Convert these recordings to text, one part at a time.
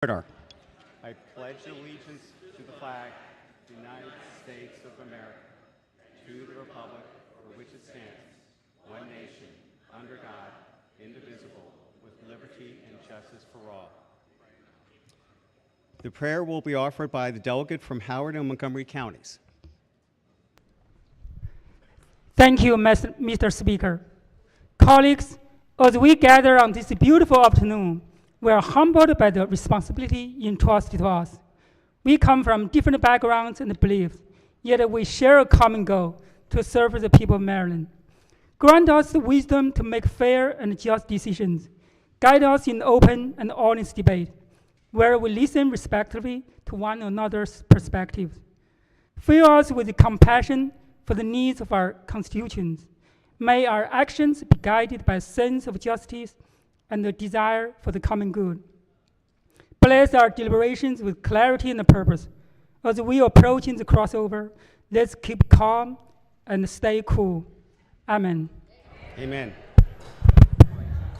Order. I pledge allegiance to the flag of the United States of America, to the republic for which it stands, one nation, under God, indivisible, with liberty and justice for all. The prayer will be offered by the delegate from Howard and Montgomery counties. Thank you, Mr. Speaker. Colleagues, as we gather on this beautiful afternoon, we are humbled by the responsibility entrusted to us. We come from different backgrounds and beliefs, yet we share a common goal to serve the people of Maryland. Grant us the wisdom to make fair and just decisions. Guide us in open and honest debate, where we listen respectfully to one another's perspectives. Fill us with compassion for the needs of our constituents. May our actions be guided by a sense of justice and the desire for the common good. Bless our deliberations with clarity and purpose. As we approach the crossover, let's keep calm and stay cool. Amen. Amen.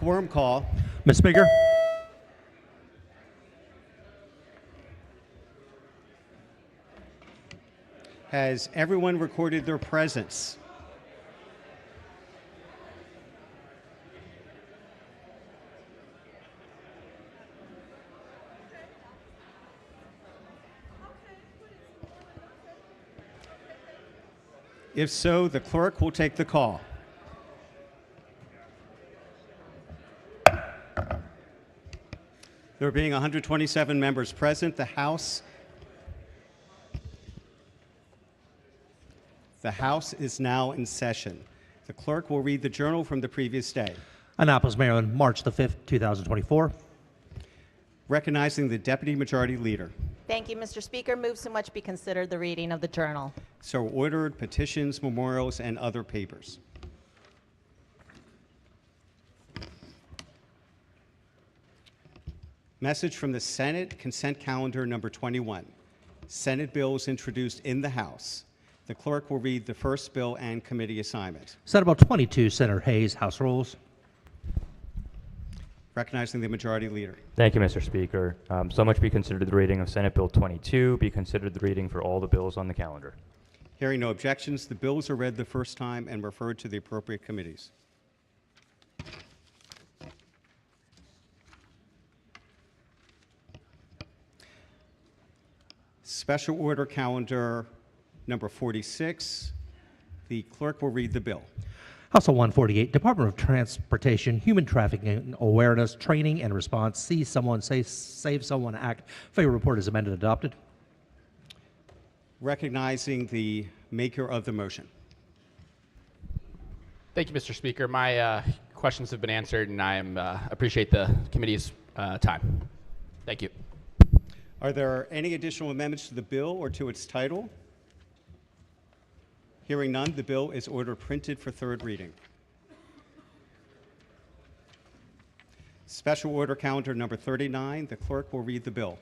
Quorum call. Mr. Speaker. Has everyone recorded their presence? If so, the clerk will take the call. There being 127 members present, the House is now in session. The clerk will read the journal from the previous day. Annapolis, Maryland, March the 5th, 2024. Recognizing the Deputy Majority Leader. Thank you, Mr. Speaker. Move so much be considered the reading of the journal. So ordered. Petitions, memorials, and other papers. Message from the Senate, consent calendar number 21. Senate bills introduced in the House. The clerk will read the first bill and committee assignment. Senate Bill 22, Senator Hayes, House Rules. Recognizing the Majority Leader. Thank you, Mr. Speaker. So much be considered the reading of Senate Bill 22, be considered the reading for all the bills on the calendar. Hearing no objections, the bills are read the first time and referred to the appropriate committees. Special order calendar number 46. The clerk will read the bill. House Bill 148, Department of Transportation, Human Trafficking Awareness, Training and Response, See Someone, Save Someone Act. Favor report is amended, adopted. Recognizing the maker of the motion. Thank you, Mr. Speaker. My questions have been answered, and I appreciate the committee's time. Thank you. Are there any additional amendments to the bill or to its title? Hearing none, the bill is ordered printed for third reading. Special order calendar number 39. The clerk will read the bill.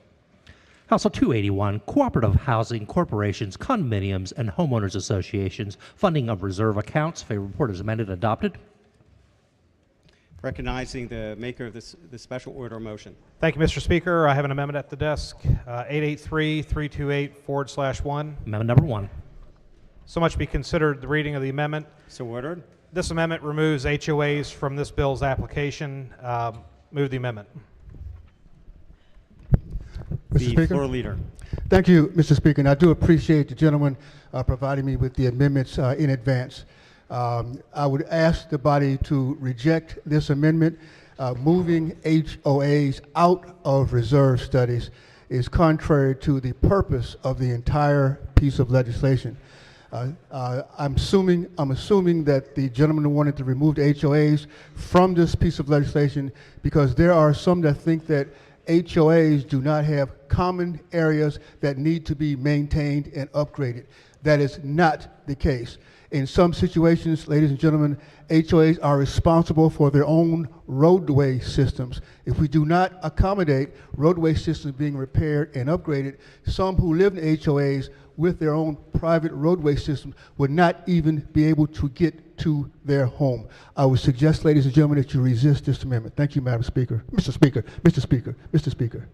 House Bill 281, Cooperative Housing Corporations, Condominiums, and Homeowners Associations, Funding of Reserve Accounts. Favor report is amended, adopted. Recognizing the maker of the special order motion. Thank you, Mr. Speaker. I have an amendment at the desk, 883-328/1. Amendment number 1. So much be considered the reading of the amendment. So ordered. This amendment removes HOAs from this bill's application. Move the amendment. The Mr. Speaker? floor leader. Thank you, Mr. Speaker, and I do appreciate the gentleman providing me with the amendments in advance. I would ask the body to reject this amendment. Moving HOAs out of reserve studies is contrary to the purpose of the entire piece of legislation. I'm assuming that the gentleman wanted to remove the HOAs from this piece of legislation because there are some that think that HOAs do not have common areas that need to be maintained and upgraded. That is not the case. In some situations, ladies and gentlemen, HOAs are responsible for their own roadway systems. If we do not accommodate roadway systems being repaired and upgraded, some who live in HOAs with their own private roadway system would not even be able to get to their home. I would suggest, ladies and gentlemen, that you resist this amendment. Thank you, Madam Speaker. Mr. Speaker, Mr. Speaker, Mr. Speaker.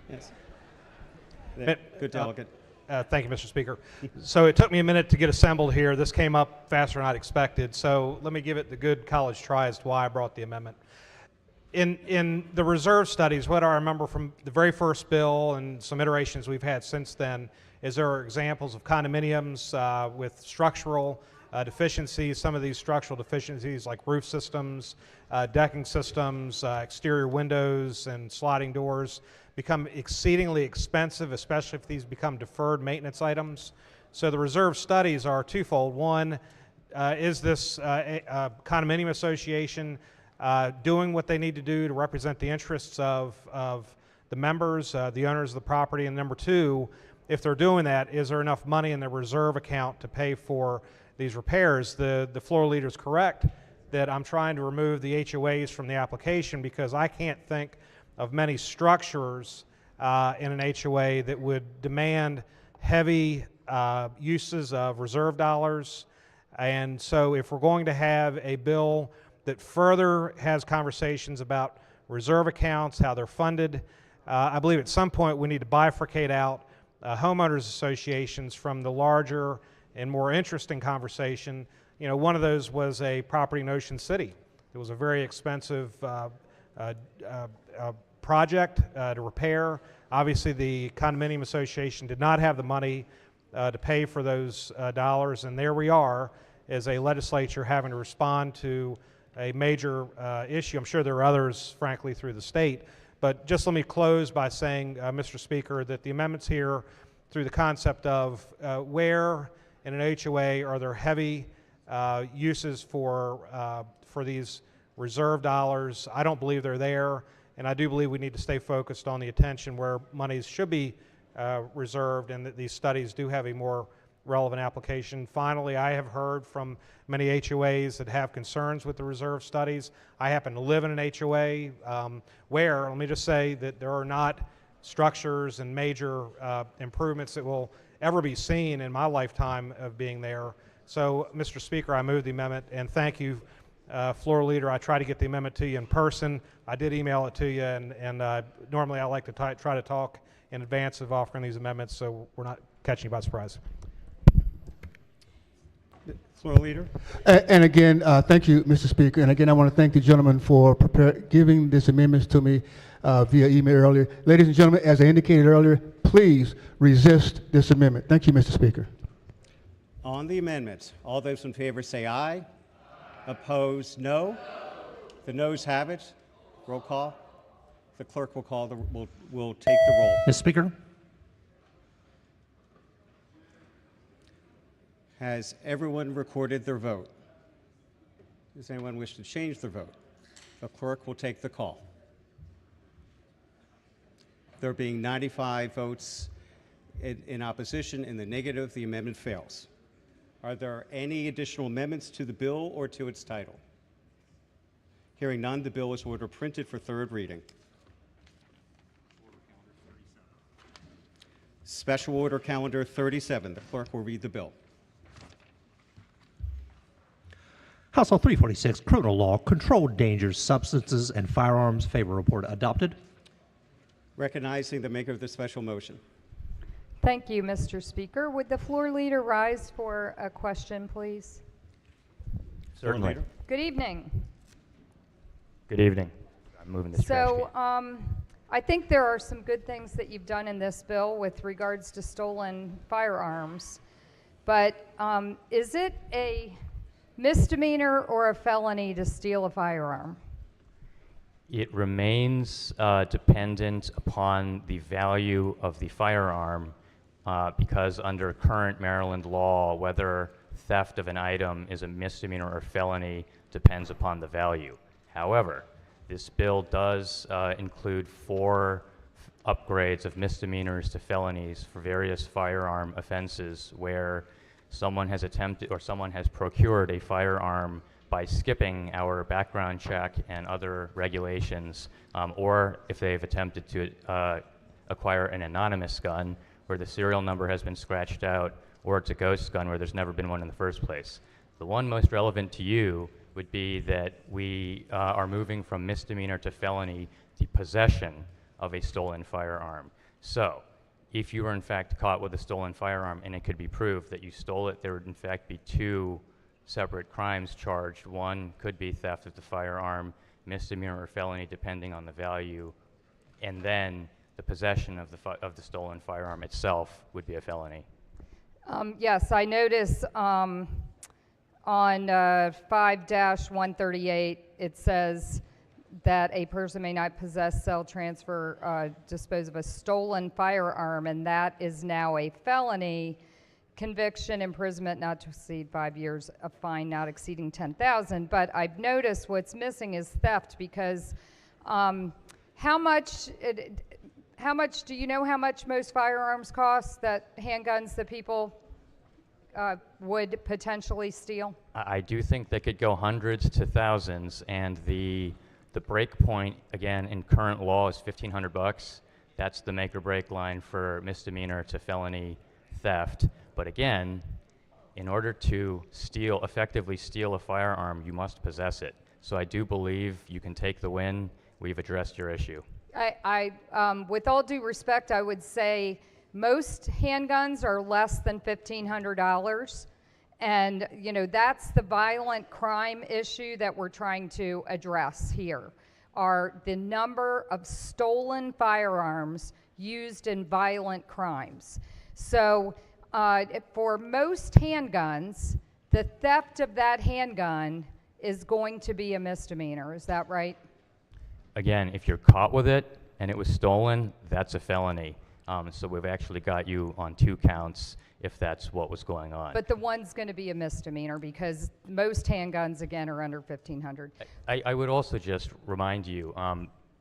Yes. Mi- Good delegate. Thank you, Mr. Speaker. So it took me a minute to get assembled here. This came up faster than I'd expected. So let me give it the good college try as to why I brought the amendment. In the reserve studies, what I remember from the very first bill and some iterations we've had since then is there are examples of condominiums with structural deficiencies. Some of these structural deficiencies, like roof systems, decking systems, exterior windows, and sliding doors, become exceedingly expensive, especially if these become deferred maintenance items. So the reserve studies are twofold. One, is this condominium association doing what they need to do to represent the interests of the members, the owners of the property? And number two, if they're doing that, is there enough money in the reserve account to pay for these repairs? The floor leader is correct that I'm trying to remove the HOAs from the application because I can't think of many structures in an HOA that would demand heavy uses of reserve dollars. And so if we're going to have a bill that further has conversations about reserve accounts, how they're funded, I believe at some point we need to bifurcate out homeowners associations from the larger and more interesting conversation. You know, one of those was a property in Ocean City. It was a very expensive project to repair. Obviously, the condominium association did not have the money to pay for those dollars, and there we are as a legislature having to respond to a major issue. I'm sure there are others, frankly, through the state. But just let me close by saying, Mr. Speaker, that the amendments here, through the concept of where in an HOA are there heavy uses for these reserve dollars, I don't believe they're there, and I do believe we need to stay focused on the attention where monies should be reserved, and that these studies do have a more relevant application. Finally, I have heard from many HOAs that have concerns with the reserve studies. I happen to live in an HOA where, let me just say, that there are not structures and major improvements that will ever be seen in my lifetime of being there. So, Mr. Speaker, I move the amendment, and thank you, Floor Leader. I try to get the amendment to you in person. I did email it to you, and normally I like to try to talk in advance of offering these amendments so we're not catching you by surprise. Floor Leader. And again, thank you, Mr. Speaker. And again, I want to thank the gentleman for giving these amendments to me via email earlier. Ladies and gentlemen, as I indicated earlier, please resist this amendment. Thank you, Mr. Speaker. On the amendment, all those in favor say aye. Opposed, no. The noes have it. Roll call. The clerk will call will take the roll. Mr. Speaker, Has everyone recorded their vote? Does anyone wish to change their vote? The clerk will take the call. There being 95 votes in opposition, in the negative, the amendment fails. Are there any additional amendments to the bill or to its title? Hearing none, the bill is ordered printed for third reading. Special Order Calendar 37. The clerk will read the bill. House Bill 346, Criminal Law, Controlled Dangerous Substances and Firearms, Favor Report adopted. Recognizing the maker of the special motion. Thank you, Mr. Speaker. Would the floor leader rise for a question, please? Certainly. Good evening. Good evening. I'm moving this trash So can. I think there are some good things that you've done in this bill with regards to stolen firearms. But is it a misdemeanor or a felony to steal a firearm? It remains dependent upon the value of the firearm because under current Maryland law, whether theft of an item is a misdemeanor or felony depends upon the value. However, this bill does include 4 upgrades of misdemeanors to felonies for various firearm offenses where someone has attempted or someone has procured a firearm by skipping our background check and other regulations, or if they've attempted to acquire an anonymous gun where the serial number has been scratched out, or it's a ghost gun where there's never been one in the first place. The one most relevant to you would be that we are moving from misdemeanor to felony the possession of a stolen firearm. So, if you were in fact caught with a stolen firearm and it could be proved that you stole it, there would in fact be two separate crimes charged. One could be theft of the firearm, misdemeanor or felony, depending on the value, and then the possession of the stolen firearm itself would be a felony. Yes, I notice on 5-138, it says that a person may not possess, sell, transfer, dispose of a stolen firearm, and that is now a felony. Conviction, imprisonment not to exceed 5 years, a fine not exceeding $10,000. But I've noticed what's missing is theft, because how much do you know how much most firearms cost, that handguns that people would potentially steal? I do think they could go hundreds to thousands, and the break point, again, in current law is $1,500. That's the make or break line for misdemeanor to felony theft. But again, in order to effectively steal a firearm, you must possess it. So I do believe you can take the win. We've addressed your issue. With all due respect, I would say most handguns are less than $1,500. And, you know, that's the violent crime issue that we're trying to address here, are the number of stolen firearms used in violent crimes. So for most handguns, the theft of that handgun is going to be a misdemeanor. Is that right? Again, if you're caught with it and it was stolen, that's a felony. So we've actually got you on 2 counts if that's what was going on. But the one's going to be a misdemeanor because most handguns, again, are under $1,500. I would also just remind you,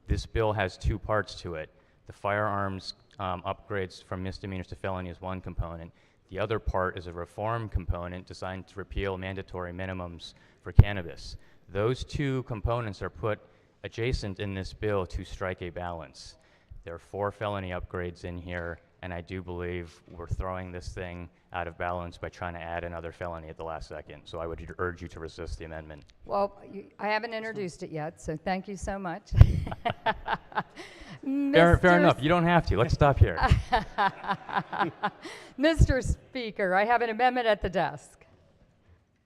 this bill has 2 parts to it. The firearms upgrades from misdemeanors to felony is one component. The other part is a reform component designed to repeal mandatory minimums for cannabis. Those 2 components are put adjacent in this bill to strike a balance. There are 4 felony upgrades in here, and I do believe we're throwing this thing out of balance by trying to add another felony at the last second. So I would urge you to resist the amendment. Well, I haven't introduced it yet, so thank you so much. Fair enough. You don't have to. Let's stop here. Mr. Speaker, I have an amendment at the desk.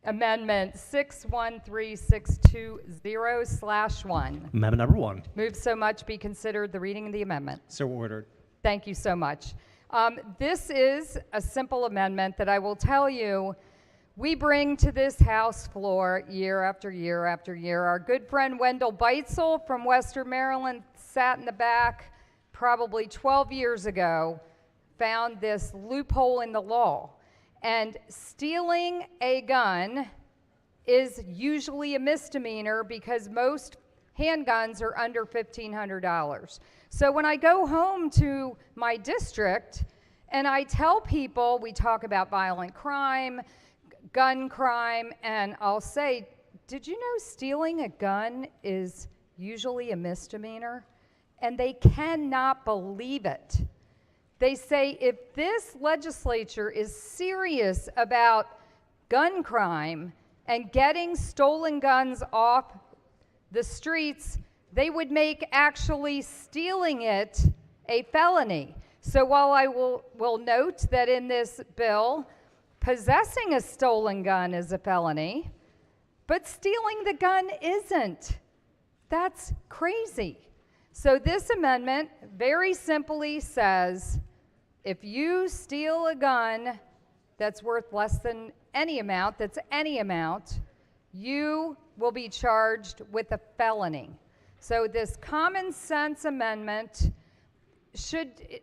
Amendment 613620/1. Amendment number 1. Move so much be considered the reading of the amendment. So ordered. Thank you so much. This is a simple amendment that I will tell you we bring to this House floor year after year after year. Our good friend Wendell Beitzel from Western Maryland sat in the back probably 12 years ago, found this loophole in the law. And stealing a gun is usually a misdemeanor because most handguns are under $1,500. So when I go home to my district and I tell people, we talk about violent crime, gun crime, and I'll say, did you know stealing a gun is usually a misdemeanor? And they cannot believe it. They say if this legislature is serious about gun crime and getting stolen guns off the streets, they would make actually stealing it a felony. So while I will note that in this bill, possessing a stolen gun is a felony, but stealing the gun isn't. That's crazy. So this amendment very simply says, if you steal a gun that's worth less than any amount, that's any amount, you will be charged with a felony. So this common sense amendment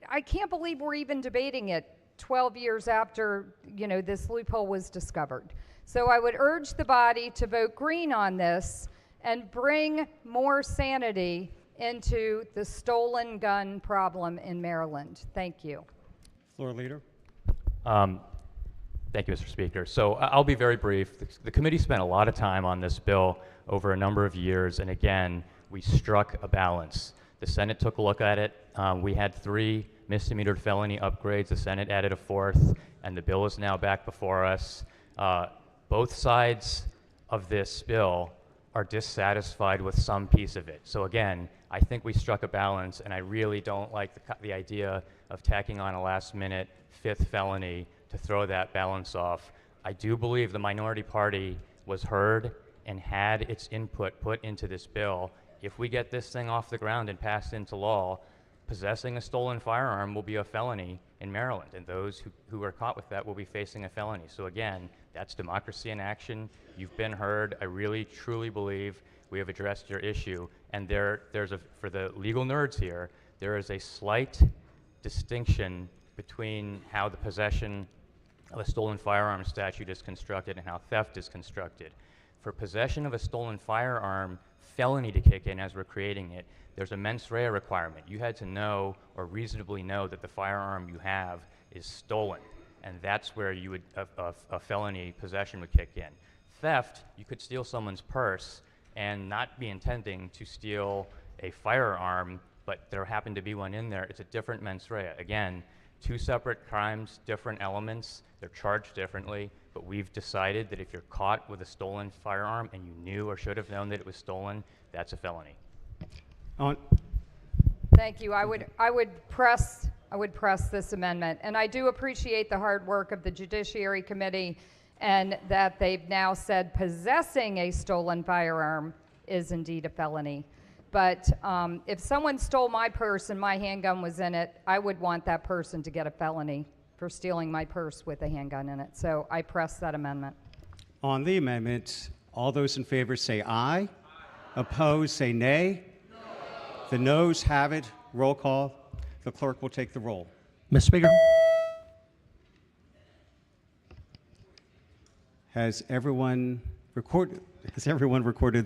I can't believe we're even debating it 12 years after, this loophole was discovered. So I would urge the body to vote green on this and bring more sanity into the stolen gun problem in Maryland. Thank you. Floor leader. Thank you, Mr. Speaker. So I'll be very brief. The committee spent a lot of time on this bill over a number of years, and again, we struck a balance. The Senate took a look at it. We had 3 misdemeanor to felony upgrades. The Senate added a 4th, and the bill is now back before us. Both sides of this bill are dissatisfied with some piece of it. So again, I think we struck a balance, and I really don't like the idea of tacking on a last-minute fifth felony to throw that balance off. I do believe the minority party was heard and had its input put into this bill. If we get this thing off the ground and passed into law, possessing a stolen firearm will be a felony in Maryland, and those who are caught with that will be facing a felony. So again, that's democracy in action. You've been heard. I really, truly believe we have addressed your issue. And for the legal nerds here, there is a slight distinction between how the possession of a stolen firearm statute is constructed and how theft is constructed. For possession of a stolen firearm felony to kick in as we're creating it, there's a mens rea requirement. You had to know or reasonably know that the firearm you have is stolen, and that's where you would a felony possession would kick in. Theft, you could steal someone's purse and not be intending to steal a firearm, but there happened to be one in there. It's a different mens rea. Again, two separate crimes, different elements. They're charged differently, but we've decided that if you're caught with a stolen firearm and you knew or should have known that it was stolen, that's a felony. Thank you. I would press this amendment, and I do appreciate the hard work of the Judiciary Committee, and that they've now said possessing a stolen firearm is indeed a felony. But if someone stole my purse and my handgun was in it, I would want that person to get a felony for stealing my purse with a handgun in it. So I press that amendment. On the amendment, all those in favor say aye. Opposed, say nay. The noes have it. Roll call. The clerk will take the roll. Mr. Speaker? Has everyone recorded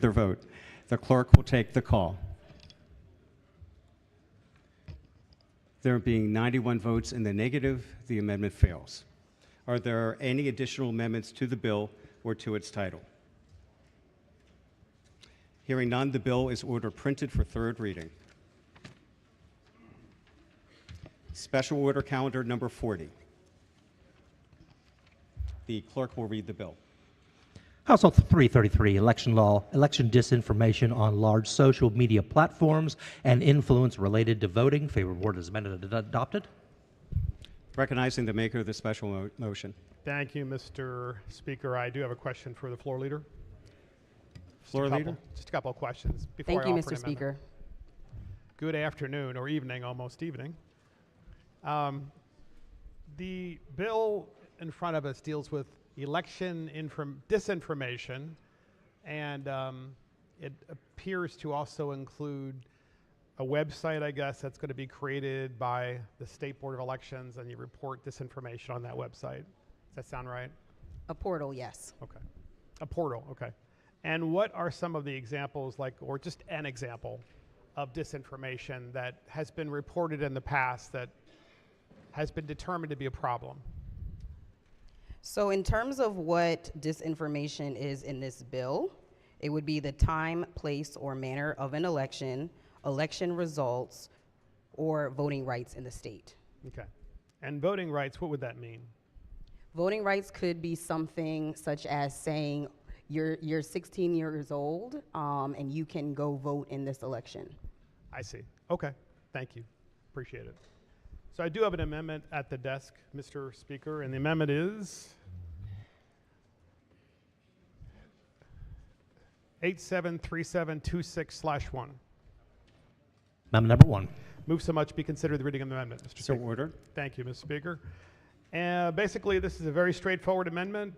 their vote? The clerk will take the call. There being 91 votes in the negative, the amendment fails. Are there any additional amendments to the bill or to its title? Hearing none, the bill is ordered printed for third reading. Special Order Calendar Number 40. The clerk will read the bill. House Bill 333, Election Law, Election Disinformation on Large Social Media Platforms and Influence Related to Voting. Favorable word is amended and adopted. Recognizing the maker of the special motion. Thank you, Mr. Speaker. I do have a question for the floor leader. Floor leader? Just a couple of questions before Thank you, I offer Mr. an amendment. Speaker. Good afternoon, or evening, almost evening. The bill in front of us deals with election disinformation, and it appears to also include a website, I guess, that's going to be created by the State Board of Elections, and you report disinformation on that website. Does that sound right? A portal, yes. Okay. A portal, okay. And what are some of the examples, or just an example of disinformation that has been reported in the past that has been determined to be a problem? So in terms of what disinformation is in this bill, it would be the time, place, or manner of an election, election results, or voting rights in the state. Okay. And voting rights, what would that mean? Voting rights could be something such as saying you're 16 years old and you can go vote in this election. I see. Okay. Thank you. Appreciate it. So I do have an amendment at the desk, Mr. Speaker, and the amendment is 873726/1. Amendment number 1. Move so much be considered the reading of the amendment, Mr. So Speaker. ordered. Thank you, Mr. Speaker. And basically, this is a very straightforward amendment,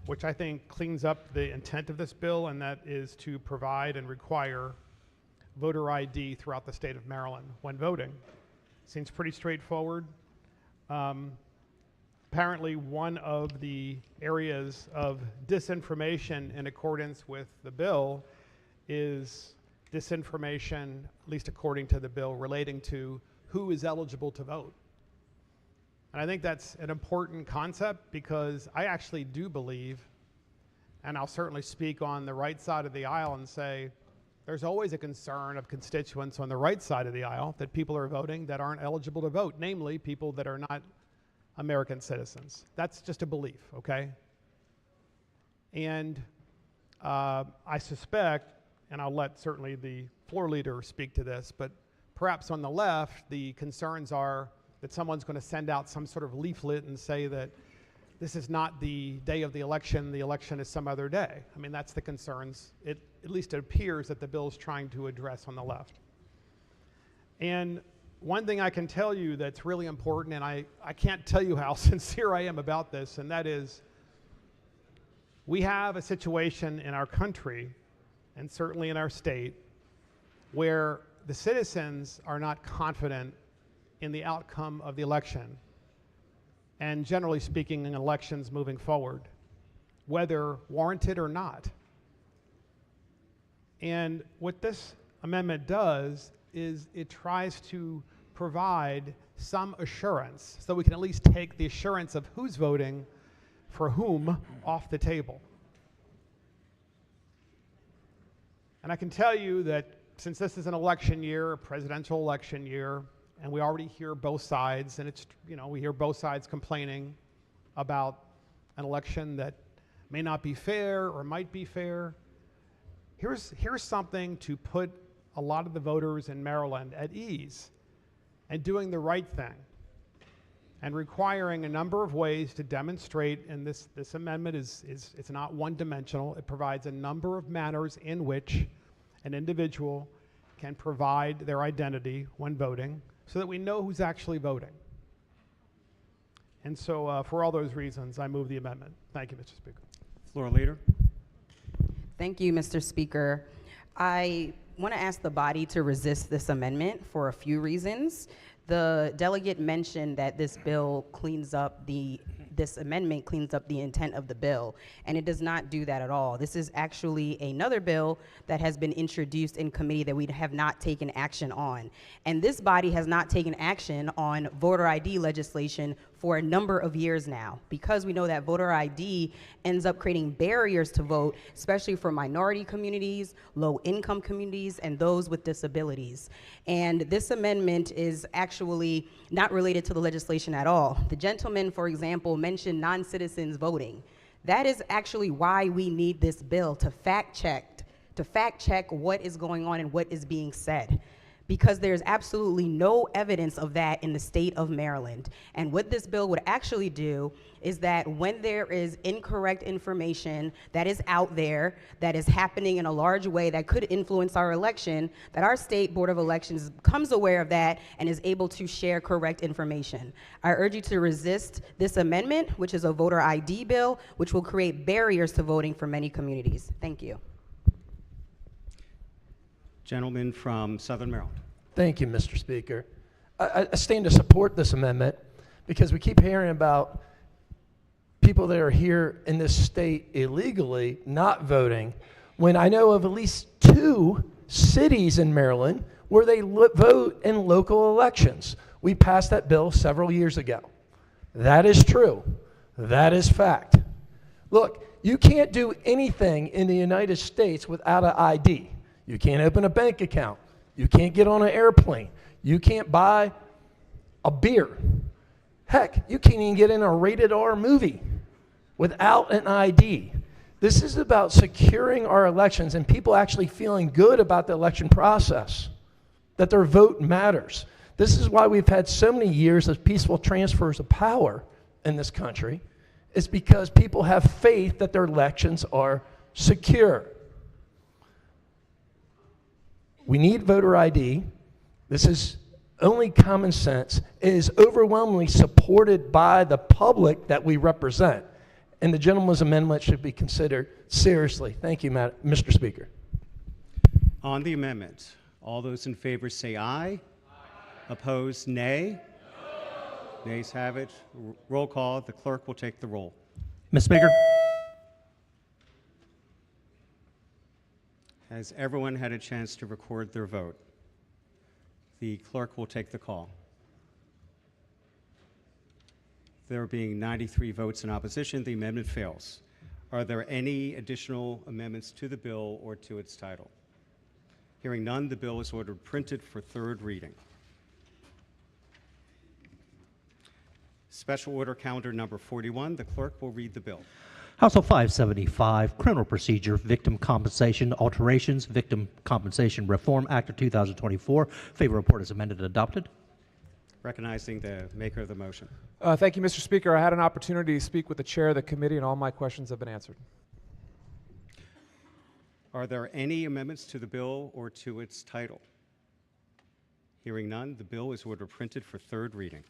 which I think cleans up the intent of this bill, and that is to provide and require voter ID throughout the state of Maryland when voting. Seems pretty straightforward. Apparently, one of the areas of disinformation in accordance with the bill is disinformation, at least according to the bill, relating to who is eligible to vote. And I think that's an important concept because I actually do believe, and I'll certainly speak on the right side of the aisle and say, there's always a concern of constituents on the right side of the aisle that people are voting that aren't eligible to vote, namely people that are not American citizens. That's just a belief, okay? And I suspect, and I'll let certainly the floor leader speak to this, but perhaps on the left, the concerns are that someone's going to send out some sort of leaflet and say that this is not the day of the election is some other day. I mean, that's the concerns, at least it appears that the bill is trying to address on the left. And one thing I can tell you that's really important, and I can't tell you how sincere I am about this, and that is we have a situation in our country, and certainly in our state, where the citizens are not confident in the outcome of the election, and generally speaking in elections moving forward, whether warranted or not. And what this amendment does is it tries to provide some assurance so we can at least take the assurance of who's voting for whom off the table. And I can tell you that since this is an election year, a presidential election year, and we already hear both sides, and it's, we hear both sides complaining about an election that may not be fair or might be fair. Here's something to put a lot of the voters in Maryland at ease and doing the right thing and requiring a number of ways to demonstrate, and this amendment it's not one-dimensional. It provides a number of manners in which an individual can provide their identity when voting so that we know who's actually voting. And so for all those reasons, I move the amendment. Thank you, Mr. Speaker. Floor leader. Thank you, Mr. Speaker. I want to ask the body to resist this amendment for a few reasons. The delegate mentioned that this amendment cleans up the intent of the bill, and it does not do that at all. This is actually another bill that has been introduced in committee that we have not taken action on. And this body has not taken action on voter ID legislation for a number of years now, because we know that voter ID ends up creating barriers to vote, especially for minority communities, low-income communities, and those with disabilities. And this amendment is actually not related to the legislation at all. The gentleman, for example, mentioned non-citizens voting. That is actually why we need this bill, to fact check what is going on and what is being said, because there's absolutely no evidence of that in the state of Maryland. And what this bill would actually do is that when there is incorrect information that is out there, that is happening in a large way that could influence our election, that our state Board of Elections becomes aware of that and is able to share correct information. I urge you to resist this amendment, which is a voter ID bill, which will create barriers to voting for many communities. Thank you. Gentleman from Southern Maryland. Thank you, Mr. Speaker. I stand to support this amendment because we keep hearing about people that are here in this state illegally not voting, when I know of at least 2 cities in Maryland where they vote in local elections. We passed that bill several years ago. That is true. That is fact. Look, you can't do anything in the United States without an ID. You can't open a bank account. You can't get on an airplane. You can't buy a beer. Heck, you can't even get in a rated R movie without an ID. This is about securing our elections and people actually feeling good about the election process, that their vote matters. This is why we've had so many years of peaceful transfers of power in this country. It's because people have faith that their elections are secure. We need voter ID. This is only common sense. It is overwhelmingly supported by the public that we represent. And the gentleman's amendment should be considered seriously. Thank you, Mr. Speaker. On the amendment, all those in favor say aye. Aye. Opposed, nay. No. Nays have it. Roll call. The clerk will take the roll. Ms. Speaker. Has everyone had a chance to record their vote? The clerk will take the call. There being 93 votes in opposition, the amendment fails. Are there any additional amendments to the bill or to its title? Hearing none, the bill is ordered printed for third reading. Special Order Calendar Number 41, the clerk will read the bill. House Bill 575, Criminal Procedure, Victim Compensation Alterations, Victim Compensation Reform Act of 2024. Favor report is amended and adopted. Recognizing the maker of the motion. Thank you, Mr. Speaker. I had an opportunity to speak with the chair of the committee, and all my questions have been answered. Are there any amendments to the bill or to its title? Hearing none, the bill is ordered printed for third reading.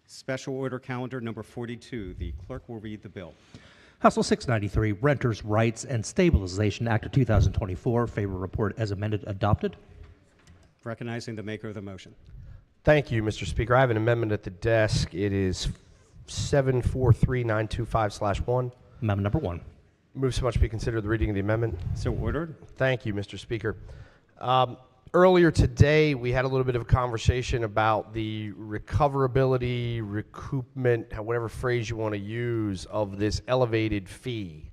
Special Order Calendar number 42. The clerk will read the bill. House Bill 693, Renters' Rights and Stabilization Act of 2024. Favor report as amended adopted. Recognizing the maker of the motion. Thank you, Mr. Speaker. I have an amendment at the desk. It is 743925/1. Amendment number 1. Move so much be considered the reading of the amendment. So ordered. Thank you, Mr. Speaker. Earlier today, we had a little bit of a conversation about the recoverability, recoupment, whatever phrase you want to use, of this elevated fee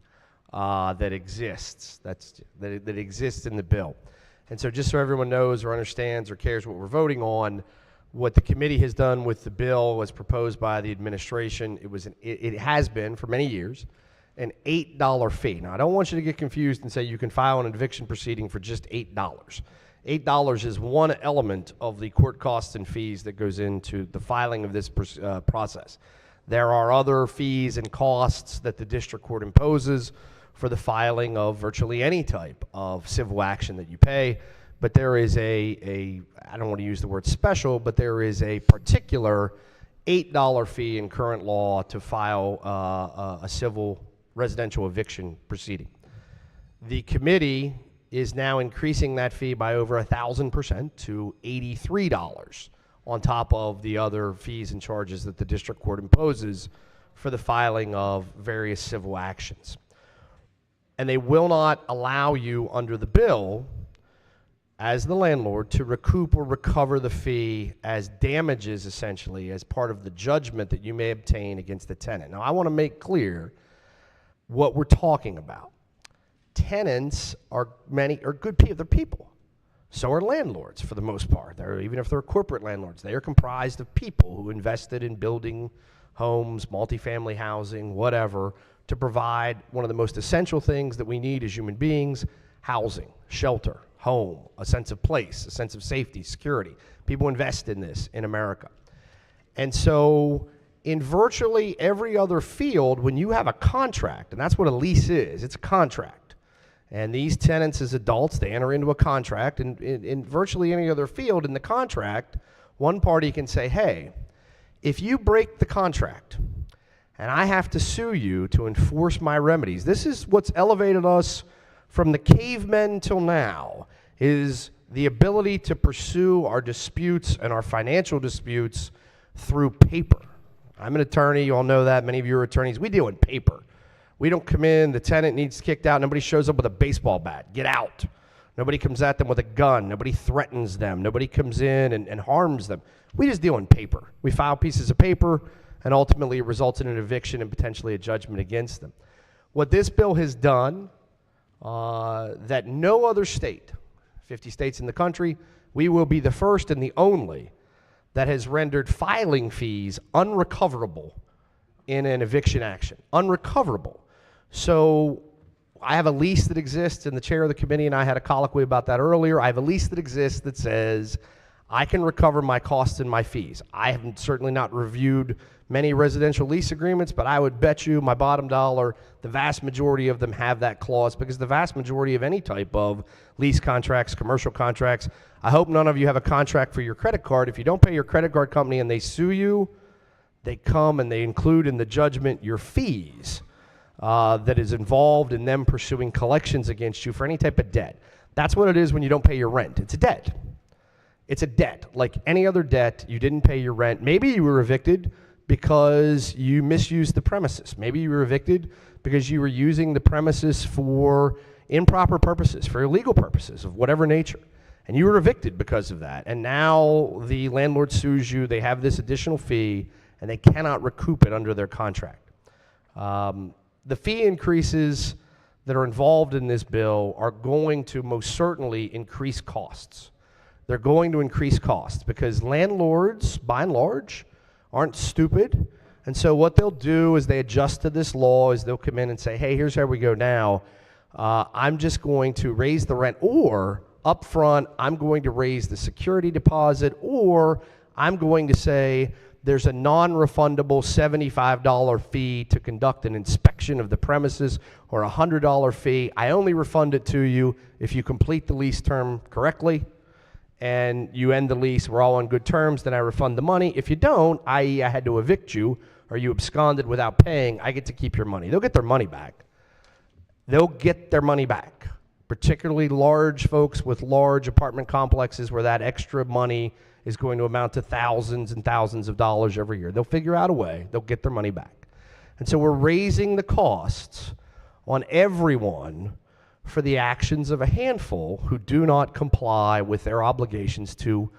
that exists. That exists in the bill. And so just so everyone knows or understands or cares what we're voting on, what the committee has done with the bill was proposed by the administration. It has been for many years an $8 fee. Now, I don't want you to get confused and say you can file an eviction proceeding for just $8. $8 is one element of the court costs and fees that goes into the filing of this process. There are other fees and costs that the district court imposes for the filing of virtually any type of civil action that you pay, but there is I don't want to use the word special, but there is a particular $8 fee in current law to file a civil residential eviction proceeding. The committee is now increasing that fee by over 1,000% to $83 on top of the other fees and charges that the district court imposes for the filing of various civil actions. And they will not allow you under the bill, as the landlord, to recoup or recover the fee as damages, essentially, as part of the judgment that you may obtain against the tenant. Now, I want to make clear what we're talking about. Tenants are good people. They're people. So are landlords, for the most part. Even if they're corporate landlords, they are comprised of people who invested in building homes, multifamily housing, whatever, to provide one of the most essential things that we need as human beings: housing, shelter, home, a sense of place, a sense of safety, security. People invest in this in America. And so in virtually every other field, when you have a contract, and that's what a lease is, it's a contract. And these tenants as adults, they enter into a contract, and in virtually any other field in the contract, one party can say, hey, if you break the contract and I have to sue you to enforce my remedies, this is what's elevated us from the cavemen till now, is the ability to pursue our disputes and our financial disputes through paper. I'm an attorney, you all know that, many of you are attorneys. We deal in paper. We don't come in, the tenant needs kicked out, nobody shows up with a baseball bat, get out. Nobody comes at them with a gun, nobody threatens them, nobody comes in and harms them. We just deal in paper. We file pieces of paper, and ultimately it results in an eviction and potentially a judgment against them. What this bill has done, that no other state, 50 states in the country, we will be the first and the only that has rendered filing fees unrecoverable in an eviction action. Unrecoverable. So I have a lease that exists, and the chair of the committee and I had a colloquy about that earlier. I have a lease that exists that says I can recover my costs and my fees. I have certainly not reviewed many residential lease agreements, but I would bet you my bottom dollar the vast majority of them have that clause, because the vast majority of any type of lease contracts, commercial contracts, I hope none of you have a contract for your credit card. If you don't pay your credit card company and they sue you, they come and they include in the judgment your fees that is involved in them pursuing collections against you for any type of debt. That's what it is when you don't pay your rent. It's a debt. It's a debt. Like any other debt, you didn't pay your rent. Maybe you were evicted because you misused the premises. Maybe you were evicted because you were using the premises for improper purposes, for illegal purposes of whatever nature. And you were evicted because of that. And now the landlord sues you, they have this additional fee, and they cannot recoup it under their contract. The fee increases that are involved in this bill are going to most certainly increase costs. They're going to increase costs because landlords, by and large, aren't stupid. And so what they'll do is they adjust to this law is they'll come in and say, hey, here's how we go now. I'm just going to raise the rent, or up front, I'm going to raise the security deposit, or I'm going to say there's a non-refundable $75 fee to conduct an inspection of the premises, or a $100 fee. I only refund it to you if you complete the lease term correctly and you end the lease, we're all on good terms, then I refund the money. If you don't, i.e. I had to evict you or you absconded without paying, I get to keep your money. They'll get their money back. They'll get their money back, particularly large folks with large apartment complexes where that extra money is going to amount to thousands and thousands of dollars every year. They'll figure out a way. They'll get their money back. And so we're raising the costs on everyone for the actions of a handful who do not comply with their obligations to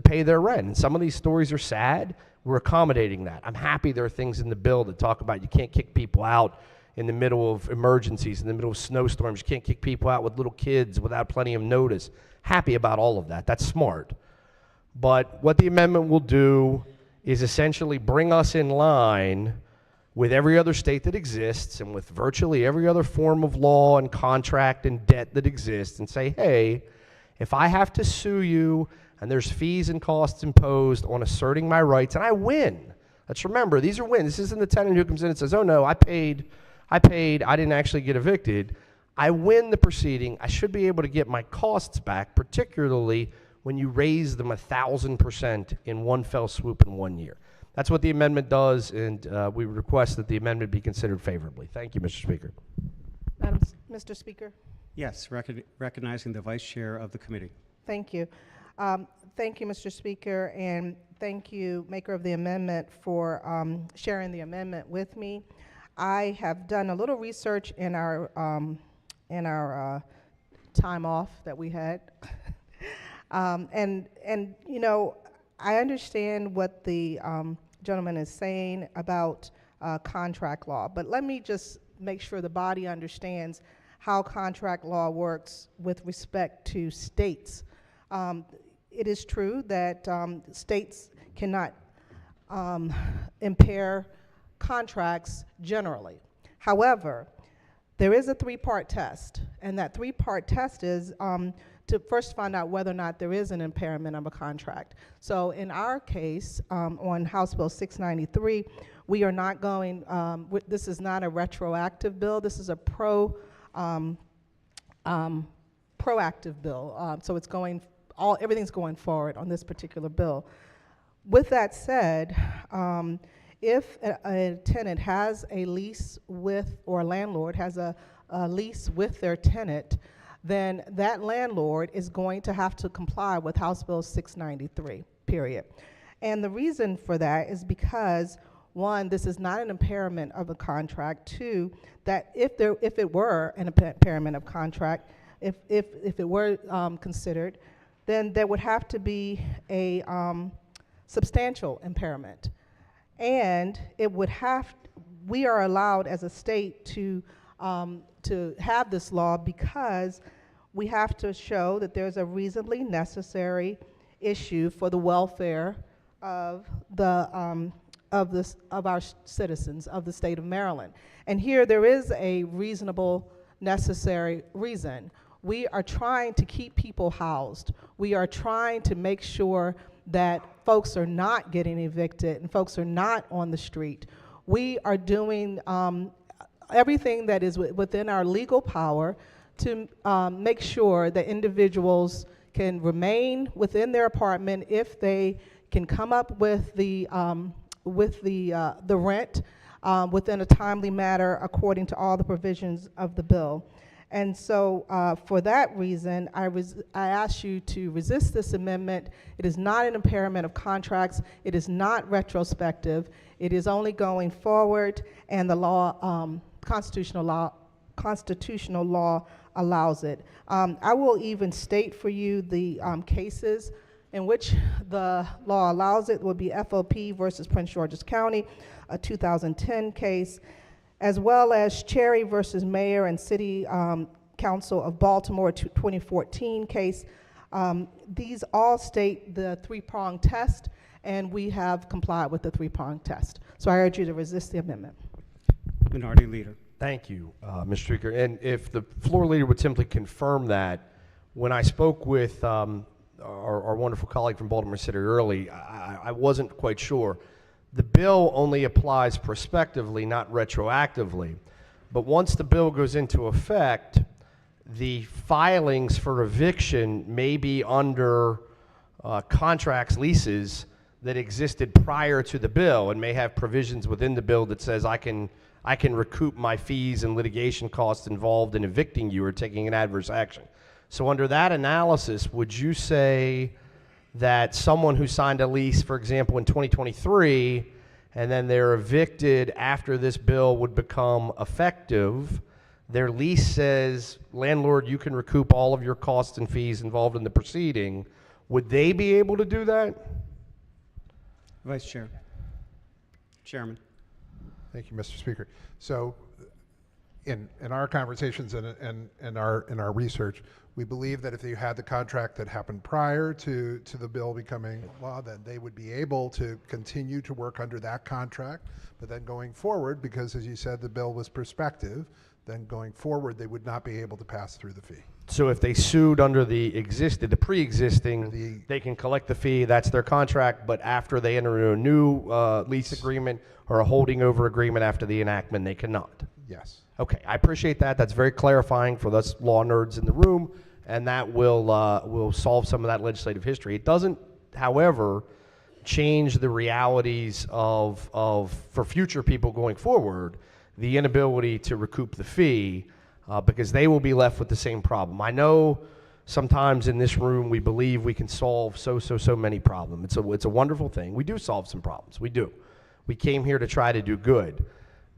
pay their rent. And some of these stories are sad. We're accommodating that. I'm happy there are things in the bill that talk about you can't kick people out in the middle of emergencies, in the middle of snowstorms. You can't kick people out with little kids without plenty of notice. Happy about all of that. That's smart. But what the amendment will do is essentially bring us in line with every other state that exists and with virtually every other form of law and contract and debt that exists, and say, hey, if I have to sue you and there's fees and costs imposed on asserting my rights, and I win. Let's remember, these are wins. This isn't the tenant who comes in and says, oh no, I paid, I didn't actually get evicted. I win the proceeding. I should be able to get my costs back, particularly when you raise them 1,000% in one fell swoop in 1 year. That's what the amendment does, and we request that the amendment be considered favorably. Thank you, Mr. Speaker. Mr. Speaker. Yes, recognizing the Vice Chair of the committee. Thank you. Thank you, Mr. Speaker, and thank you, maker of the amendment, for sharing the amendment with me. I have done a little research in our time off that we had, and you know, I understand what the gentleman is saying about contract law, but let me just make sure the body understands how contract law works with respect to states. It is true that states cannot impair contracts generally. However, there is a three-part test, and that three-part test is to first find out whether or not there is an impairment of a contract. So in our case, on House Bill 693, we are not going, this is not a retroactive bill, this is a proactive bill. So it's going, everything's going forward on this particular bill. With that said, if a tenant has a lease with, or a landlord has a lease with their tenant, then that landlord is going to have to comply with House Bill 693, period. And the reason for that is because, one, this is not an impairment of a contract. Two, that if it were an impairment of contract, if it were considered, then there would have to be a substantial impairment. And it would have, we are allowed as a state to have this law because we have to show that there's a reasonably necessary issue for the welfare of our citizens of the state of Maryland. And here there is a reasonable, necessary reason. We are trying to keep people housed. We are trying to make sure that folks are not getting evicted and folks are not on the street. We are doing everything that is within our legal power to make sure that individuals can remain within their apartment if they can come up with the rent within a timely manner according to all the provisions of the bill. And so for that reason, I ask you to resist this amendment. It is not an impairment of contracts. It is not retrospective. It is only going forward, and the law, constitutional law allows it. I will even state for you the cases in which the law allows it. Will be FOP versus Prince George's County, a 2010 case, as well as Cherry versus Mayor and City Council of Baltimore, 2014 case. These all state the three-prong test, and we have complied with the three-prong test. So I urge you to resist the amendment. Minority Leader. Thank you, Mr. Speaker. And if the floor leader would simply confirm that, when I spoke with our wonderful colleague from Baltimore City early, I wasn't quite sure. The bill only applies prospectively, not retroactively. But once the bill goes into effect, the filings for eviction may be under contracts, leases that existed prior to the bill, and may have provisions within the bill that says I can recoup my fees and litigation costs involved in evicting you or taking an adverse action. So under that analysis, would you say that someone who signed a lease, for example, in 2023, and then they're evicted after this bill would become effective, their lease says, landlord, you can recoup all of your costs and fees involved in the proceeding, would they be able to do that? Vice Chair. Chairman. Thank you, Mr. Speaker. So in our conversations and in our research, we believe that if you had the contract that happened prior to the bill becoming law, then they would be able to continue to work under that contract. But then going forward, because as you said, the bill was prospective, then going forward, they would not be able to pass through the fee. So if they sued under the pre-existing, they can collect the fee, that's their contract, but after they enter into a new lease agreement or a holding over agreement after the enactment, they cannot? Yes. Okay, I appreciate that. That's very clarifying for us law nerds in the room, and that will solve some of that legislative history. It doesn't, however, change the realities of for future people going forward, the inability to recoup the fee, because they will be left with the same problem. I know sometimes in this room we believe we can solve so many problems. It's a wonderful thing. We do solve some problems. We do. We came here to try to do good.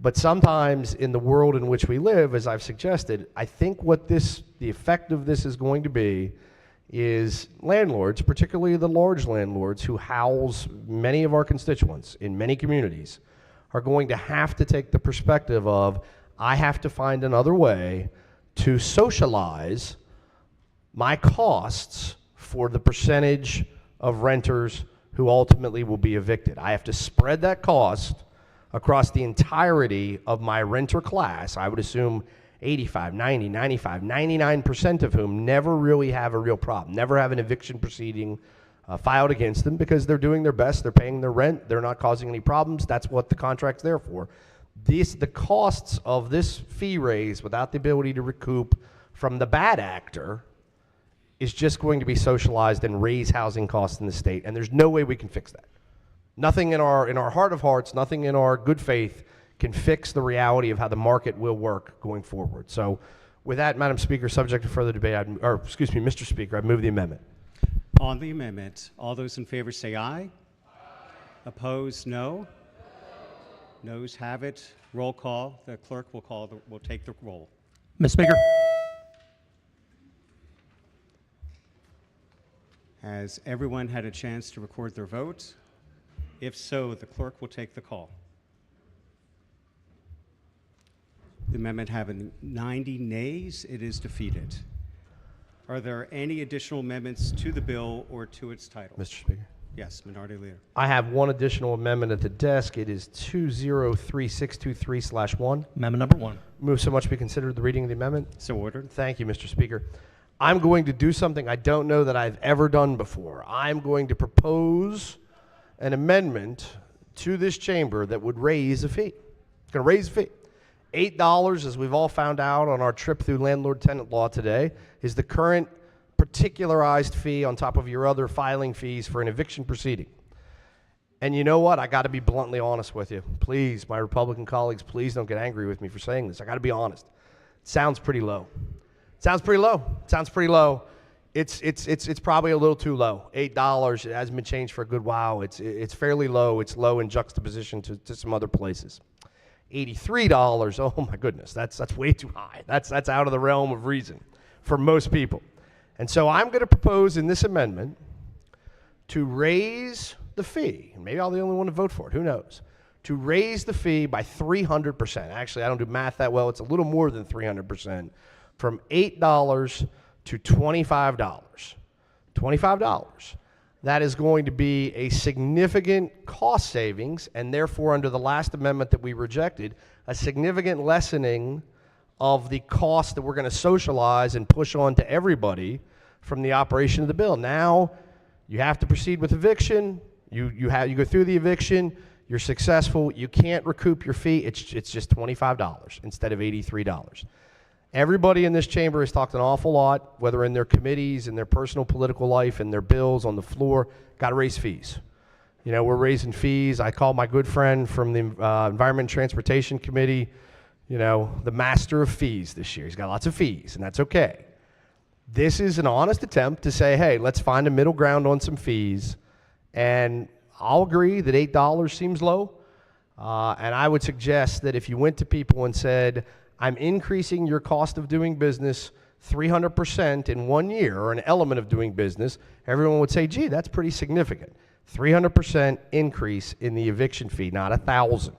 But sometimes in the world in which we live, as I've suggested, I think what the effect of this is going to be is landlords, particularly the large landlords who house many of our constituents in many communities, are going to have to take the perspective of, I have to find another way to socialize my costs for the percentage of renters who ultimately will be evicted. I have to spread that cost across the entirety of my renter class. I would assume 85, 90, 95, 99% of whom never really have a real problem, never have an eviction proceeding filed against them because they're doing their best, they're paying their rent, they're not causing any problems. That's what the contract's there for. The costs of this fee raise without the ability to recoup from the bad actor is just going to be socialized and raise housing costs in the state, and there's no way we can fix that. Nothing in our heart of hearts, nothing in our good faith can fix the reality of how the market will work going forward. So with that, Madam Speaker, subject to further debate, Mr. Speaker, I move the amendment. On the amendment, all those in favor say aye. Aye. Opposed, no. Noes have it. Roll call. The clerk will take the roll. Ms. Speaker. Has everyone had a chance to record their vote? If so, the clerk will take the call. The amendment having 90 nays, it is defeated. Are there any additional amendments to the bill or to its title? Mr. Speaker. Yes, Minority Leader. I have one additional amendment at the desk. It is 203623/1. Amendment number 1. Move so much be considered the reading of the amendment. So ordered. Thank you, Mr. Speaker. I'm going to do something I don't know that I've ever done before. I'm going to propose an amendment to this chamber that would raise a fee. It's going to raise a fee. $8, as we've all found out on our trip through landlord-tenant law today, is the current particularized fee on top of your other filing fees for an eviction proceeding. And you know what? I got to be bluntly honest with you. Please, my Republican colleagues, please don't get angry with me for saying this. I got to be honest. It sounds pretty low. Sounds pretty low. Sounds pretty low. It's probably a little too low. $8. It hasn't been changed for a good while. It's fairly low. It's low in juxtaposition to some other places. $83. Oh my goodness, that's way too high. That's out of the realm of reason for most people. And so I'm going to propose in this amendment to raise the fee. And maybe I'll be the only one to vote for it. Who knows? To raise the fee by 300%. Actually, I don't do math that well. It's a little more than 300%. From $8 to $25 $25. That is going to be a significant cost savings, and therefore, under the last amendment that we rejected, a significant lessening of the cost that we're going to socialize and push on to everybody from the operation of the bill. Now, you have to proceed with eviction. You go through the eviction. You're successful. You can't recoup your fee. It's just $25 instead of $83. Everybody in this chamber has talked an awful lot, whether in their committees, in their personal political life, in their bills, on the floor, got to raise fees. You know, we're raising fees. I called my good friend from the Environment and Transportation Committee, you know, the master of fees this year. He's got lots of fees, and that's okay. This is an honest attempt to say, hey, let's find a middle ground on some fees, and I'll agree that $8 seems low, and I would suggest that if you went to people and said, I'm increasing your cost of doing business 300% in 1 year, or an element of doing business, everyone would say, gee, that's pretty significant. 300% increase in the eviction fee, not 1,000.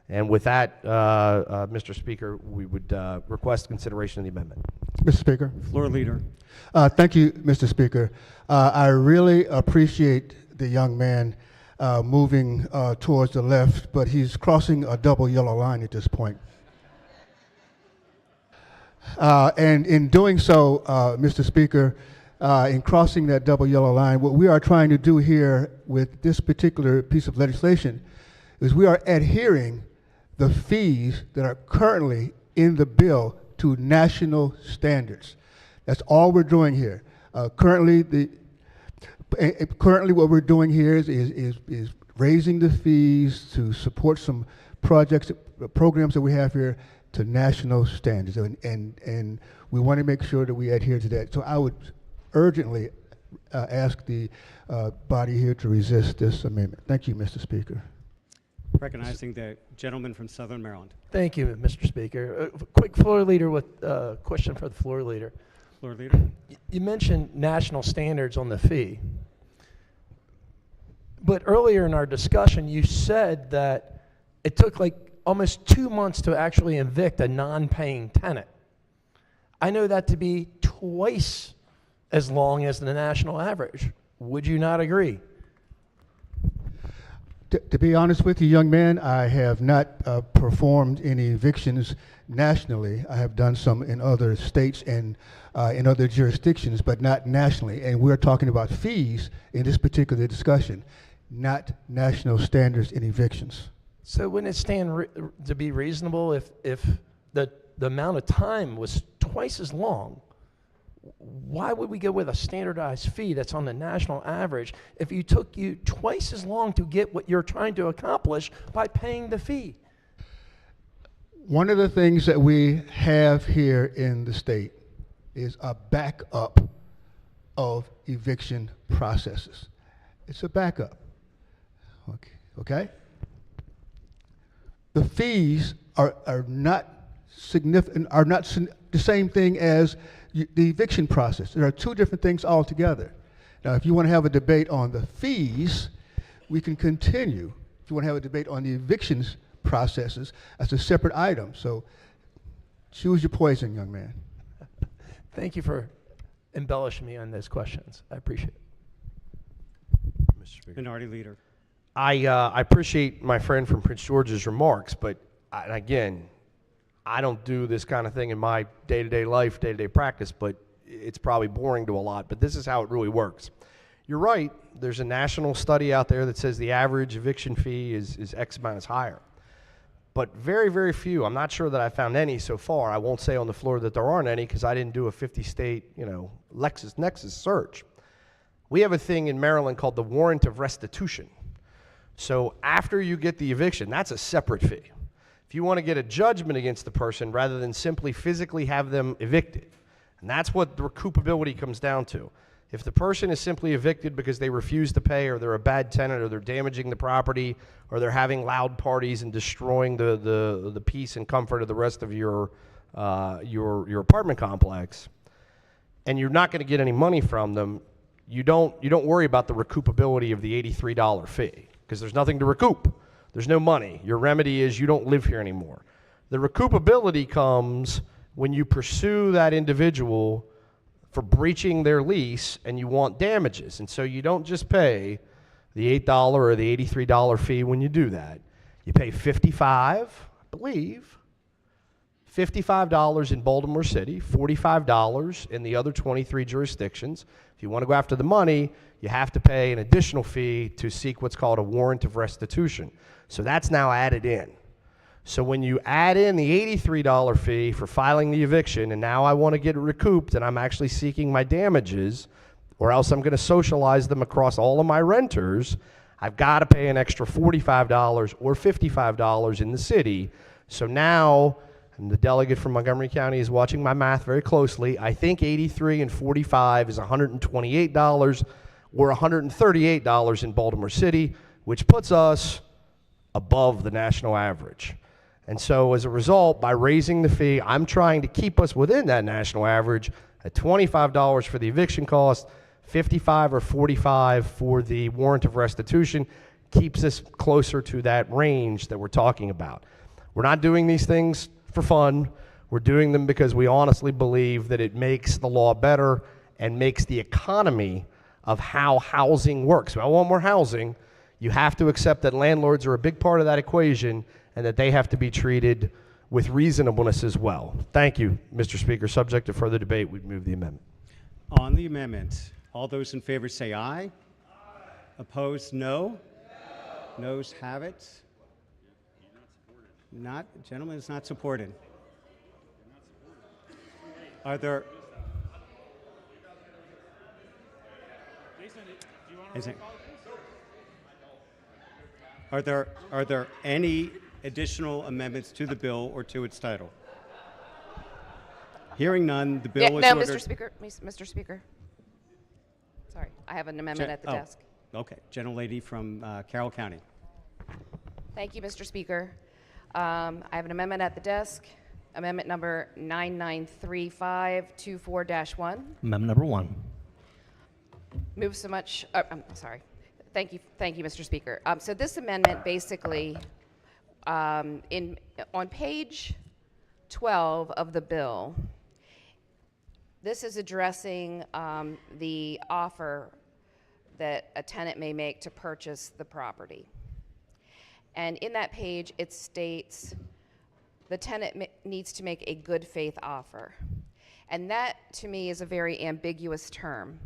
And with that, Mr. Speaker, we would request consideration of the amendment. Mr. Speaker. Floor leader. Thank you, Mr. Speaker. I really appreciate the young man moving towards the left, but he's crossing a double yellow line at this point. And in doing so, Mr. Speaker, in crossing that double yellow line, what we are trying to do here with this particular piece of legislation is we are adhering the fees that are currently in the bill to national standards. That's all we're doing here. Currently, what we're doing here is raising the fees to support some projects, programs that we have here to national standards, and we want to make sure that we adhere to that. So I would urgently ask the body here to resist this amendment. Thank you, Mr. Speaker. Recognizing the gentleman from Southern Maryland. Thank you, Mr. Speaker. Quick floor leader with a question for the floor leader. Floor leader. You mentioned national standards on the fee, but earlier in our discussion, you said that it took like almost 2 months to actually evict a non-paying tenant. I know that to be twice as long as the national average. Would you not agree? To be honest with you, young man, I have not performed any evictions nationally. I have done some in other states and in other jurisdictions, but not nationally. And we're talking about fees in this particular discussion, not national standards in evictions. So wouldn't it stand to be reasonable if the amount of time was twice as long? Why would we go with a standardized fee that's on the national average if it took you twice as long to get what you're trying to accomplish by paying the fee? One of the things that we have here in the state is a backup of eviction processes. It's a backup. Okay? The fees are not significant, are not the same thing as the eviction process. There are two different things altogether. Now, if you want to have a debate on the fees, we can continue. If you want to have a debate on the evictions processes, that's a separate item. So choose your poison, young man. Thank you for embellishing me on those questions. I appreciate it. Mr. Speaker. Minority leader. I appreciate my friend from Prince George's remarks, but again, I don't do this kind of thing in my day-to-day life, day-to-day practice, but it's probably boring to a lot, but this is how it really works. You're right, there's a national study out there that says the average eviction fee is X amount is higher. But very, very few, I'm not sure that I found any so far. I won't say on the floor that there aren't any because I didn't do a 50-state, LexisNexis search. We have a thing in Maryland called the warrant of restitution. So after you get the eviction, that's a separate fee. If you want to get a judgment against the person rather than simply physically have them evicted, and that's what the recoupability comes down to. If the person is simply evicted because they refuse to pay, or they're a bad tenant, or they're damaging the property, or they're having loud parties and destroying the peace and comfort of the rest of your apartment complex, and you're not going to get any money from them, you don't worry about the recoupability of the $83 fee because there's nothing to recoup. There's no money. Your remedy is you don't live here anymore. The recoupability comes when you pursue that individual for breaching their lease and you want damages. And so you don't just pay the $8 or the $83 fee when you do that. You pay $55, I believe, $55 in Baltimore City, $45 in the other 23 jurisdictions. If you want to go after the money, you have to pay an additional fee to seek what's called a warrant of restitution. So that's now added in. So when you add in the $83 fee for filing the eviction, and now I want to get it recouped and I'm actually seeking my damages, or else I'm going to socialize them across all of my renters, I've got to pay an extra $45 or $55 in the city. So now, and the delegate from Montgomery County is watching my math very closely, I think 83 and 45 is $128 or $138 in Baltimore City, which puts us above the national average. And so as a result, by raising the fee, I'm trying to keep us within that national average at $25 for the eviction cost, $55 or $45 for the warrant of restitution, keeps us closer to that range that we're talking about. We're not doing these things for fun. We're doing them because we honestly believe that it makes the law better and makes the economy of how housing works. We all want more housing. You have to accept that landlords are a big part of that equation and that they have to be treated with reasonableness as well. Thank you, Mr. Speaker. Subject to further debate, we'd move the amendment. On the amendment, all those in favor say aye. Aye. Opposed, no. Noes have it. Gentleman is not supported. Are there? Are there any additional amendments to the bill or to its title? Hearing none, the bill is no, ordered. Mr. Speaker. Sorry, I have an amendment at the desk. Okay, gentlelady from Carroll County. Thank you, Mr. Speaker. I have an amendment at the desk, amendment number 993524-1. Amendment number 1. Move so much, I'm sorry. Thank you, Mr. Speaker. So this amendment basically, on page 12 of the bill, this is addressing the offer that a tenant may make to purchase the property. And in that page, it states the tenant needs to make a good faith offer. And that, to me, is a very ambiguous term.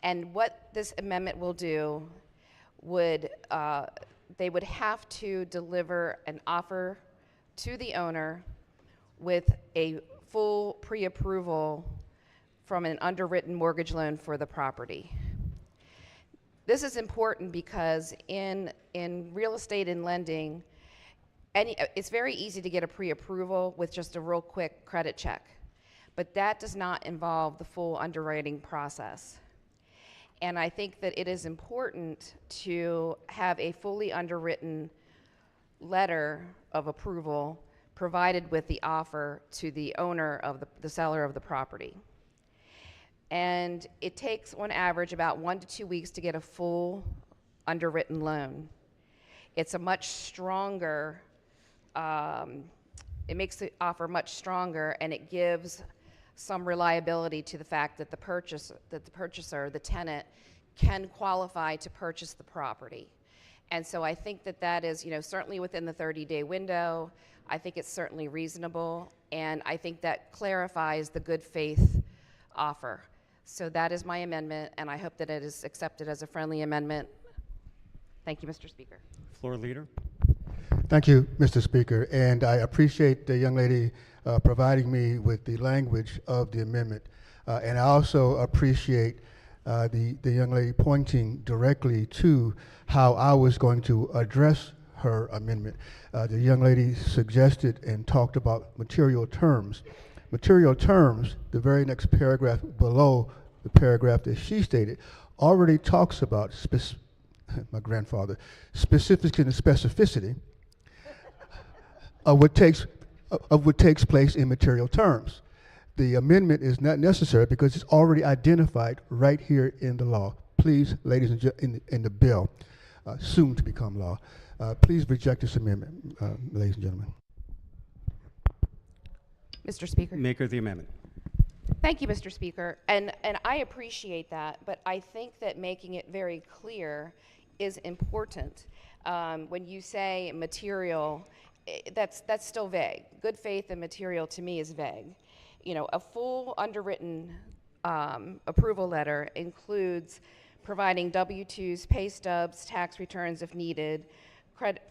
And what this amendment will do would, they would have to deliver an offer to the owner with a full pre-approval from an underwritten mortgage loan for the property. This is important because in real estate and lending, it's very easy to get a pre-approval with just a real quick credit check, but that does not involve the full underwriting process. And I think that it is important to have a fully underwritten letter of approval provided with the offer to the owner of the seller of the property. And it takes, on average, about 1 to 2 weeks to get a full underwritten loan. It's a much stronger, it makes the offer much stronger, and it gives some reliability to the fact that the purchaser, the tenant, can qualify to purchase the property. And so I think that that is, certainly within the 30-day window. I think it's certainly reasonable, and I think that clarifies the good faith offer. So that is my amendment, and I hope that it is accepted as a friendly amendment. Thank you, Mr. Speaker. Floor leader. Thank you, Mr. Speaker, and I appreciate the young lady providing me with the language of the amendment. And I also appreciate the young lady pointing directly to how I was going to address her amendment. The young lady suggested and talked about material terms. Material terms, the very next paragraph below the paragraph that she stated, already talks about, my grandfather, specifics and specificity of what takes place in material terms. The amendment is not necessary because it's already identified right here in the law. Please, ladies and gentlemen, in the bill, soon to become law, please reject this amendment, ladies and gentlemen. Mr. Speaker. Maker of the amendment. Thank you, Mr. Speaker. And I appreciate that, but I think that making it very clear is important. When you say material, that's still vague. Good faith and material to me is vague. You know, a full underwritten approval letter includes providing W-2s, pay stubs, tax returns if needed,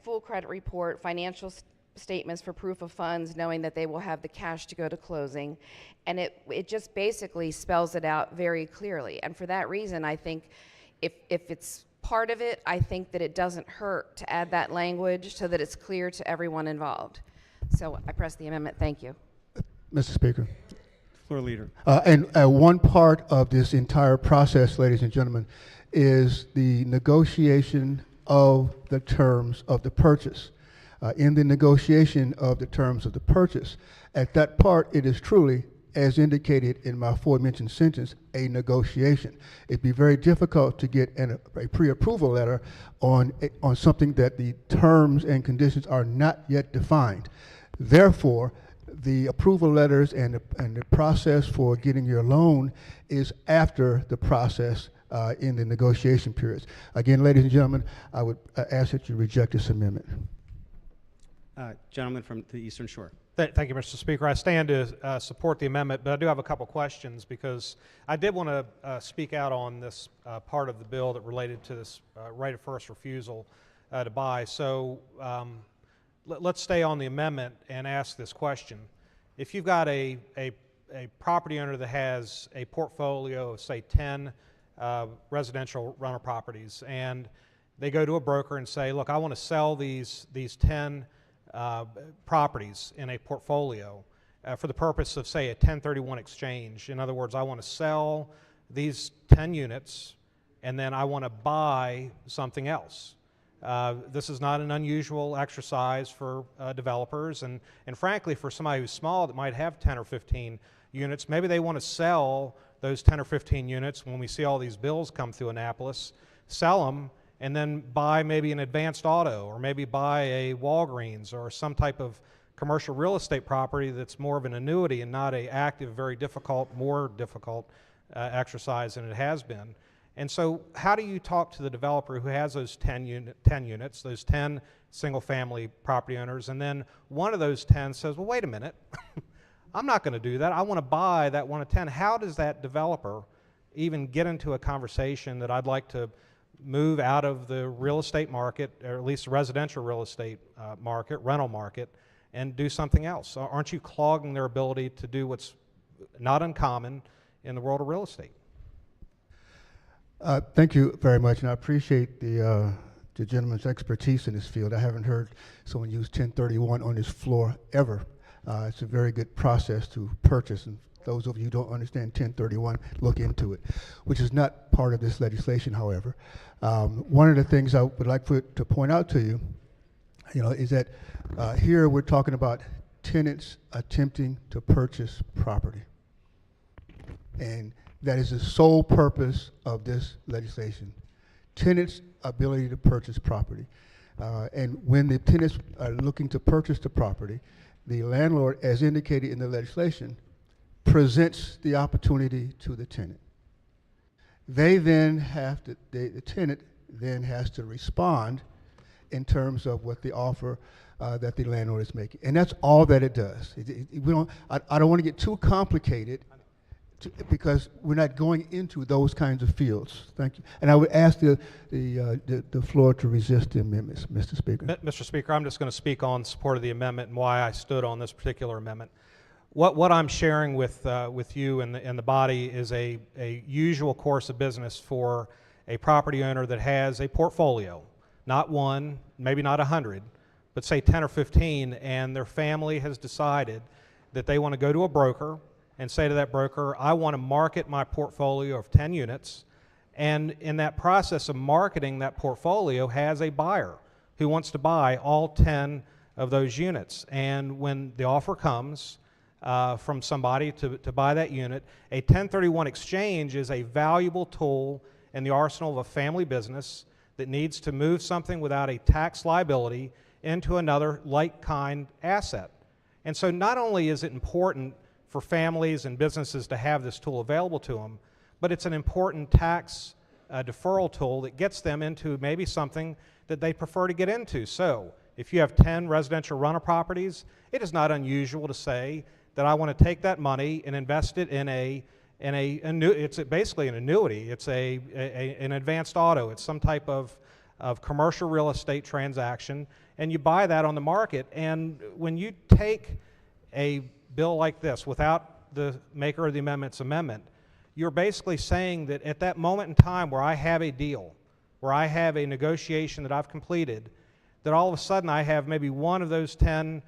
full credit report, financial statements for proof of funds, knowing that they will have the cash to go to closing. And it just basically spells it out very clearly. And for that reason, I think if it's part of it, I think that it doesn't hurt to add that language so that it's clear to everyone involved. So I press the amendment. Thank you. Mr. Speaker. Floor leader. And one part of this entire process, ladies and gentlemen, is the negotiation of the terms of the purchase. In the negotiation of the terms of the purchase, at that part, it is truly, as indicated in my aforementioned sentence, a negotiation. It'd be very difficult to get a pre-approval letter on something that the terms and conditions are not yet defined. Therefore, the approval letters and the process for getting your loan is after the process in the negotiation periods. Again, ladies and gentlemen, I would ask that you reject this amendment. Gentleman from the Eastern Shore. Thank you, Mr. Speaker. I stand to support the amendment, but I do have a couple questions because I did want to speak out on this part of the bill that related to this right of first refusal to buy. So let's stay on the amendment and ask this question. If you've got a property owner that has a portfolio of, say, 10 residential rental properties, and they go to a broker and say, look, I want to sell these 10 properties in a portfolio for the purpose of, say, a 1031 exchange. In other words, I want to sell these 10 units and then I want to buy something else. This is not an unusual exercise for developers, and frankly, for somebody who's small that might have 10 or 15 units, maybe they want to sell those 10 or 15 units when we see all these bills come through Annapolis, sell them, and then buy maybe an Advanced Auto, or maybe buy a Walgreens, or some type of commercial real estate property that's more of an annuity and not a active, very difficult, more difficult exercise than it has been. And so how do you talk to the developer who has those 10 units, those 10 single-family property owners, and then one of those 10 says, well, wait a minute, I'm not going to do that. I want to buy that one of 10. How does that developer even get into a conversation that I'd like to move out of the real estate market, or at least the residential real estate market, rental market, and do something else? Aren't you clogging their ability to do what's not uncommon in the world of real estate? Thank you very much, and I appreciate the gentleman's expertise in this field. I haven't heard someone use 1031 on this floor ever. It's a very good process to purchase, and those of you who don't understand 1031, look into it, which is not part of this legislation, however. One of the things I would like to point out to you, is that here we're talking about tenants attempting to purchase property. And that is the sole purpose of this legislation. Tenants' ability to purchase property. And when the tenants are looking to purchase the property, the landlord, as indicated in the legislation, presents the opportunity to the tenant. They then have to, the tenant then has to respond in terms of what the offer that the landlord is making. And that's all that it does. I don't want to get too complicated because we're not going into those kinds of fields. Thank you. And I would ask the floor to resist the amendments, Mr. Speaker. Mr. Speaker, I'm just going to speak on support of the amendment and why I stood on this particular amendment. What I'm sharing with you and the body is a usual course of business for a property owner that has a portfolio, not one, maybe not 100, but say 10 or 15, and their family has decided that they want to go to a broker and say to that broker, I want to market my portfolio of 10 units, and in that process of marketing that portfolio has a buyer who wants to buy all 10 of those units. And when the offer comes from somebody to buy that unit, a 1031 exchange is a valuable tool in the arsenal of a family business that needs to move something without a tax liability into another like-kind asset. And so not only is it important for families and businesses to have this tool available to them, but it's an important tax deferral tool that gets them into maybe something that they prefer to get into. So if you have 10 residential rental properties, it is not unusual to say that I want to take that money and invest it in it's basically an annuity. It's an advanced auto. It's some type of commercial real estate transaction, and you buy that on the market. And when you take a bill like this without the maker of the amendment's amendment, you're basically saying that at that moment in time where I have a deal, where I have a negotiation that I've completed, that all of a sudden I have maybe one of those 10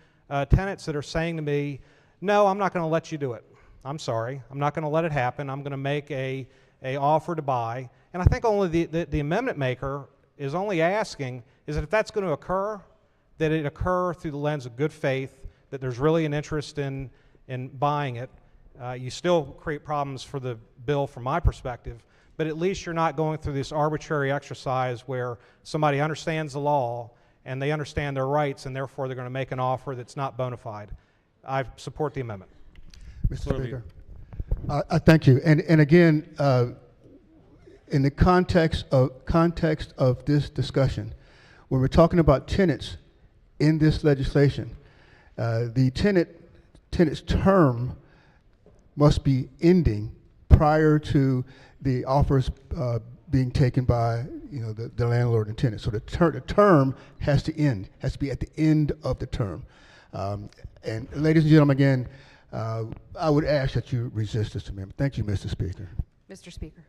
tenants that are saying to me, no, I'm not going to let you do it. I'm sorry. I'm not going to let it happen. I'm going to make a offer to buy. And I think only the amendment maker is only asking is that if that's going to occur, that it occur through the lens of good faith, that there's really an interest in buying it. You still create problems for the bill from my perspective, but at least you're not going through this arbitrary exercise where somebody understands the law and they understand their rights, and therefore they're going to make an offer that's not bona fide. I support the amendment. Mr. Speaker, I thank you. And again, in the context of this discussion, when we're talking about tenants in this legislation, the tenant's term must be ending prior to the offers being taken by the landlord and tenant. So the term has to end, has to be at the end of the term. And ladies and gentlemen, again, I would ask that you resist this amendment. Thank you, Mr. Speaker. Mr. Speaker.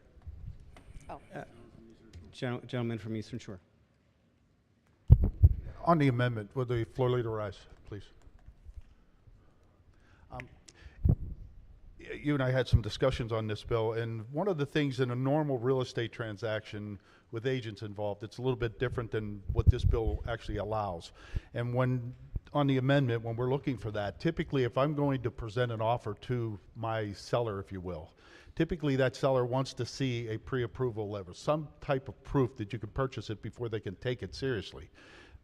Oh. Gentleman from Eastern Shore. On the amendment, would the floor leader rise, please? You and I had some discussions on this bill, and one of the things in a normal real estate transaction with agents involved, it's a little bit different than what this bill actually allows. And on the amendment, when we're looking for that, typically if I'm going to present an offer to my seller, if you will, typically that seller wants to see a pre-approval letter, some type of proof that you can purchase it before they can take it seriously.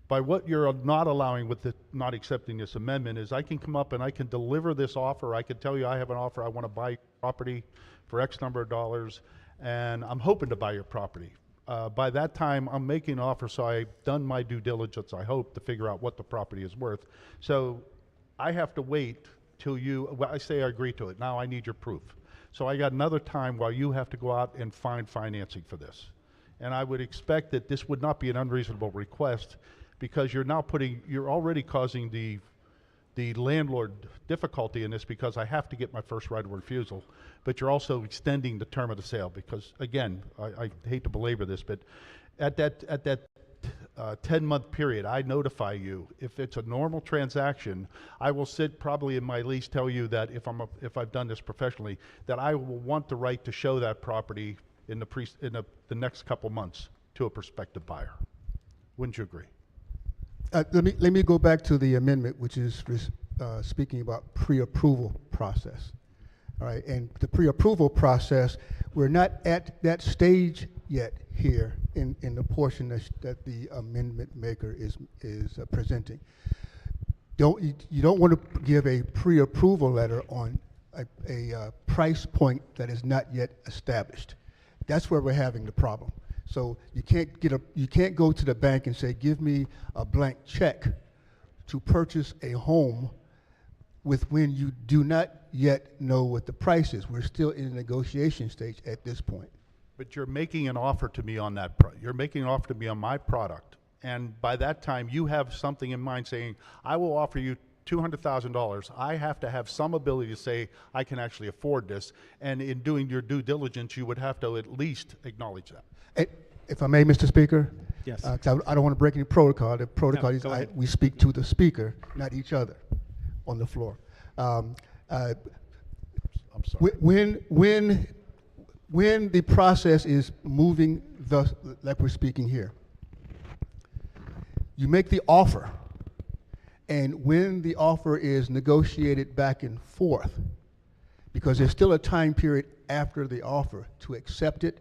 By what you're not allowing with not accepting this amendment is I can come up and I can deliver this offer. I can tell you I have an offer, I want to buy property for X number of dollars, and I'm hoping to buy your property. By that time, I'm making an offer, so I've done my due diligence, I hope, to figure out what the property is worth. So I have to wait till I say I agree to it. Now I need your proof. So I got another time while you have to go out and find financing for this. And I would expect that this would not be an unreasonable request, because you're already causing the landlord difficulty in this, because I have to get my first right of refusal, but you're also extending the term of the sale, because again, I hate to belabor this, but at that 10-month period, I notify you. If it's a normal transaction, I will sit probably in my lease, tell you that if I've done this professionally, that I will want the right to show that property in the next couple months to a prospective buyer. Wouldn't you agree? Let me go back to the amendment, which is speaking about pre-approval process. All right, and the pre-approval process, we're not at that stage yet here in the portion that the amendment maker is presenting. You don't want to give a pre-approval letter on a price point that is not yet established. That's where we're having the problem. So you can't go to the bank and say, give me a blank check to purchase a home when you do not yet know what the price is. We're still in the negotiation stage at this point. But you're making an offer to me on that. You're making an offer to me on my product, and by that time you have something in mind saying, I will offer you $200,000. I have to have some ability to say I can actually afford this, and in doing your due diligence, you would have to at least acknowledge that. If I may, Mr. Speaker? Yes. 'Cause I don't want to break any protocol. The protocol is we speak to the speaker, not each other on the floor. I'm sorry. When the process is moving like we're speaking here, you make the offer, and when the offer is negotiated back and forth, because there's still a time period after the offer to accept it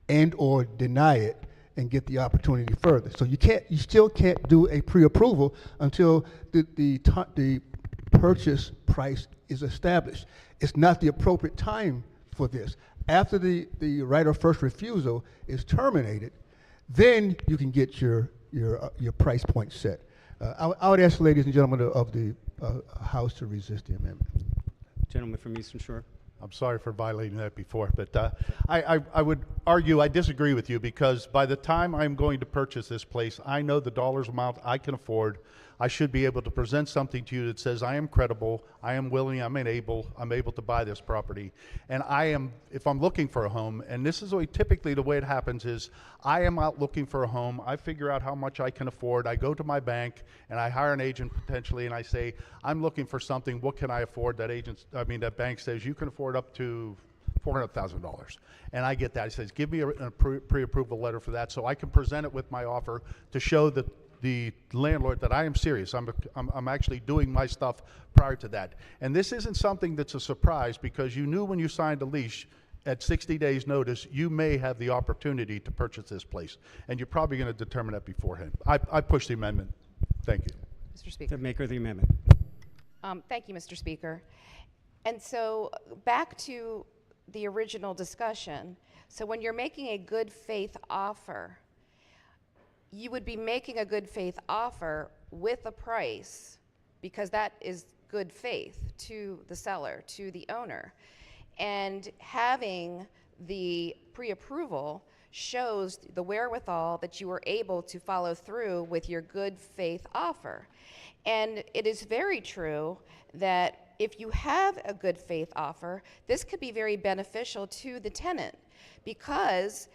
and or deny it and get the opportunity further. So you still can't do a pre-approval until the purchase price is established. It's not the appropriate time for this. After the right of first refusal is terminated, then you can get your price point set. I would ask, ladies and gentlemen of the House, to resist the amendment. Gentleman from Eastern Shore. I'm sorry for violating that before, but I would argue I disagree with you, because by the time I'm going to purchase this place, I know the dollars amount I can afford. I should be able to present something to you that says I am credible, I am willing, I'm able to buy this property. And if I'm looking for a home, and this is typically the way it happens, is I am out looking for a home, I figure out how much I can afford, I go to my bank, and I hire an agent potentially, and I say, I'm looking for something, what can I afford? That bank says, you can afford up to $400,000. And I get that. He says, give me a pre-approval letter for that, so I can present it with my offer to show that the landlord that I am serious. I'm actually doing my stuff prior to that. And this isn't something that's a surprise, because you knew when you signed a lease at 60 days notice, you may have the opportunity to purchase this place. And you're probably going to determine that beforehand. I push the amendment. Thank you. Mr. Speaker. The maker of the amendment. Thank you, Mr. Speaker. And so back to the original discussion. So when you're making a good faith offer, you would be making a good faith offer with a price, because that is good faith to the seller, to the owner. And having the pre-approval shows the wherewithal that you were able to follow through with your good faith offer. And it is very true that if you have a good faith offer, this could be very beneficial to the tenant, because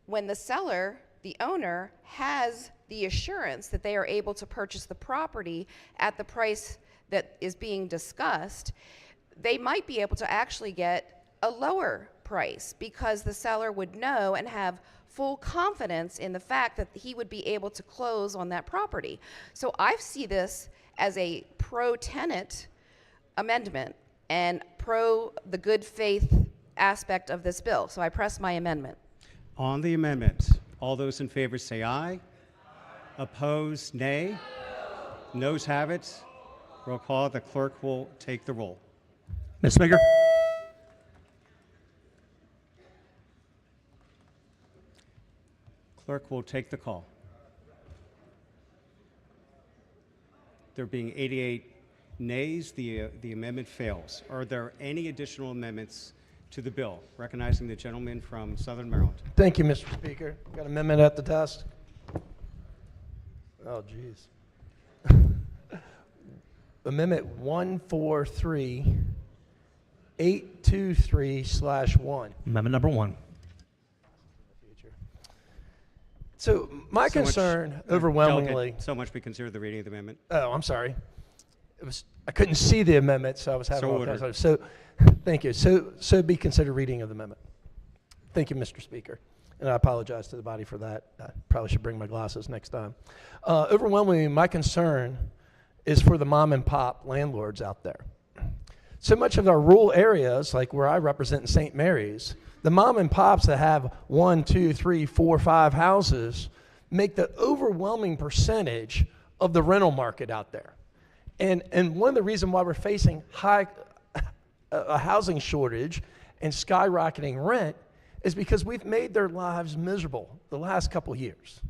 when the seller, the owner, has the assurance that they are able to purchase the property at the price that is being discussed, they might be able to actually get a lower price, because the seller would know and have full confidence in the fact that he would be able to close on that property. So I see this as a pro-tenant amendment and pro the good faith aspect of this bill. So I press my amendment. On the amendment, all those in favor say aye. Opposed, nay. Noes have it. Roll call. The clerk will take the roll. Ms. Speaker? Clerk will take the call. There being 88 nays, the amendment fails. Are there any additional amendments to the bill? Recognizing the gentleman from Southern Maryland. Thank you, Mr. Speaker. Got an amendment at the desk. Oh, geez. Amendment 143-823/1. Amendment number 1. So my concern overwhelmingly. So much we consider the reading of the amendment. Oh, I'm sorry. I couldn't see the amendment, so I was having all kinds of. So, thank you. So be considered reading of the amendment. Thank you, Mr. Speaker. And I apologize to the body for that. I probably should bring my glasses next time. Overwhelmingly, my concern is for the mom and pop landlords out there. So much of our rural areas, like where I represent in St. Mary's, the mom and pops that have 1, 2, 3, 4, 5 houses make the overwhelming percentage of the rental market out there. And one of the reasons why we're facing a housing shortage and skyrocketing rent is because we've made their lives miserable the last couple of years.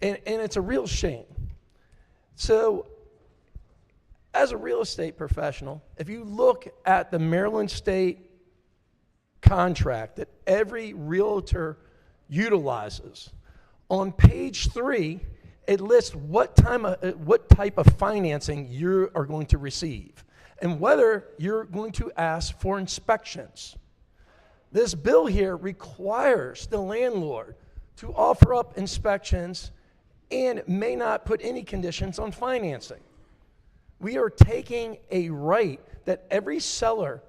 And it's a real shame. So as a real estate professional, if you look at the Maryland State contract that every realtor utilizes, on page 3, it lists what type of financing you are going to receive and whether you're going to ask for inspections. This bill here requires the landlord to offer up inspections and may not put any conditions on financing. We are taking a right that every seller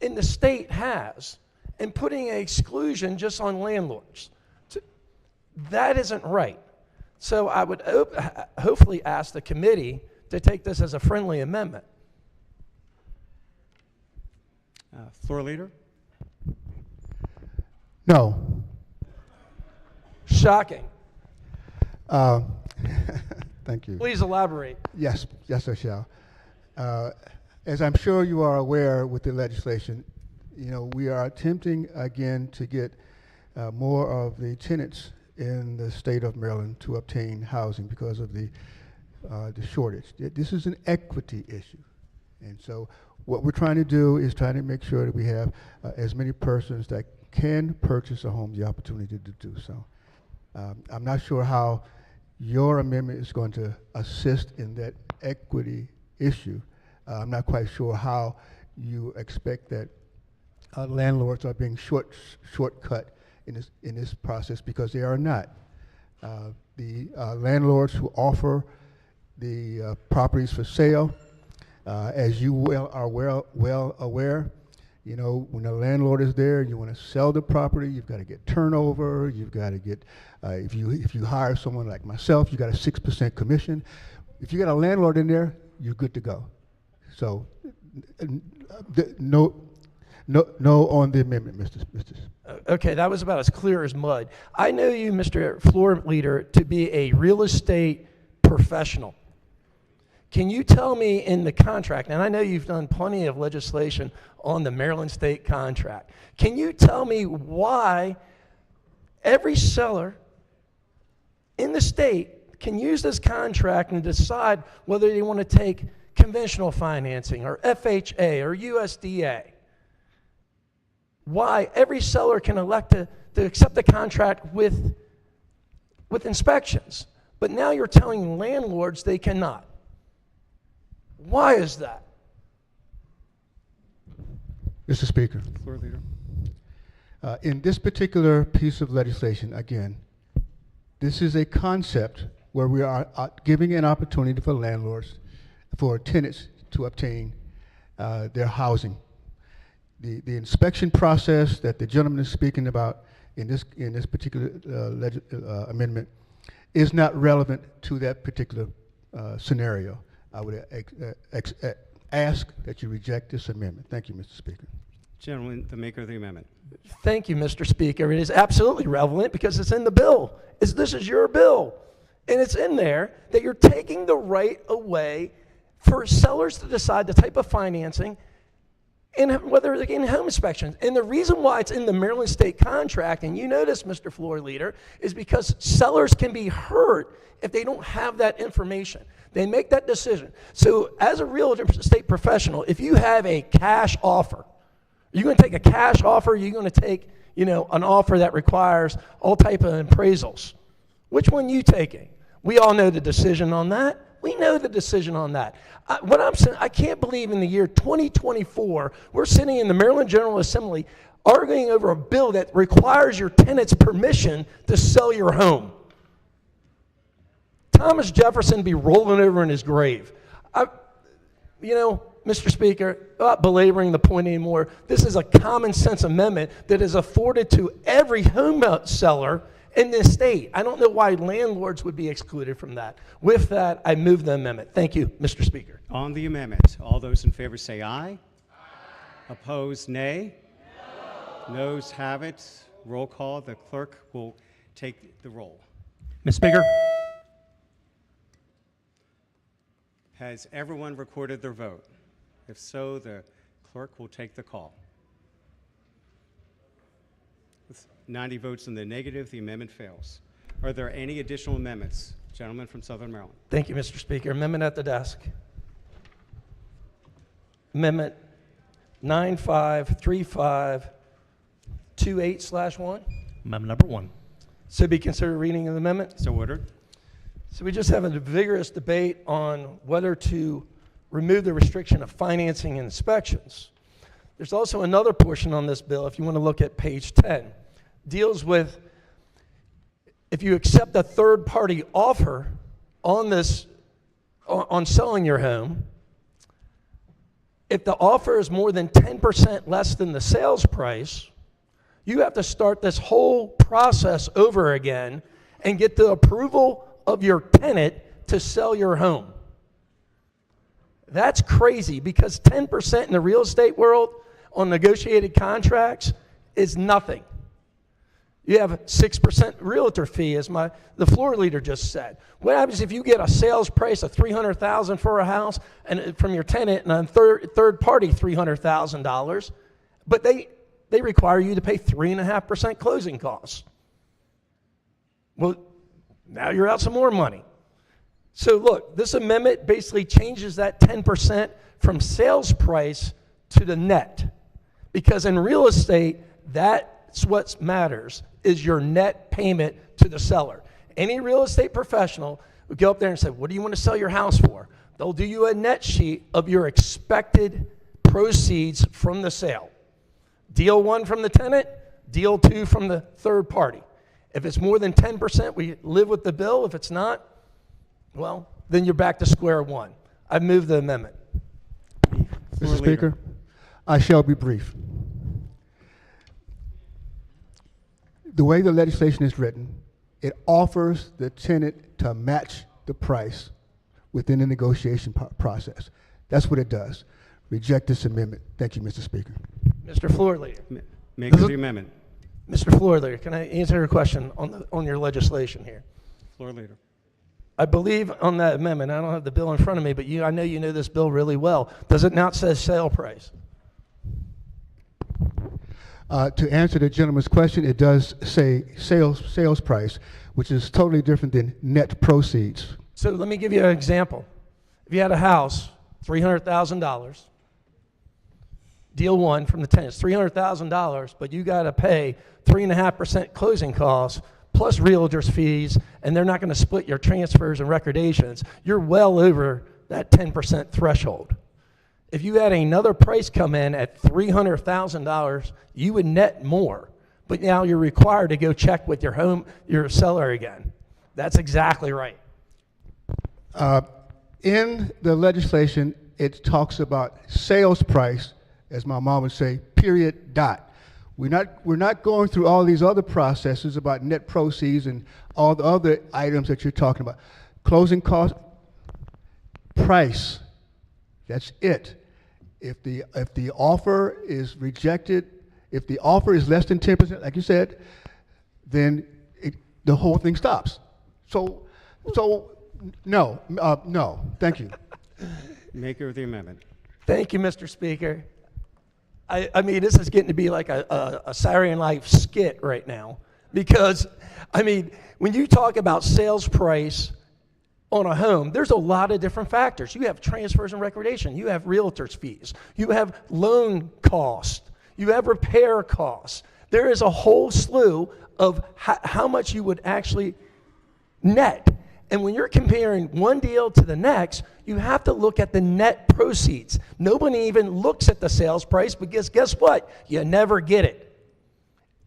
in the state has and putting an exclusion just on landlords. That isn't right. So I would hopefully ask the committee to take this as a friendly amendment. Floor leader? No. Shocking. Thank you. Please elaborate. Yes, I shall. As I'm sure you are aware with the legislation, we are attempting again to get more of the tenants in the state of Maryland to obtain housing because of the shortage. This is an equity issue. And so what we're trying to do is trying to make sure that we have as many persons that can purchase a home the opportunity to do so. I'm not sure how your amendment is going to assist in that equity issue. I'm not quite sure how you expect that landlords are being shortcut in this process, because they are not. The landlords who offer the properties for sale, as you are well aware, when a landlord is there, you want to sell the property, you've got to get turnover, you've got to get, if you hire someone like myself, you got a 6% commission. If you got a landlord in there, you're good to go. So, no on the amendment, Mr. Okay, that was about as clear as mud. I know you, Mr. Floor Leader, to be a real estate professional. Can you tell me in the contract, and I know you've done plenty of legislation on the Maryland state contract, can you tell me why every seller in the state can use this contract and decide whether they want to take conventional financing or FHA or USDA? Why every seller can elect to accept the contract with inspections, but now you're telling landlords they cannot. Why is that? Mr. Speaker. Floor Leader. In this particular piece of legislation, again, this is a concept where we are giving an opportunity for landlords, for tenants to obtain their housing. The inspection process that the gentleman is speaking about in this particular amendment is not relevant to that particular scenario. I would ask that you reject this amendment. Thank you, Mr. Speaker. Gentleman, the maker of the amendment. Thank you, Mr. Speaker. It is absolutely relevant because it's in the bill. This is your bill. And it's in there that you're taking the right away for sellers to decide the type of financing and whether they're getting home inspections. And the reason why it's in the Maryland state contract, and you know this, Mr. Floor Leader, is because sellers can be hurt if they don't have that information. They make that decision. So as a real estate professional, if you have a cash offer, you're going to take a cash offer, you're going to take, an offer that requires all type of appraisals. Which one are you taking? We all know the decision on that. We know the decision on that. What I'm saying, I can't believe in the year 2024, we're sitting in the Maryland General Assembly arguing over a bill that requires your tenant's permission to sell your home. Thomas Jefferson be rolling over in his grave. Mr. Speaker, not belaboring the point anymore, this is a common sense amendment that is afforded to every home seller in this state. I don't know why landlords would be excluded from that. With that, I move the amendment. Thank you, Mr. Speaker. On the amendment, all those in favor say aye. Aye. Opposed, nay. No. Noes have it. Roll call. The clerk will take the roll. Ms. Speaker. Has everyone recorded their vote? If so, the clerk will take the call. With 90 votes in the negative, the amendment fails. Are there any additional amendments? Gentleman from Southern Maryland. Thank you, Mr. Speaker. Amendment at the desk. Amendment 953528/1. Amendment number 1. So be considered reading of the amendment. So ordered. So we just have a vigorous debate on whether to remove the restriction of financing and inspections. There's also another portion on this bill, if you want to look at page 10, deals with if you accept a third-party offer on this, on selling your home, if the offer is more than 10% less than the sales price, you have to start this whole process over again and get the approval of your tenant to sell your home. That's crazy because 10% in the real estate world on negotiated contracts is nothing. You have a 6% realtor fee, as the floor leader just said. What happens if you get a sales price of $300,000 for a house and from your tenant and a third party $300,000, but they require you to pay 3.5% closing costs? Well, now you're out some more money. So look, this amendment basically changes that 10% from sales price to the net. Because in real estate, that's what matters, is your net payment to the seller. Any real estate professional would go up there and say, what do you want to sell your house for? They'll do you a net sheet of your expected proceeds from the sale. Deal 1 from the tenant, deal 2 from the third party. If it's more than 10%, we live with the bill. If it's not, well, then you're back to square one. I move the amendment. Mr. Speaker, I shall be brief. The way the legislation is written, it offers the tenant to match the price within the negotiation process. That's what it does. Reject this amendment. Thank you, Mr. Speaker. Mr. Floor Leader. Make the amendment. Mr. Floor Leader, can I answer your question on your legislation here? Floor Leader. I believe on that amendment, I don't have the bill in front of me, but I know you know this bill really well. Does it not say sale price? To answer the gentleman's question, it does say sales price, which is totally different than net proceeds. So let me give you an example. If you had a house, $300,000, deal 1 from the tenant, it's $300,000, but you got to pay 3.5% closing costs plus realtor's fees, and they're not going to split your transfers and recordations. You're well over that 10% threshold. If you had another price come in at $300,000, you would net more. But now you're required to go check with your seller again. That's exactly right. In the legislation, it talks about sales price, as my mom would say, period, dot. We're not going through all these other processes about net proceeds and all the other items that you're talking about. Closing cost, price, that's it. If the offer is rejected, if the offer is less than 10%, like you said, then the whole thing stops. So no, thank you. Maker of the amendment. Thank you, Mr. Speaker. I mean, this is getting to be like a Saturday Night Live skit right now. Because, I mean, when you talk about sales price on a home, there's a lot of different factors. You have transfers and recordation. You have realtor's fees. You have loan costs. You have repair costs. There is a whole slew of how much you would actually net. And when you're comparing one deal to the next, you have to look at the net proceeds. Nobody even looks at the sales price because guess what? You never get it.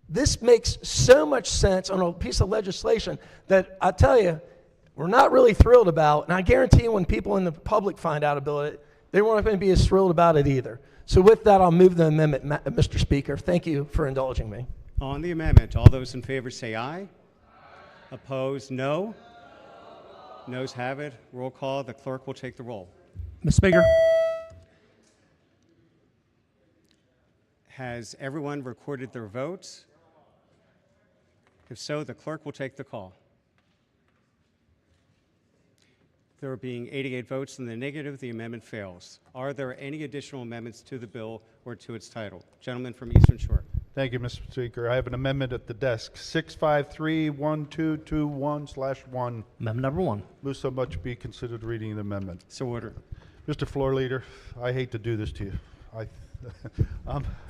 This makes so much sense on a piece of legislation that I tell you, we're not really thrilled about. And I guarantee you when people in the public find out about it, they weren't going to be as thrilled about it either. So with that, I'll move the amendment, Mr. Speaker. Thank you for indulging me. On the amendment, all those in favor say aye. Opposed, no. Noes have it. Roll call. The clerk will take the roll. Mr. Speaker. Has everyone recorded their votes? If so, the clerk will take the call. There being 88 votes in the negative, the amendment fails. Are there any additional amendments to the bill or to its title? Gentleman from Eastern Shore. Thank you, Mr. Speaker. I have an amendment at the desk, 653-1221/1. Amendment number 1. Move so much be considered reading the amendment. So ordered. Mr. Floor Leader, I hate to do this to you. I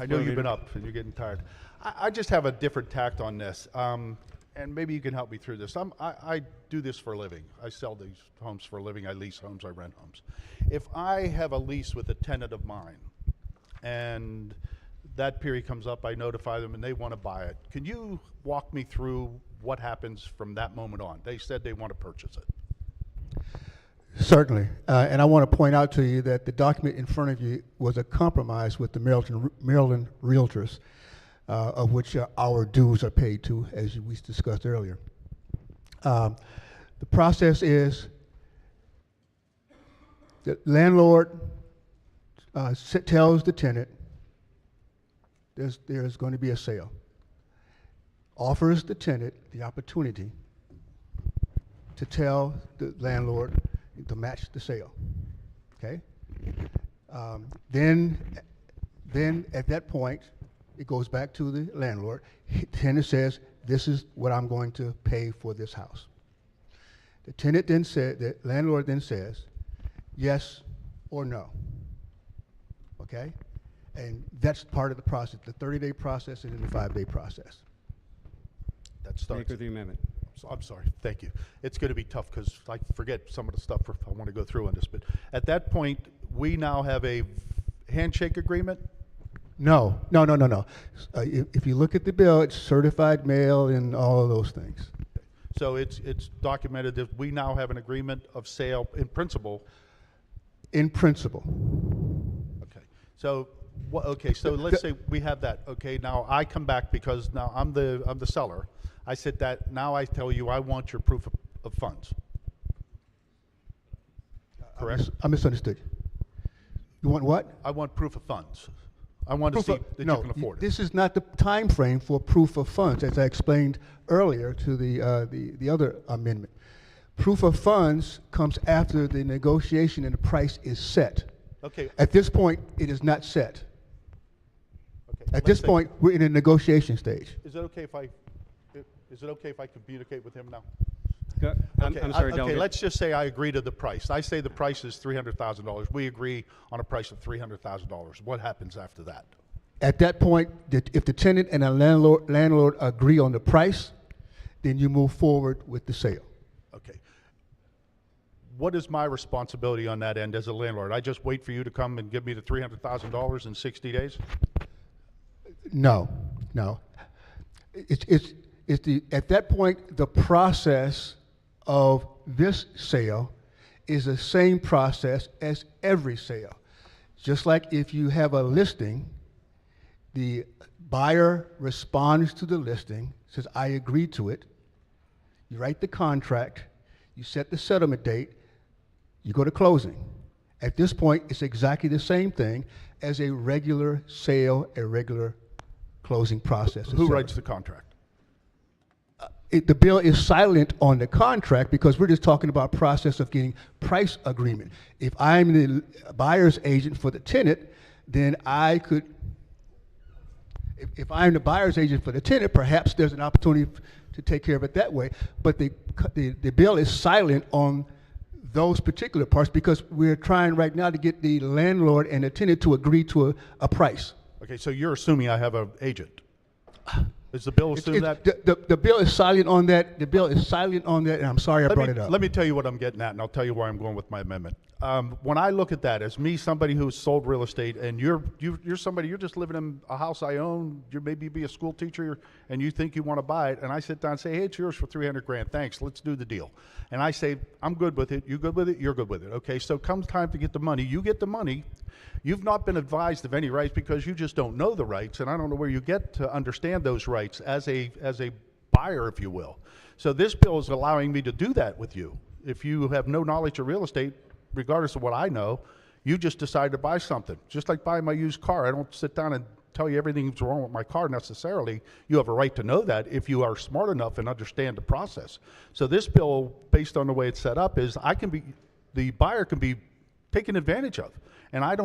know you've been up and you're getting tired. I just have a different tact on this, and maybe you can help me through this. I do this for a living. I sell these homes for a living. I lease homes. I rent homes. If I have a lease with a tenant of mine, and that period comes up, I notify them, and they want to buy it. Can you walk me through what happens from that moment on? They said they want to purchase it. Certainly. And I want to point out to you that the document in front of you was a compromise with the Maryland Realtors, of which our dues are paid to, as we discussed earlier. The process is the landlord tells the tenant there's going to be a sale. offers the tenant the opportunity to tell the landlord to match the sale. Okay? Then at that point, it goes back to the landlord. Tenant says, this is what I'm going to pay for this house. The landlord then says, yes or no. Okay? And that's part of the process, the 30-day process and then the 5-day process. That starts. Maker of the amendment. I'm sorry, thank you. It's going to be tough because I forget some of the stuff I want to go through on this, but at that point, we now have a handshake agreement? No. If you look at the bill, it's certified mail and all of those things. So it's documented that we now have an agreement of sale in principle. In principle. Okay. So so let's say we have that. Okay. Now I come back because now I'm the seller. I said that now I tell you I want your proof of funds. Correct? I misunderstood you. You want what? I want proof of funds. I want to see that you can afford it. This is not the time frame for proof of funds, as I explained earlier to the other amendment. Proof of funds comes after the negotiation and the price is set. Okay. At this point, it is not set. Okay. At this point, we're in a negotiation stage. Is it okay if I communicate with him now? I'm sorry, Okay, Delegate. let's just say I agree to the price. I say the price is $300,000. We agree on a price of $300,000. What happens after that? At that point, if the tenant and the landlord agree on the price, then you move forward with the sale. Okay. What is my responsibility on that end as a landlord? I just wait for you to come and give me the $300,000 in 60 days? No. At that point, the process of this sale is the same process as every sale. Just like if you have a listing, the buyer responds to the listing, says, I agree to it. You write the contract, you set the settlement date, you go to closing. At this point, it's exactly the same thing as a regular sale, a regular closing process. Who writes the contract? The bill is silent on the contract because we're just talking about process of getting price agreement. If I'm the buyer's agent for the tenant, then I could, if I'm the buyer's agent for the tenant, perhaps there's an opportunity to take care of it that way. But the bill is silent on those particular parts because we're trying right now to get the landlord and the tenant to agree to a price. Okay, so you're assuming I have an agent. Is the bill assume that? The bill is silent on that. The bill is silent on that, and I'm sorry I brought it up. Let me tell you what I'm getting at, and I'll tell you where I'm going with my amendment. When I look at that as me, somebody who's sold real estate, and you're somebody, you're just living in a house I own, you maybe be a school teacher, and you think you want to buy it, and I sit down and say, hey, it's yours for $300,000, thanks, let's do the deal. And I say, I'm good with it, you good with it, you're good with it. Okay, so comes time to get the money, you get the money. You've not been advised of any rights because you just don't know the rights, and I don't know where you get to understand those rights as a buyer, if you will. So this bill is allowing me to do that with you. If you have no knowledge of real estate, regardless of what I know, you just decide to buy something. Just like buying my used car. I don't sit down and tell you everything's wrong with my car necessarily. You have a right to know that if you are smart enough and understand the process. So this bill, based on the way it's set up, is the buyer can be taken advantage of. And I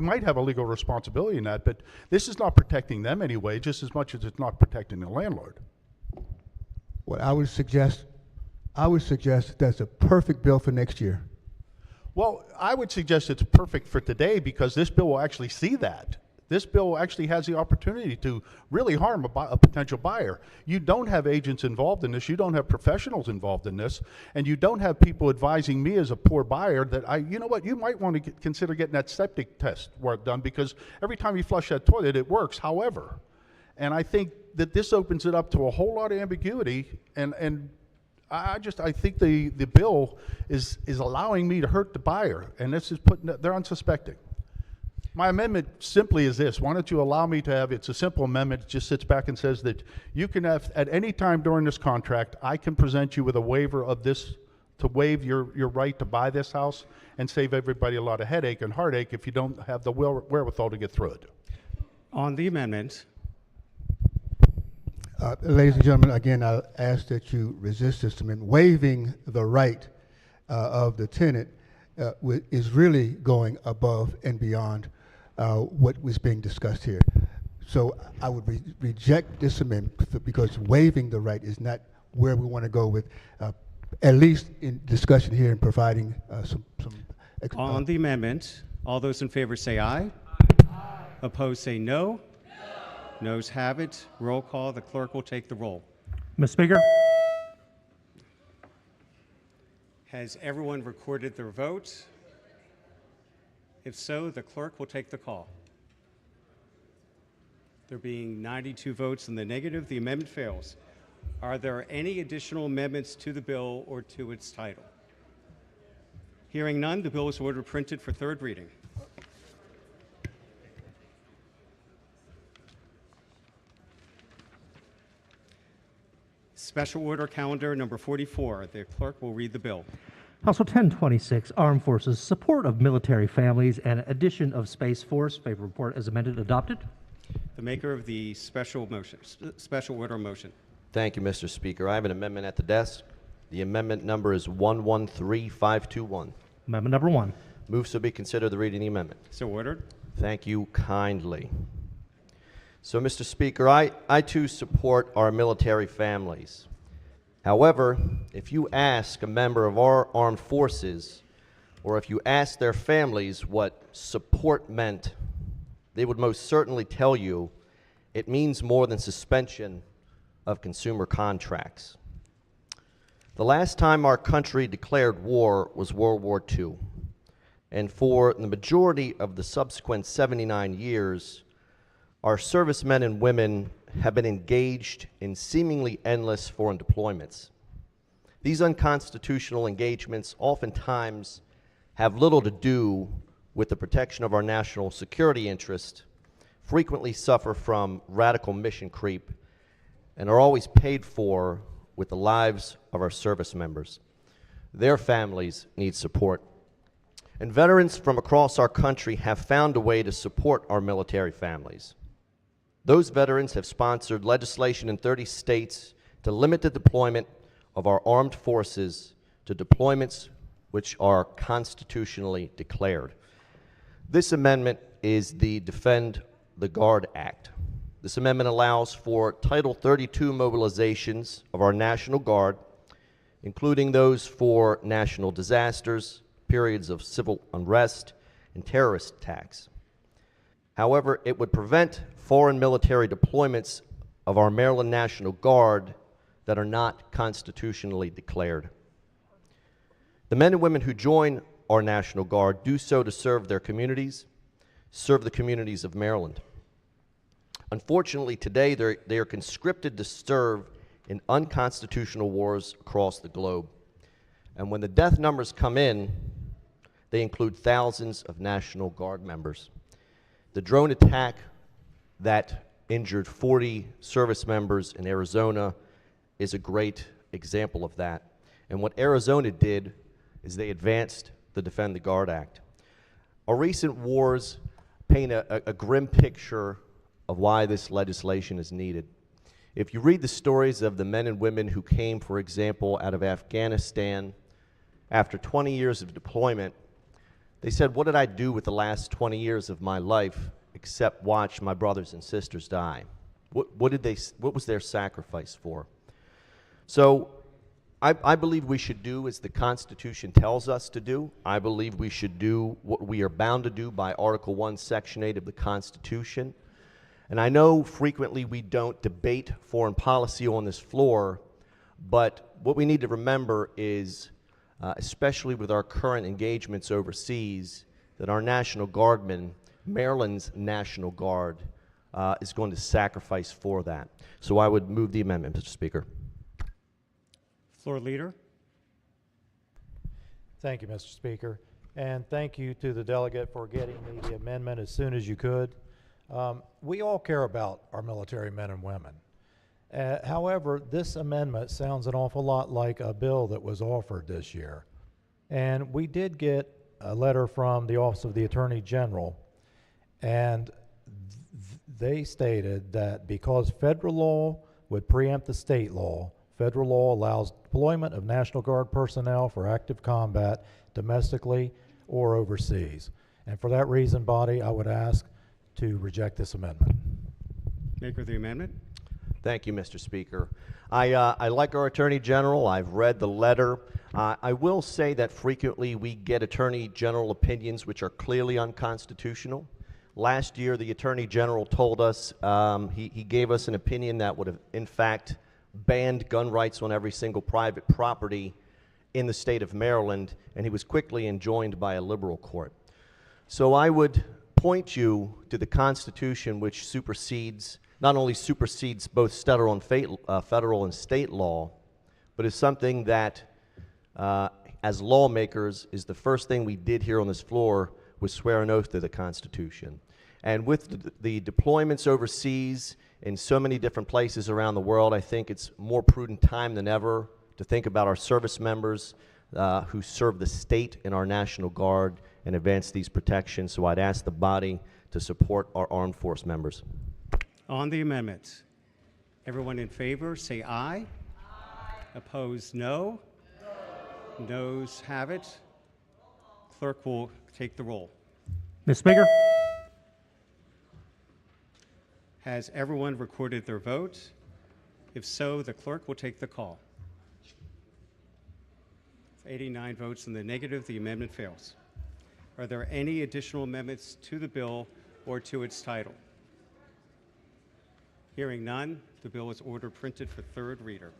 might have a legal responsibility in that, but this is not protecting them anyway, just as much as it's not protecting the landlord. What I would suggest that's a perfect bill for next year. Well, I would suggest it's perfect for today because this bill will actually see that. This bill actually has the opportunity to really harm a potential buyer. You don't have agents involved in this. You don't have professionals involved in this. And you don't have people advising me as a poor buyer that you know what, you might want to consider getting that septic test work done because every time you flush that toilet, it works. However, and I think that this opens it up to a whole lot of ambiguity and I think the bill is allowing me to hurt the buyer, and this is they're unsuspecting. My amendment simply is this. Why don't you allow me to have, it's a simple amendment, it just sits back and says that you can have, at any time during this contract, I can present you with a waiver of this, to waive your right to buy this house and save everybody a lot of headache and heartache if you don't have the wherewithal to get through it. On the amendment, Ladies and gentlemen, again, I ask that you resist this amendment. Waiving the right of the tenant is really going above and beyond what was being discussed here. So I would reject this amendment because waiving the right is not where we want to go with, at least in discussion here and providing some. On the amendment, all those in favor say aye. Aye. Opposed say no. No. Noes have it. Roll call. The clerk will take the roll. Mr. Speaker? Has everyone recorded their vote? If so, the clerk will take the call. There being 92 votes in the negative, the amendment fails. Are there any additional amendments to the bill or to its title? Hearing none, the bill is ordered printed for third reading. Special order calendar number 44. The clerk will read the bill. House Bill 1026, Armed Forces, Support of Military Families, and Addition of Space Force. Favor report as amended, adopted. The maker of the special order motion. Thank you, Mr. Speaker. I have an amendment at the desk. The amendment number is 113521. Amendment number 1. Moves to be considered the reading of the amendment. So ordered. Thank you kindly. So, Mr. Speaker, I too support our military families. However, if you ask a member of our armed forces, or if you ask their families what support meant, they would most certainly tell you it means more than suspension of consumer contracts. The last time our country declared war was World War II, and for the majority of the subsequent 79 years, our servicemen and women have been engaged in seemingly endless foreign deployments. These unconstitutional engagements oftentimes have little to do with the protection of our national security interest, frequently suffer from radical mission creep, and are always paid for with the lives of our service members. Their families need support. And veterans from across our country have found a way to support our military families. Those veterans have sponsored legislation in 30 states to limit the deployment of our armed forces to deployments which are constitutionally declared. This amendment is the Defend the Guard Act. This amendment allows for Title 32 mobilizations of our National Guard, including those for national disasters, periods of civil unrest, and terrorist attacks. However, it would prevent foreign military deployments of our Maryland National Guard that are not constitutionally declared. The men and women who join our National Guard do so to serve their communities, serve the communities of Maryland. Unfortunately, today they are conscripted to serve in unconstitutional wars across the globe. And when the death numbers come in, they include thousands of National Guard members. The drone attack that injured 40 service members in Arizona is a great example of that. And what Arizona did is they advanced the Defend the Guard Act. Our recent wars paint a grim picture of why this legislation is needed. If you read the stories of the men and women who came, for example, out of Afghanistan, after 20 years of deployment, they said, "What did I do with the last 20 years of my life except watch my brothers and sisters die?" What was their sacrifice for? So I believe we should do as the Constitution tells us to do. I believe we should do what we are bound to do by Article 1, Section 8 of the Constitution. And I know frequently we don't debate foreign policy on this floor, but what we need to remember is, especially with our current engagements overseas, that our National Guardmen, Maryland's National Guard, is going to sacrifice for that. So I would move the amendment, Mr. Speaker. Floor Leader. Thank you, Mr. Speaker. And thank you to the delegate for getting me the amendment as soon as you could. We all care about our military men and women. However, this amendment sounds an awful lot like a bill that was offered this year. And we did get a letter from the Office of the Attorney General, and they stated that because federal law would preempt the state law. Federal law allows deployment of National Guard personnel for active combat domestically or overseas. And for that reason, body, I would ask to reject this amendment. Maker of the amendment. Thank you, Mr. Speaker. I like our Attorney General. I've read the letter. I will say that frequently we get Attorney General opinions which are clearly unconstitutional. Last year, the Attorney General told us, he gave us an opinion that would have, in fact, banned gun rights on every single private property in the state of Maryland, and he was quickly enjoined by a liberal court. So I would point you to the Constitution, which supersedes, not only supersedes both federal and state law, but is something that, as lawmakers, is the first thing we did here on this floor was swear an oath to the Constitution. And with the deployments overseas in so many different places around the world, I think it's more prudent time than ever to think about our service members who serve the state in our National Guard and advance these protections. So I'd ask the body to support our armed force members. On the amendment, everyone in favor say aye. Aye. Opposed, no. No. Noes have it. Clerk will take the roll. Ms. Speaker? Has everyone recorded their vote? If so, the clerk will take the call. 89 votes in the negative, the amendment fails. Are there any additional amendments to the bill or to its title? Hearing none, the bill is ordered printed for third reader.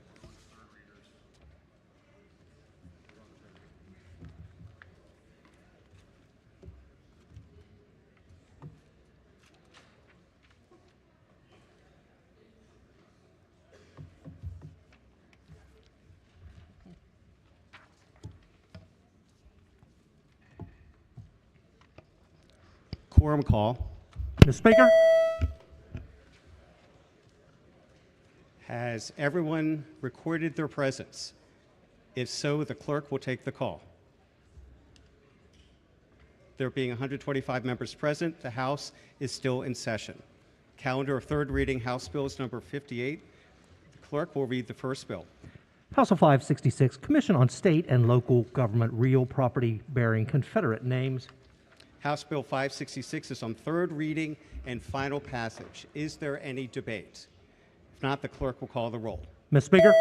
Quorum call. Ms. Speaker? Has everyone recorded their presence? If so, the clerk will take the call. There being 125 members present, the House is still in session. Calendar of third reading, House Bills number 58. The clerk will read the first bill. House of 566, Commission on State and Local Government Real Property Bearing Confederate Names. House Bill 566 is on third reading and final passage. Is there any debate? If not, the clerk will call the roll. Ms. Speaker?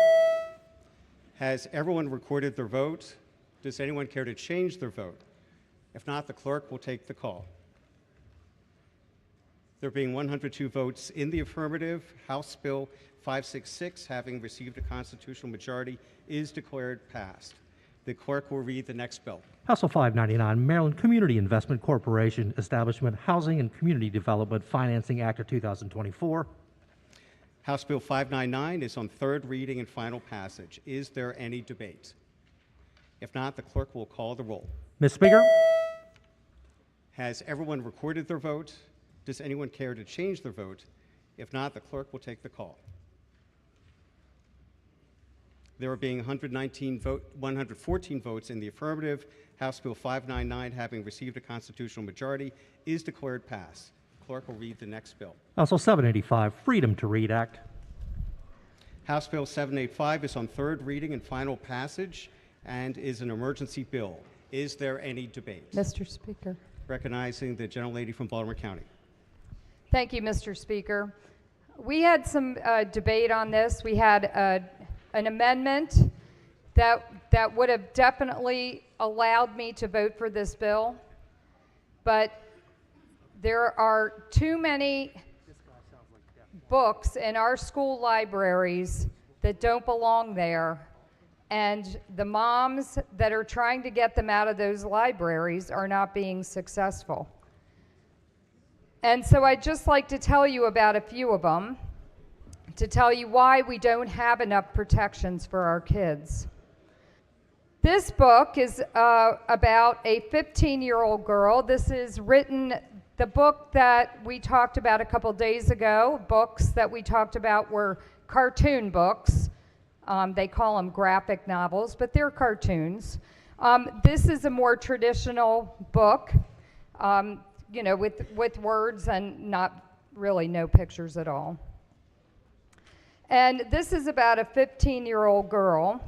Has everyone recorded their vote? Does anyone care to change their vote? If not, the clerk will take the call. There being 102 votes in the affirmative, House Bill 566, having received a constitutional majority, is declared passed. The clerk will read the next bill. House of 599, Maryland Community Investment Corporation Establishment Housing and Community Development Financing Act of 2024. House Bill 599 is on third reading and final passage. Is there any debate? If not, the clerk will call the roll. Ms. Speaker? Has everyone recorded their vote? Does anyone care to change their vote? If not, the clerk will take the call. There being 114 votes in the affirmative, House Bill 599, having received a constitutional majority, is declared passed. The clerk will read the next bill. Also 785, Freedom to Read Act. House Bill 785 is on third reading and final passage and is an emergency bill. Is there any debate? Mr. Speaker. Recognizing the gentlelady from Baltimore County. Thank you, Mr. Speaker. We had some debate on this. We had an amendment that would have definitely allowed me to vote for this bill, but there are too many books in our school libraries that don't belong there, and the moms that are trying to get them out of those libraries are not being successful. And so I'd just like to tell you about a few of them, to tell you why we don't have enough protections for our kids. This book is about a 15-year-old girl. This is written, the book that we talked about a couple days ago, books that we talked about were cartoon books. They call them graphic novels, but they're cartoons. This is a more traditional book, you know, with words and not really no pictures at all. And this is about a 15-year-old girl.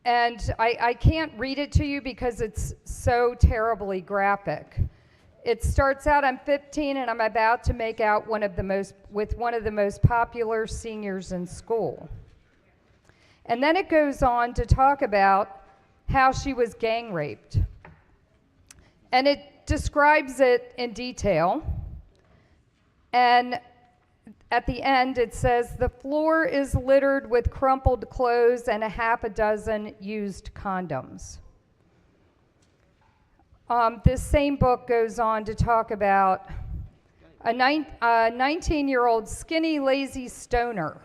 And I can't read it to you because it's so terribly graphic. It starts out, I'm 15 and I'm about to make out with one of the most popular seniors in school. And then it goes on to talk about how she was gang raped. And it describes it in detail. And at the end, it says, the floor is littered with crumpled clothes and a half a dozen used condoms. This same book goes on to talk about a 19-year-old skinny, lazy stoner,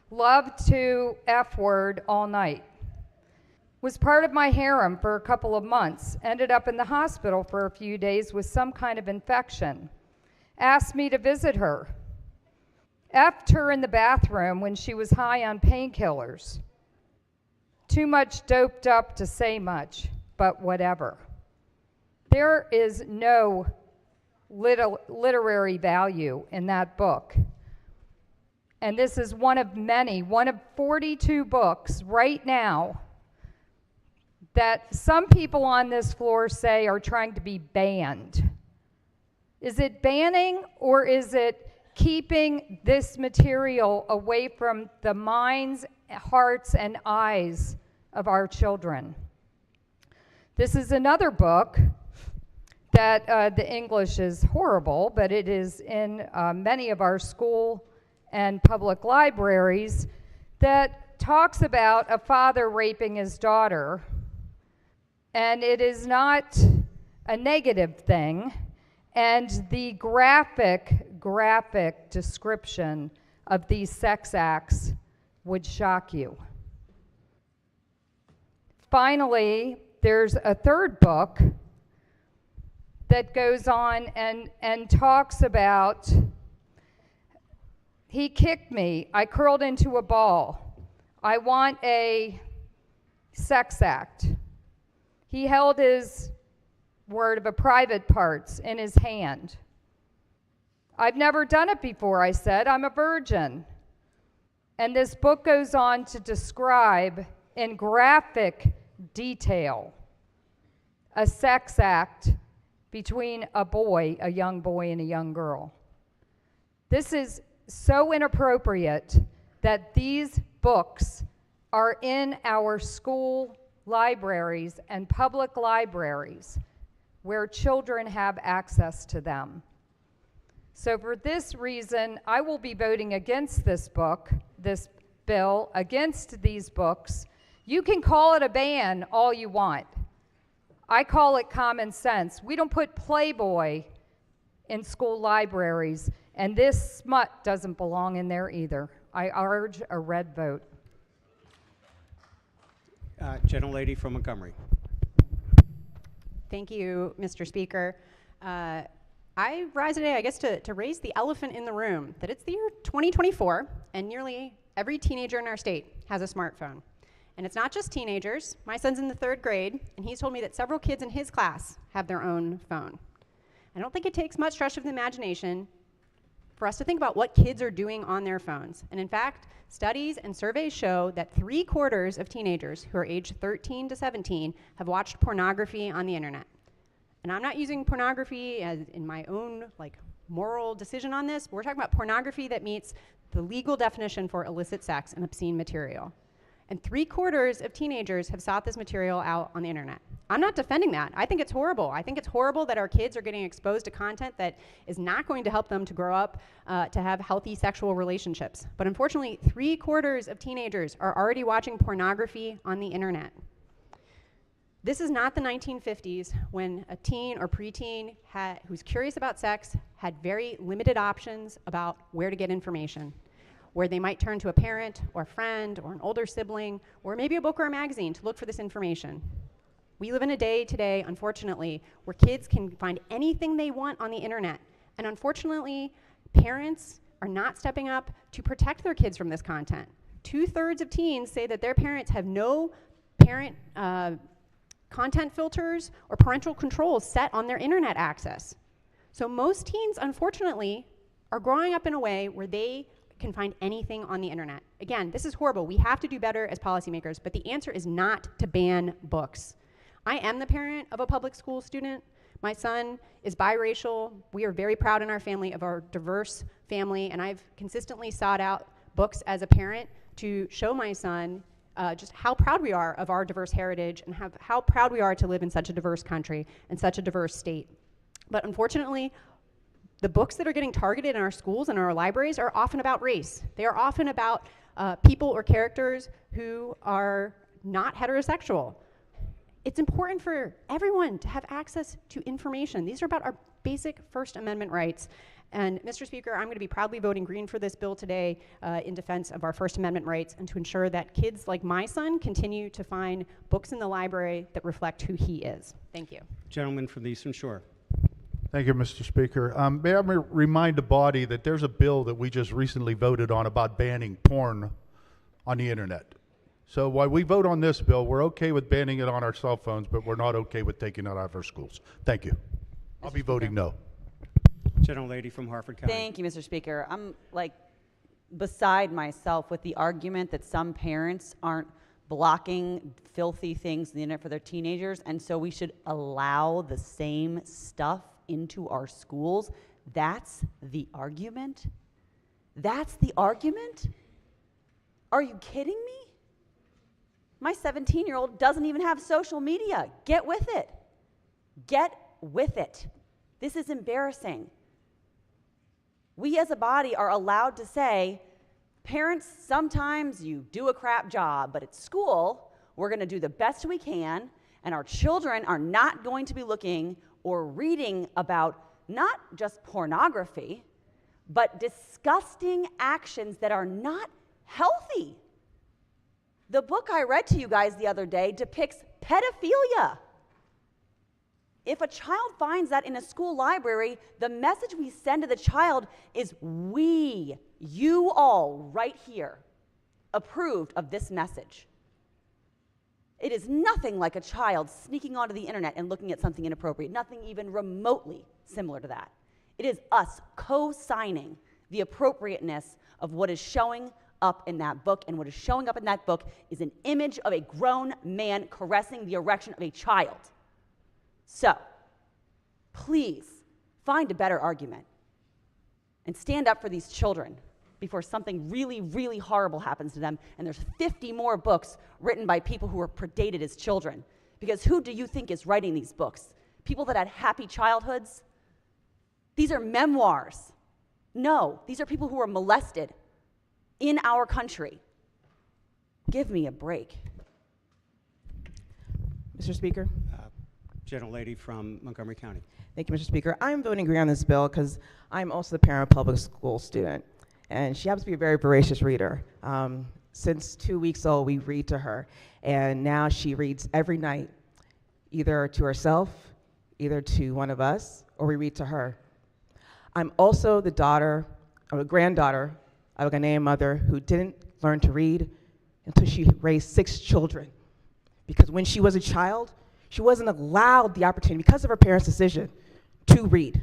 loved to F-word all night, was part of my harem for a couple of months, ended up in the hospital for a few days with some kind of infection, asked me to visit her, effed her in the bathroom when she was high on painkillers. Too much doped up to say much, but whatever. There is no literary value in that book. And this is one of many, one of 42 books right now that some people on this floor say are trying to be banned. Is it banning, or is it keeping this material away from the minds, hearts, and eyes of our children? This is another book that the English is horrible, but it is in many of our school and public libraries, that talks about a father raping his daughter. And it is not a negative thing. And the graphic description of these sex acts would shock you. Finally, there's a third book that goes on and talks about, he kicked me, I curled into a ball, I want a sex act. He held his word of a private parts in his hand. I've never done it before, I said, I'm a virgin. And this book goes on to describe in graphic detail a sex act between a young boy and a young girl. This is so inappropriate that these books are in our school libraries and public libraries where children have access to them. So for this reason, I will be voting against this bill, against these books. You can call it a ban all you want. I call it common sense. We don't put Playboy in school libraries, and this smut doesn't belong in there either. I urge a red vote. Gentlelady from Montgomery. Thank you, Mr. Speaker. I rise today, I guess, to raise the elephant in the room, that it's the year 2024, and nearly every teenager in our state has a smartphone. And it's not just teenagers. My son's in the 3rd grade, and he's told me that several kids in his class have their own phone. I don't think it takes much stretch of the imagination for us to think about what kids are doing on their phones. And in fact, studies and surveys show that 3/4 of teenagers who are aged 13 to 17 have watched pornography on the internet. And I'm not using pornography as in my own moral decision on this, but we're talking about pornography that meets the legal definition for illicit sex and obscene material. And 3/4 of teenagers have sought this material out on the internet. I'm not defending that. I think it's horrible. I think it's horrible that our kids are getting exposed to content that is not going to help them to grow up to have healthy sexual relationships. But unfortunately, 3/4 of teenagers are already watching pornography on the internet. This is not the 1950s when a teen or preteen who's curious about sex had very limited options about where to get information, where they might turn to a parent or a friend or an older sibling or maybe a book or a magazine to look for this information. We live in a day today, unfortunately, where kids can find anything they want on the internet. And unfortunately, parents are not stepping up to protect their kids from this content. 2/3 of teens say that their parents have no parent content filters or parental controls set on their internet access. So most teens, unfortunately, are growing up in a way where they can find anything on the internet. Again, this is horrible. We have to do better as policymakers, but the answer is not to ban books. I am the parent of a public school student. My son is biracial. We are very proud in our family of our diverse family, and I've consistently sought out books as a parent to show my son just how proud we are of our diverse heritage and how proud we are to live in such a diverse country and such a diverse state. But unfortunately, the books that are getting targeted in our schools and our libraries are often about race. They are often about people or characters who are not heterosexual. It's important for everyone to have access to information. These are about our basic First Amendment rights. And Mr. Speaker, I'm going to be proudly voting green for this bill today in defense of our First Amendment rights and to ensure that kids like my son continue to find books in the library that reflect who he is. Thank you. Gentleman from the Eastern Shore. Thank you, Mr. Speaker. May I remind the body that there's a bill that we just recently voted on about banning porn on the internet. So while we vote on this bill, we're okay with banning it on our cell phones, but we're not okay with taking it out of our schools. Thank you. I'll be voting no. Gentlelady from Harford County. Thank you, Mr. Speaker. I'm like beside myself with the argument that some parents aren't blocking filthy things on the internet for their teenagers, and so we should allow the same stuff into our schools. That's the argument? That's the argument? Are you kidding me? My 17-year-old doesn't even have social media. Get with it. Get with it. This is embarrassing. We as a body are allowed to say, parents, sometimes you do a crap job, but at school, we're going to do the best we can, and our children are not going to be looking or reading about not just pornography, but disgusting actions that are not healthy. The book I read to you guys the other day depicts pedophilia. If a child finds that in a school library, the message we send to the child is we, you all right here, approved of this message. It is nothing like a child sneaking onto the internet and looking at something inappropriate, nothing even remotely similar to that. It is us co-signing the appropriateness of what is showing up in that book, and what is showing up in that book is an image of a grown man caressing the erection of a child. So, please find a better argument and stand up for these children before something really, really horrible happens to them, and there's 50 more books written by people who were predated as children. Because who do you think is writing these books? People that had happy childhoods? These are memoirs. No, these are people who were molested in our country. Give me a break. Mr. Speaker. Gentlelady from Montgomery County. Thank you, Mr. Speaker. I'm voting green on this bill because I'm also the parent of a public school student, and she happens to be a very voracious reader. Since 2 weeks old, we read to her, and now she reads every night, either to herself, either to one of us, or we read to her. I'm also the daughter, or a granddaughter, of a Ghanaian mother who didn't learn to read until she raised 6 children. Because when she was a child, she wasn't allowed the opportunity, because of her parents' decision, to read.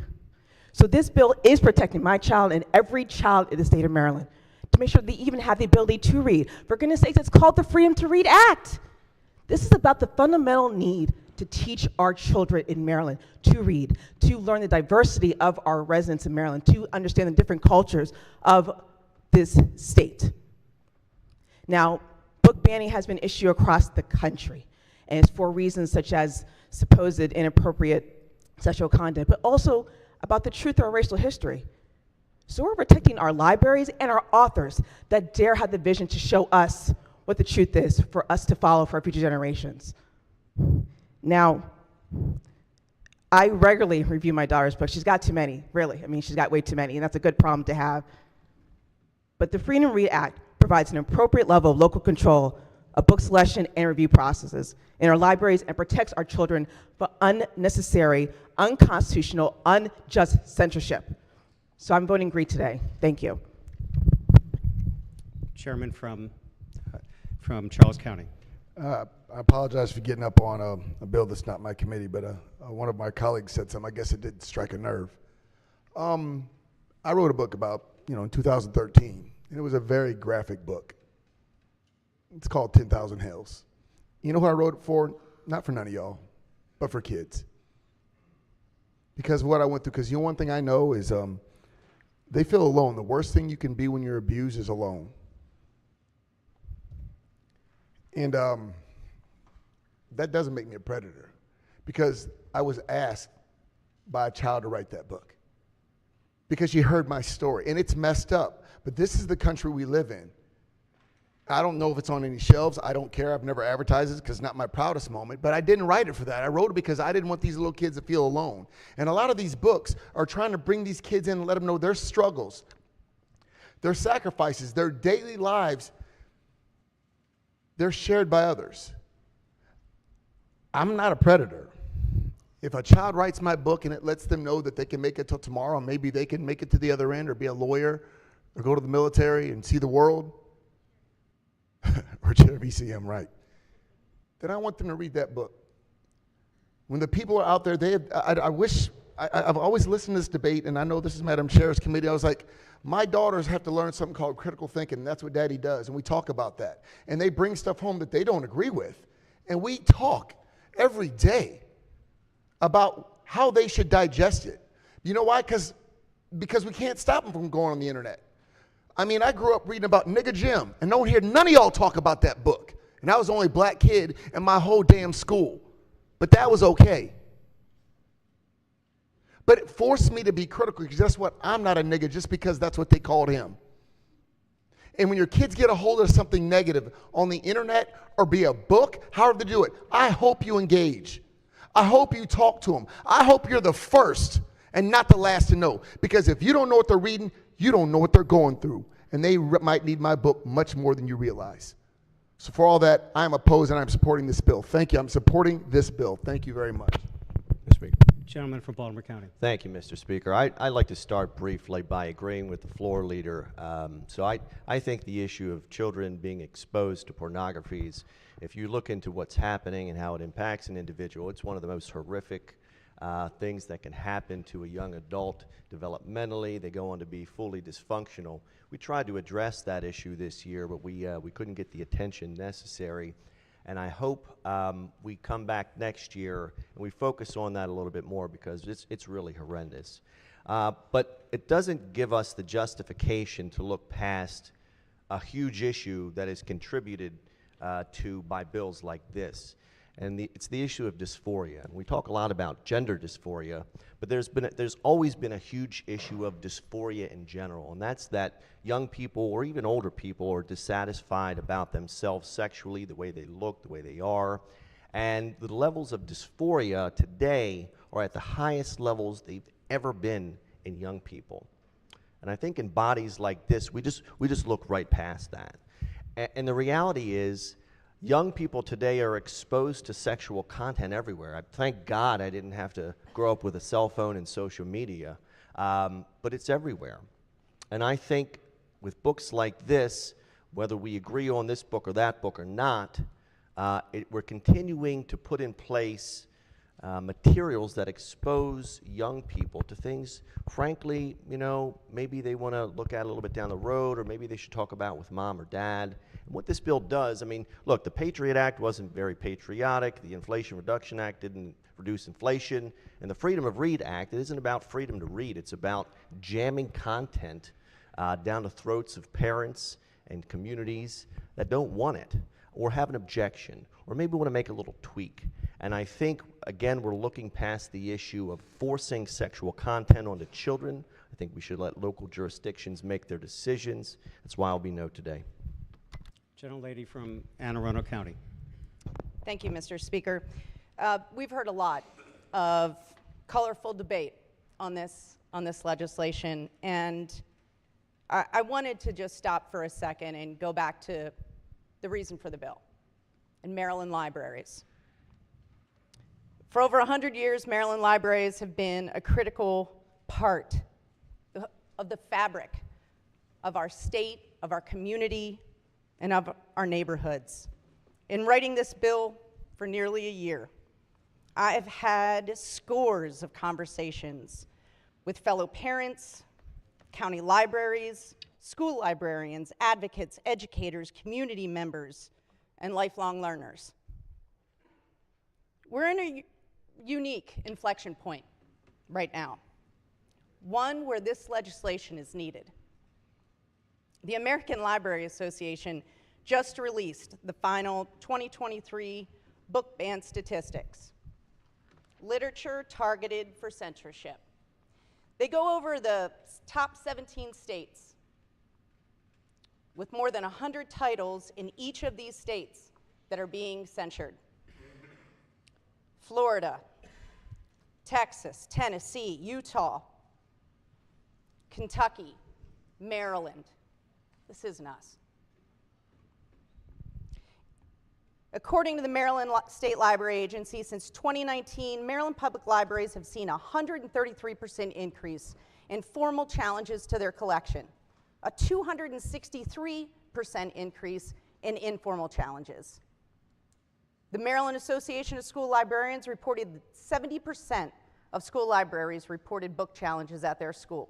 So this bill is protecting my child and every child in the state of Maryland to make sure they even have the ability to read. For goodness sakes, it's called the Freedom to Read Act. This is about the fundamental need to teach our children in Maryland to read, to learn the diversity of our residents in Maryland, to understand the different cultures of this state. Now, book banning has been issued across the country, and it's for reasons such as supposed inappropriate sexual content, but also about the truth of our racial history. So we're protecting our libraries and our authors that dare have the vision to show us what the truth is for us to follow for our future generations. Now, I regularly review my daughter's books. She's got too many, really. I mean, she's got way too many, and that's a good problem to have. But the Freedom to Read Act provides an appropriate level of local control of book selection and review processes in our libraries and protects our children from unnecessary, unconstitutional, unjust censorship. So I'm voting green today. Thank you. Chairman from Charles County. I apologize for getting up on a bill that's not my committee, but one of my colleagues said something. I guess it did strike a nerve. I wrote a book about, in 2013, and it was a very graphic book. It's called 10,000 Hells. You know who I wrote it for? Not for none of y'all, but for kids. Because of what I went through, because one thing I know is they feel alone. The worst thing you can be when you're abused is alone. And that doesn't make me a predator, because I was asked by a child to write that book because she heard my story, and it's messed up, but this is the country we live in. I don't know if it's on any shelves. I don't care. I've never advertised it because it's not my proudest moment, but I didn't write it for that. I wrote it because I didn't want these little kids to feel alone. And a lot of these books are trying to bring these kids in and let them know their struggles, their sacrifices, their daily lives, they're shared by others. I'm not a predator. If a child writes my book and it lets them know that they can make it till tomorrow, and maybe they can make it to the other end or be a lawyer or go to the military and see the world, or BCM, right, then I want them to read that book. When the people are out there, I've always listened to this debate, and I know this is Madam Chair's committee. I was like, my daughters have to learn something called critical thinking, and that's what Daddy does, and we talk about that. And they bring stuff home that they don't agree with, and we talk every day about how they should digest it. You know why? Because we can't stop them from going on the internet. I mean, I grew up reading about Nigga Jim, and don't hear none of y'all talk about that book. And I was the only black kid in my whole damn school. But that was okay. But it forced me to be critical, because guess what? I'm not a nigga just because that's what they called him. And when your kids get a hold of something negative on the internet or be a book, however they do it, I hope you engage. I hope you talk to them. I hope you're the first and not the last to know. Because if you don't know what they're reading, you don't know what they're going through. And they might need my book much more than you realize. So for all that, I'm opposed and I'm supporting this bill. Thank you. I'm supporting this bill. Thank you very much. Mr. Speaker. Gentleman from Baltimore County. Thank you, Mr. Speaker. I'd like to start briefly by agreeing with the floor leader. So I think the issue of children being exposed to pornographies, if you look into what's happening and how it impacts an individual, it's one of the most horrific things that can happen to a young adult developmentally. They go on to be fully dysfunctional. We tried to address that issue this year, but we couldn't get the attention necessary. And I hope we come back next year and we focus on that a little bit more, because it's really horrendous. But it doesn't give us the justification to look past a huge issue that is contributed to by bills like this. And it's the issue of dysphoria. And we talk a lot about gender dysphoria, but there's always been a huge issue of dysphoria in general, and that's that young people or even older people are dissatisfied about themselves sexually, the way they look, the way they are. And the levels of dysphoria today are at the highest levels they've ever been in young people. And I think in bodies like this, we just look right past that. And the reality is, young people today are exposed to sexual content everywhere. Thank God I didn't have to grow up with a cell phone and social media, but it's everywhere. And I think with books like this, whether we agree on this book or that book or not, we're continuing to put in place materials that expose young people to things, frankly, maybe they want to look at a little bit down the road, or maybe they should talk about with mom or dad. And what this bill does, I mean, look, the Patriot Act wasn't very patriotic, the Inflation Reduction Act didn't reduce inflation, and the Freedom of Read Act, it isn't about freedom to read, it's about jamming content down the throats of parents and communities that don't want it, or have an objection, or maybe want to make a little tweak. And I think, again, we're looking past the issue of forcing sexual content onto children. I think we should let local jurisdictions make their decisions. That's why I'll be no today. Gentlelady from Anne Arundel County. Thank you, Mr. Speaker. We've heard a lot of colorful debate on this legislation, and I wanted to just stop for a second and go back to the reason for the bill, and Maryland libraries. For over 100 years, Maryland libraries have been a critical part of the fabric of our state, of our community, and of our neighborhoods. In writing this bill for nearly a year, I have had scores of conversations with fellow parents, county libraries, school librarians, advocates, educators, community members, and lifelong learners. We're in a unique inflection point right now, one where this legislation is needed. The American Library Association just released the final 2023 book ban statistics. Literature targeted for censorship. They go over the top 17 states with more than 100 titles in each of these states that are being censored. Florida, Texas, Tennessee, Utah, Kentucky, Maryland. This isn't us. According to the Maryland State Library Agency, since 2019, Maryland Public Libraries have seen a 133% increase in formal challenges to their collection, a 263% increase in informal challenges. The Maryland Association of School Librarians reported that 70% of school libraries reported book challenges at their school.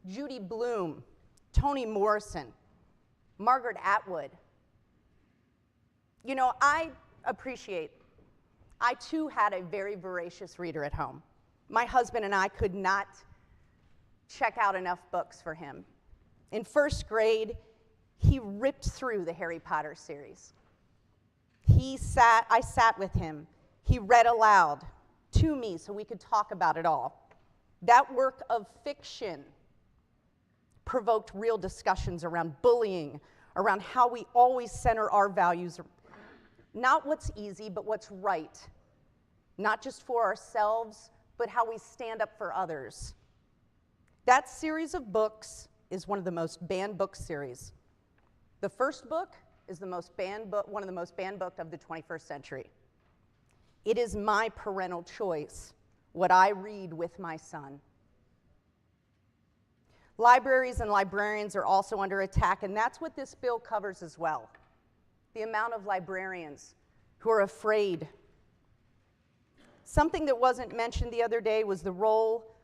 Judy Bloom, Toni Morrison, Margaret Atwood. You know, I too had a very voracious reader at home. My husband and I could not check out enough books for him. In first grade, he ripped through the Harry Potter series. I sat with him. He read aloud to me so we could talk about it all. That work of fiction provoked real discussions around bullying, around how we always center our values, not what's easy, but what's right. Not just for ourselves, but how we stand up for others. That series of books is one of the most banned book series. The first book is one of the most banned books of the 21st century. It is my parental choice what I read with my son. Libraries and librarians are also under attack, and that's what this bill covers as well. The amount of librarians who are afraid. Something that wasn't mentioned the other day was the role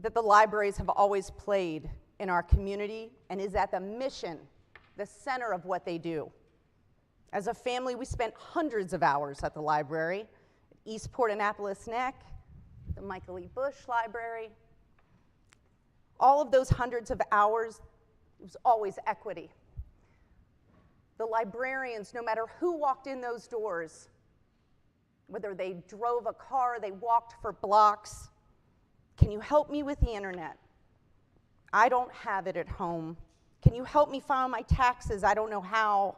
that the libraries have always played in our community and is at the mission, the center of what they do. As a family, we spent hundreds of hours at the library, Eastport Annapolis Neck, the Michael E. Bush Library. All of those hundreds of hours, it was always equity. The librarians, no matter who walked in those doors, whether they drove a car, they walked for blocks, can you help me with the internet? I don't have it at home. Can you help me file my taxes? I don't know how.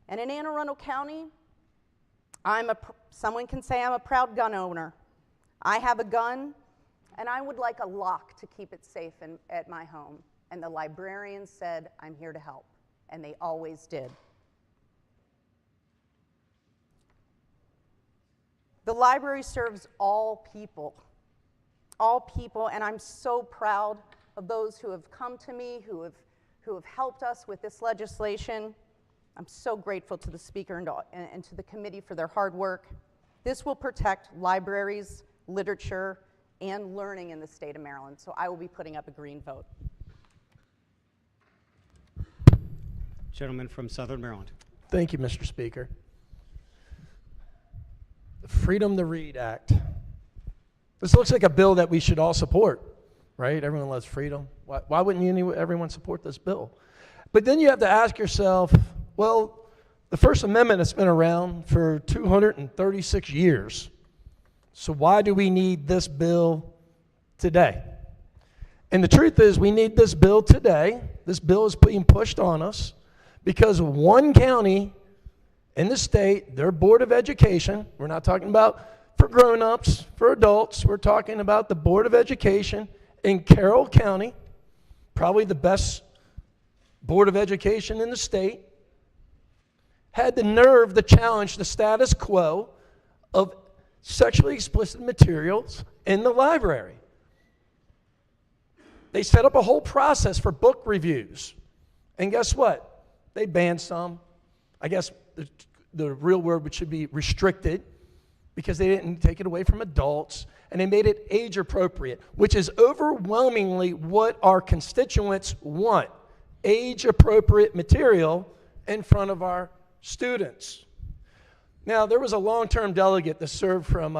And in Anne Arundel County, someone can say I'm a proud gun owner. I have a gun, and I would like a lock to keep it safe at my home. And the librarian said, I'm here to help. And they always did. The library serves all people, and I'm so proud of those who have come to me, who have helped us with this legislation. I'm so grateful to the Speaker and to the committee for their hard work. This will protect libraries, literature, and learning in the state of Maryland, so I will be putting up a green vote. Gentleman from Southern Maryland. Thank you, Mr. Speaker. The Freedom to Read Act. This looks like a bill that we should all support, right? Everyone loves freedom. Why wouldn't everyone support this bill? But then you have to ask yourself, well, the First Amendment has been around for 236 years. So why do we need this bill today? And the truth is, we need this bill today. This bill is being pushed on us because one county in the state, their Board of Education, we're not talking about for grown-ups, for adults, we're talking about the Board of Education in Carroll County, probably the best Board of Education in the state, had the nerve to challenge the status quo of sexually explicit materials in the library. They set up a whole process for book reviews. And guess what? They banned some. I guess the real word should be restricted. because they didn't take it away from adults, and they made it age appropriate, which is overwhelmingly what our constituents want. Age appropriate material in front of our students. Now, there was a long-term delegate that served from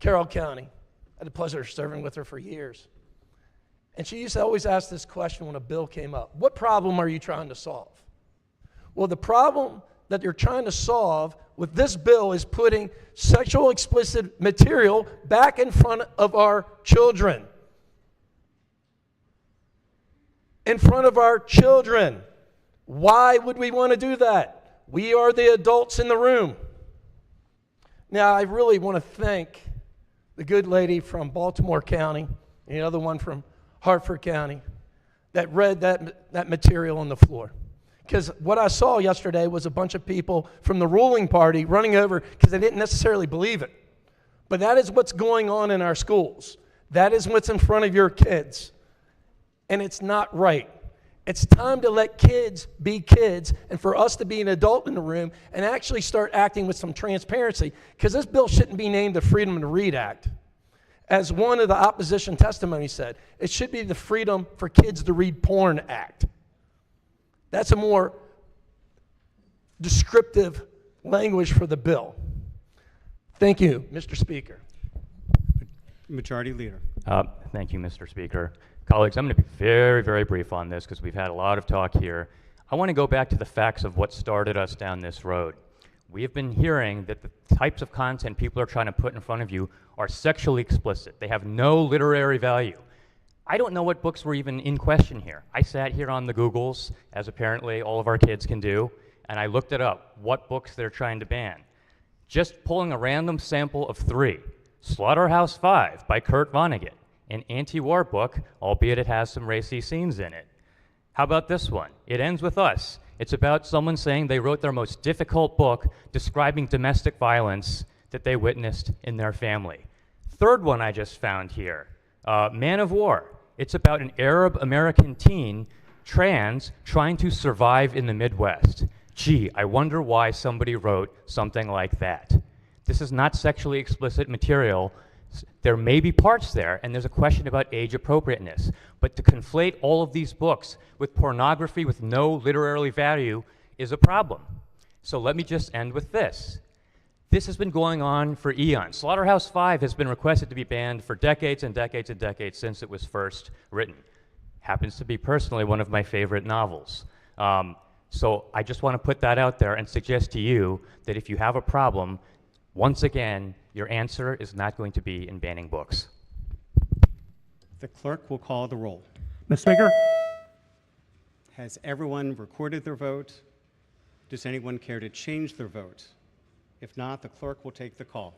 Carroll County. I had the pleasure of serving with her for years. And she used to always ask this question when a bill came up. What problem are you trying to solve? Well, the problem that you're trying to solve with this bill is putting sexual explicit material back in front of our children. In front of our children. Why would we want to do that? We are the adults in the room. Now, I really want to thank the good lady from Baltimore County and the other one from Hartford County that read that material on the floor. Because what I saw yesterday was a bunch of people from the ruling party running over because they didn't necessarily believe it. But that is what's going on in our schools. That is what's in front of your kids. And it's not right. It's time to let kids be kids and for us to be an adult in the room and actually start acting with some transparency, because this bill shouldn't be named the Freedom to Read Act. As one of the opposition testimonies said, it should be the Freedom for Kids to Read Porn Act. That's a more descriptive language for the bill. Thank you, Mr. Speaker. Majority Leader. Thank you, Mr. Speaker. Colleagues, I'm going to be very, very brief on this because we've had a lot of talk here. I want to go back to the facts of what started us down this road. We have been hearing that the types of content people are trying to put in front of you are sexually explicit. They have no literary value. I don't know what books were even in question here. I sat here on the Googles, as apparently all of our kids can do, and I looked it up, what books they're trying to ban. Just pulling a random sample of 3. Slaughterhouse-Five by Kurt Vonnegut, an anti-war book, albeit it has some racy scenes in it. How about this one? It Ends With Us. It's about someone saying they wrote their most difficult book describing domestic violence that they witnessed in their family. Third one I just found here, Man of War. It's about an Arab-American teen, trans, trying to survive in the Midwest. Gee, I wonder why somebody wrote something like that. This is not sexually explicit material. There may be parts there, and there's a question about age appropriateness. But to conflate all of these books with pornography with no literary value is a problem. So let me just end with this. This has been going on for eons. Slaughterhouse-Five has been requested to be banned for decades and decades and decades since it was first written. Happens to be personally one of my favorite novels. So I just want to put that out there and suggest to you that if you have a problem, once again, your answer is not going to be in banning books. The clerk will call the roll. Mr. Speaker? Has everyone recorded their vote? Does anyone care to change their vote? If not, the clerk will take the call.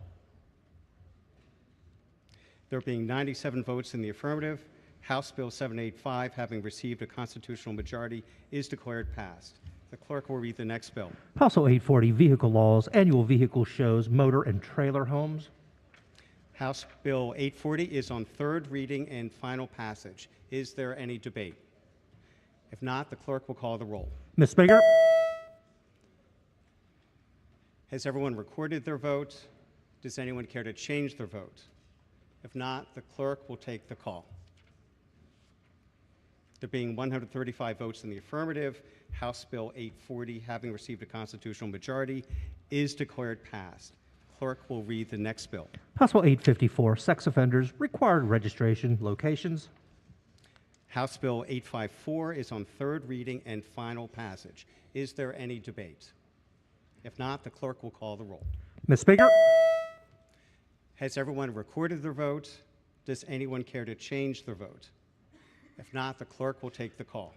There being 97 votes in the affirmative, House Bill 785, having received a constitutional majority, is declared passed. The clerk will read the next bill. House Bill 840, Vehicle Laws, Annual Vehicle Shows, Motor and Trailer Homes. House Bill 840 is on third reading and final passage. Is there any debate? If not, the clerk will call the roll. Mr. Speaker? Has everyone recorded their vote? Does anyone care to change their vote? If not, the clerk will take the call. There being 135 votes in the affirmative, House Bill 840, having received a constitutional majority, is declared passed. Clerk will read the next bill. House Bill 854, Sex Offenders, Required Registration, Locations. House Bill 854 is on third reading and final passage. Is there any debate? If not, the clerk will call the roll. Mr. Speaker? Has everyone recorded their vote? Does anyone care to change their vote? If not, the clerk will take the call.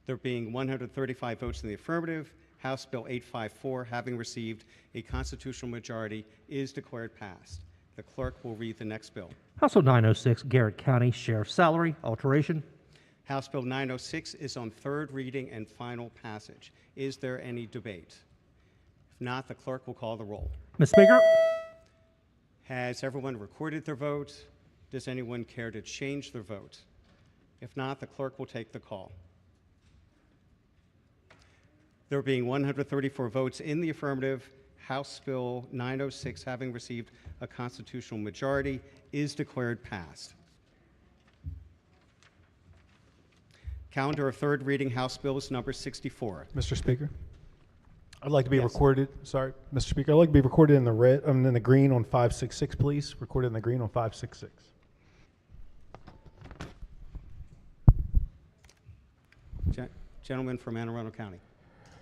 There being 135 votes in the affirmative, House Bill 854, having received a constitutional majority, is declared passed. The clerk will read the next bill. House Bill 906, Garrett County Sheriff's Salary, Alteration. House Bill 906 is on third reading and final passage. Is there any debate? If not, the clerk will call the roll. Mr. Speaker? Has everyone recorded their vote? Does anyone care to change their vote? If not, the clerk will take the call. There being 134 votes in the affirmative, House Bill 906, having received a constitutional majority, is declared passed. Calendar of third reading House Bills number 64. Mr. Speaker, I'd like to be recorded. Sorry, Mr. Speaker, I'd like to be recorded in the red, in the green on 566, please. Recorded in the green on 566. Gentleman from Anne Arundel County.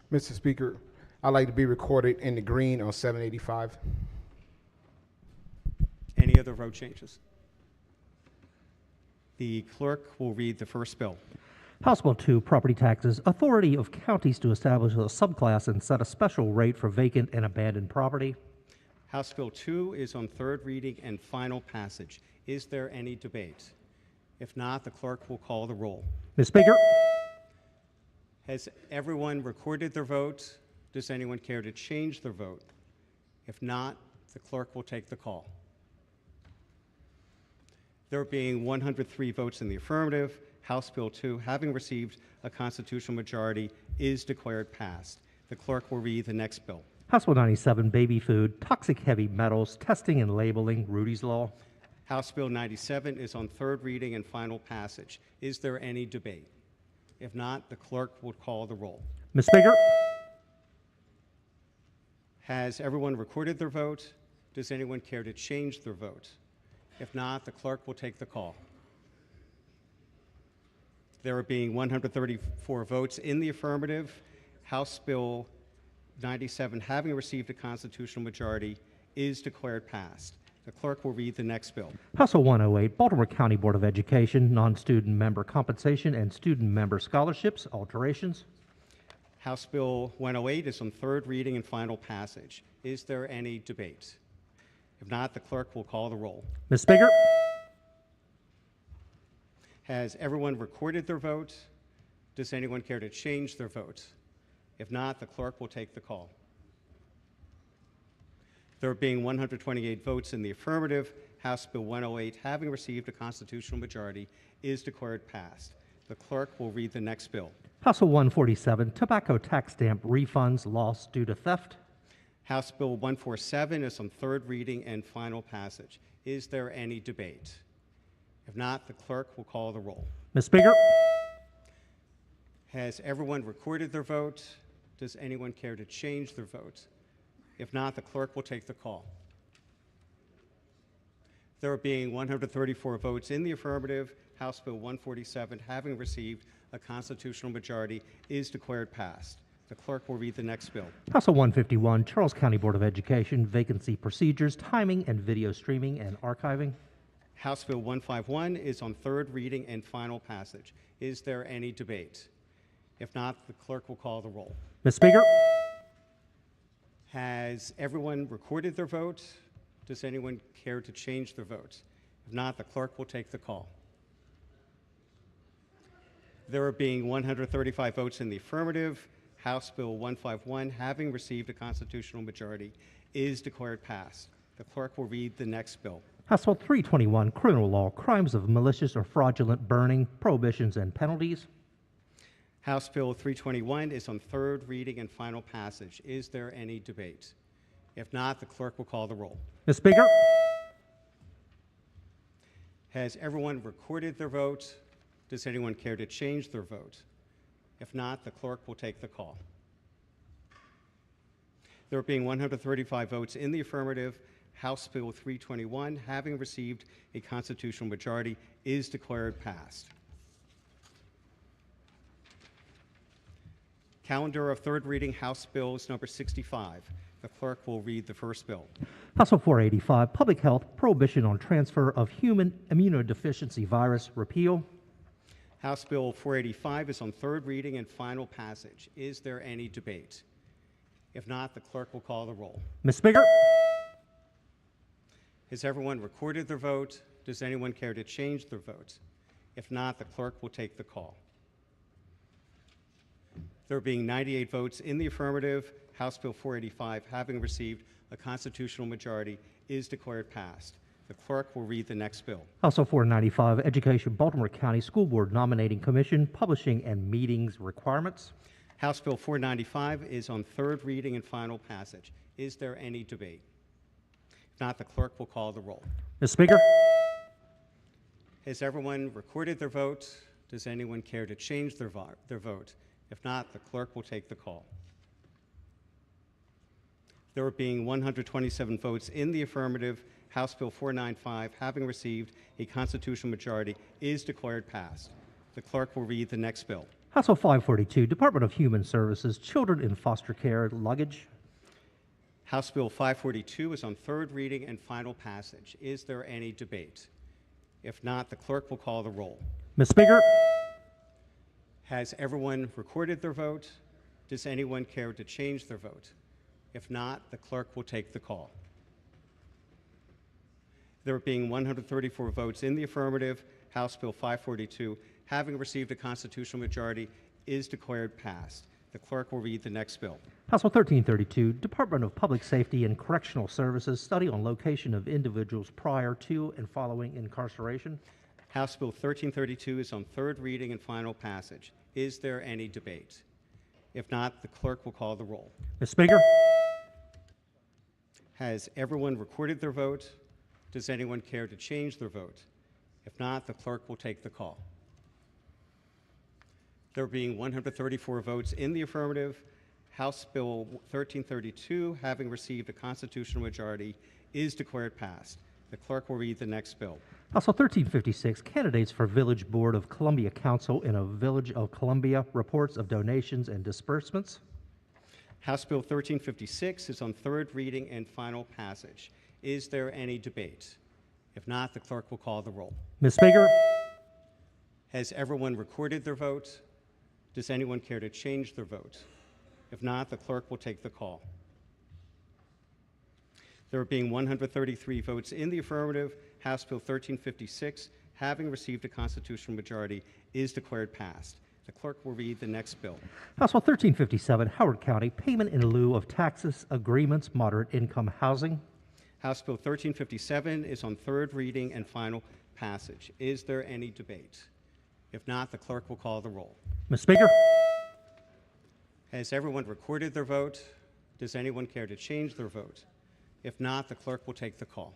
Mr. Speaker, I'd like to be recorded in the green on 785. Any other vote changes? The clerk will read the first bill. House Bill 2, Property Taxes, Authority of Counties to Establish a Subclass and Set a Special Rate for Vacant and Abandoned Property. House Bill 2 is on third reading and final passage. Is there any debate? If not, the clerk will call the roll. Ms. Speaker? Has everyone recorded their vote? Does anyone care to change their vote? If not, the clerk will take the call. There being 103 votes in the affirmative, House Bill 2, having received a constitutional majority, is declared passed. The clerk will read the next bill. House Bill 97, Baby Food, Toxic Heavy Metals, Testing and Labeling, Rudy's Law. House Bill 97 is on third reading and final passage. Is there any debate? If not, the clerk will call the roll. Ms. Speaker? Has everyone recorded their vote? Does anyone care to change their vote? If not, the clerk will take the call. There being 134 votes in the affirmative, House Bill 97, having received a constitutional majority, is declared passed. The clerk will read the next bill. House Bill 108, Baltimore County Board of Education, Non-Student Member Compensation and Student Member Scholarships, alterations. House Bill 108 is on third reading and final passage. Is there any debate? If not, the clerk will call the roll. Ms. Speaker? Has everyone recorded their vote? Does anyone care to change their vote? If not, the clerk will take the call. There being 128 votes in the affirmative, House Bill 108, having received a constitutional majority, is declared passed. The clerk will read the next bill. House Bill 147, Tobacco Tax Stamp Refunds Lost Due to Theft. House Bill 147 is on third reading and final passage. Is there any debate? If not, the clerk will call the roll. Ms. Speaker? Has everyone recorded their vote? Does anyone care to change their vote? If not, the clerk will take the call. There being 134 votes in the affirmative, House Bill 147, having received a constitutional majority, is declared passed. The clerk will read the next bill. House Bill 151, Charles County Board of Education, Vacancy Procedures, Timing and Video Streaming and Archiving. House Bill 151 is on third reading and final passage. Is there any debate? If not, the clerk will call the roll. Ms. Speaker? Has everyone recorded their vote? Does anyone care to change their vote? If not, the clerk will take the call. There being 135 votes in the affirmative, House Bill 151, having received a constitutional majority, is declared passed. The clerk will read the next bill. House Bill 321, Criminal Law, Crimes of Malicious or Fraudulent Burning, Prohibitions and Penalties. House Bill 321 is on third reading and final passage. Is there any debate? If not, the clerk will call the roll. Ms. Speaker? Has everyone recorded their vote? Does anyone care to change their vote? If not, the clerk will take the call. There being 135 votes in the affirmative, House Bill 321, having received a constitutional majority, is declared passed. Calendar of third reading House Bills number 65. The clerk will read the first bill. House Bill 485, Public Health, Prohibition on Transfer of Human Immunodeficiency Virus, repeal. House Bill 485 is on third reading and final passage. Is there any debate? If not, the clerk will call the roll. Ms. Speaker? Has everyone recorded their vote? Does anyone care to change their vote? If not, the clerk will take the call. There being 98 votes in the affirmative, House Bill 485, having received a constitutional majority, is declared passed. The clerk will read the next bill. House Bill 495, Education, Baltimore County School Board Nominating Commission, Publishing and Meetings Requirements. House Bill 495 is on third reading and final passage. Is there any debate? If not, the clerk will call the roll. Mr. Speaker, Has everyone recorded their vote? Does anyone care to change their vote? If not, the clerk will take the call. There being 127 votes in the affirmative, House Bill 495, having received a constitutional majority, is declared passed. The clerk will read the next bill. House Bill 542, Department of Human Services, Children in Foster Care, Luggage. House Bill 542 is on third reading and final passage. Is there any debate? If not, the clerk will call the roll. Mr. Speaker, Has everyone recorded their vote? Does anyone care to change their vote? If not, the clerk will take the call. There being 134 votes in the affirmative, House Bill 542, having received a constitutional majority, is declared passed. The clerk will read the next bill. House Bill 1332, Department of Public Safety and Correctional Services, Study on Location of Individuals Prior to and Following Incarceration. House Bill 1332 is on third reading and final passage. Is there any debate? If not, the clerk will call the roll. Mr. Speaker, Has everyone recorded their vote? Does anyone care to change their vote? If not, the clerk will take the call. There being 134 votes in the affirmative, House Bill 1332, having received a constitutional majority, is declared passed. The clerk will read the next bill. House Bill 1356, Candidates for Village Board of Columbia Council in a Village of Columbia, Reports of Donations and Disbursements. House Bill 1356 is on third reading and final passage. Is there any debate? If not, the clerk will call the roll. Mr. Speaker, Has everyone recorded their vote? Does anyone care to change their vote? If not, the clerk will take the call. There being 133 votes in the affirmative, House Bill 1356, having received a constitutional majority, is declared passed. The clerk will read the next bill. House Bill 1357, Howard County, Payment in lieu of Taxes Agreements, Moderate Income Housing. House Bill 1357 is on third reading and final passage. Is there any debate? If not, the clerk will call the roll. Mr. Speaker, Has everyone recorded their vote? Does anyone care to change their vote? If not, the clerk will take the call.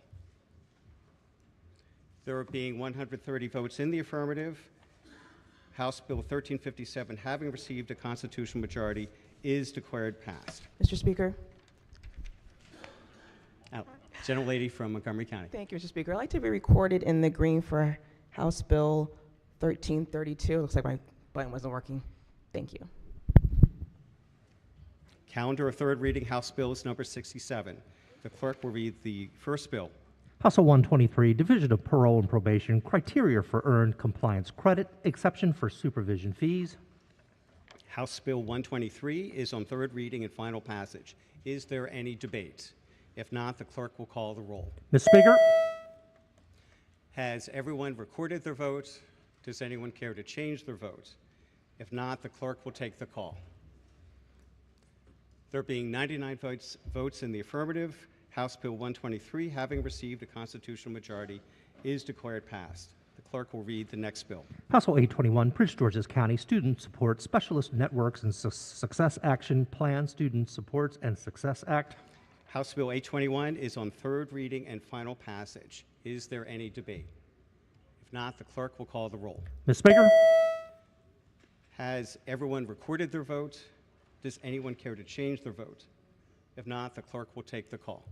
There being 130 votes in the affirmative, House Bill 1357, having received a constitutional majority, is declared passed. Mr. Speaker. Gentlelady from Montgomery County. Thank you, Mr. Speaker. I'd like to be recorded in the green for House Bill 1332. It looks like my button wasn't working. Thank you. Calendar of third reading, House Bill is number 67. The clerk will read the first bill. House Bill 123, Division of Parole and Probation, Criteria for Earned Compliance Credit, Exception for Supervision Fees. House Bill 123 is on third reading and final passage. Is there any debate? If not, the clerk will call the roll. Mr. Speaker, Has everyone recorded their vote? Does anyone care to change their vote? If not, the clerk will take the call. There being 99 votes in the affirmative, House Bill 123, having received a constitutional majority, is declared passed. The clerk will read the next bill. House Bill 821, Prince George's County Student Support Specialist Networks and Success Action Plan, Student Supports and Success Act. House Bill 821 is on third reading and final passage. Is there any debate? If not, the clerk will call the roll. Mr. Speaker, Has everyone recorded their vote? Does anyone care to change their vote? If not, the clerk will take the call.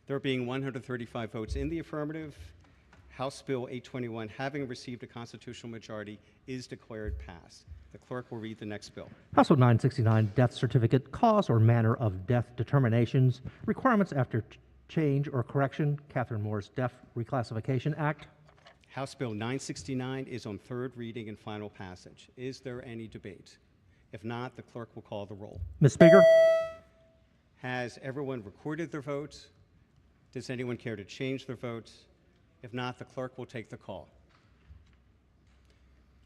There being 135 votes in the affirmative, House Bill 821, having received a constitutional majority, is declared passed. The clerk will read the next bill. House Bill 969, Death Certificate, Cause or Manner of Death Determinations, Requirements After Change or Correction, Catherine Moore's Death Reclassification Act. House Bill 969 is on third reading and final passage. Is there any debate? If not, the clerk will call the roll. Mr. Speaker, Has everyone recorded their vote? Does anyone care to change their vote? If not, the clerk will take the call.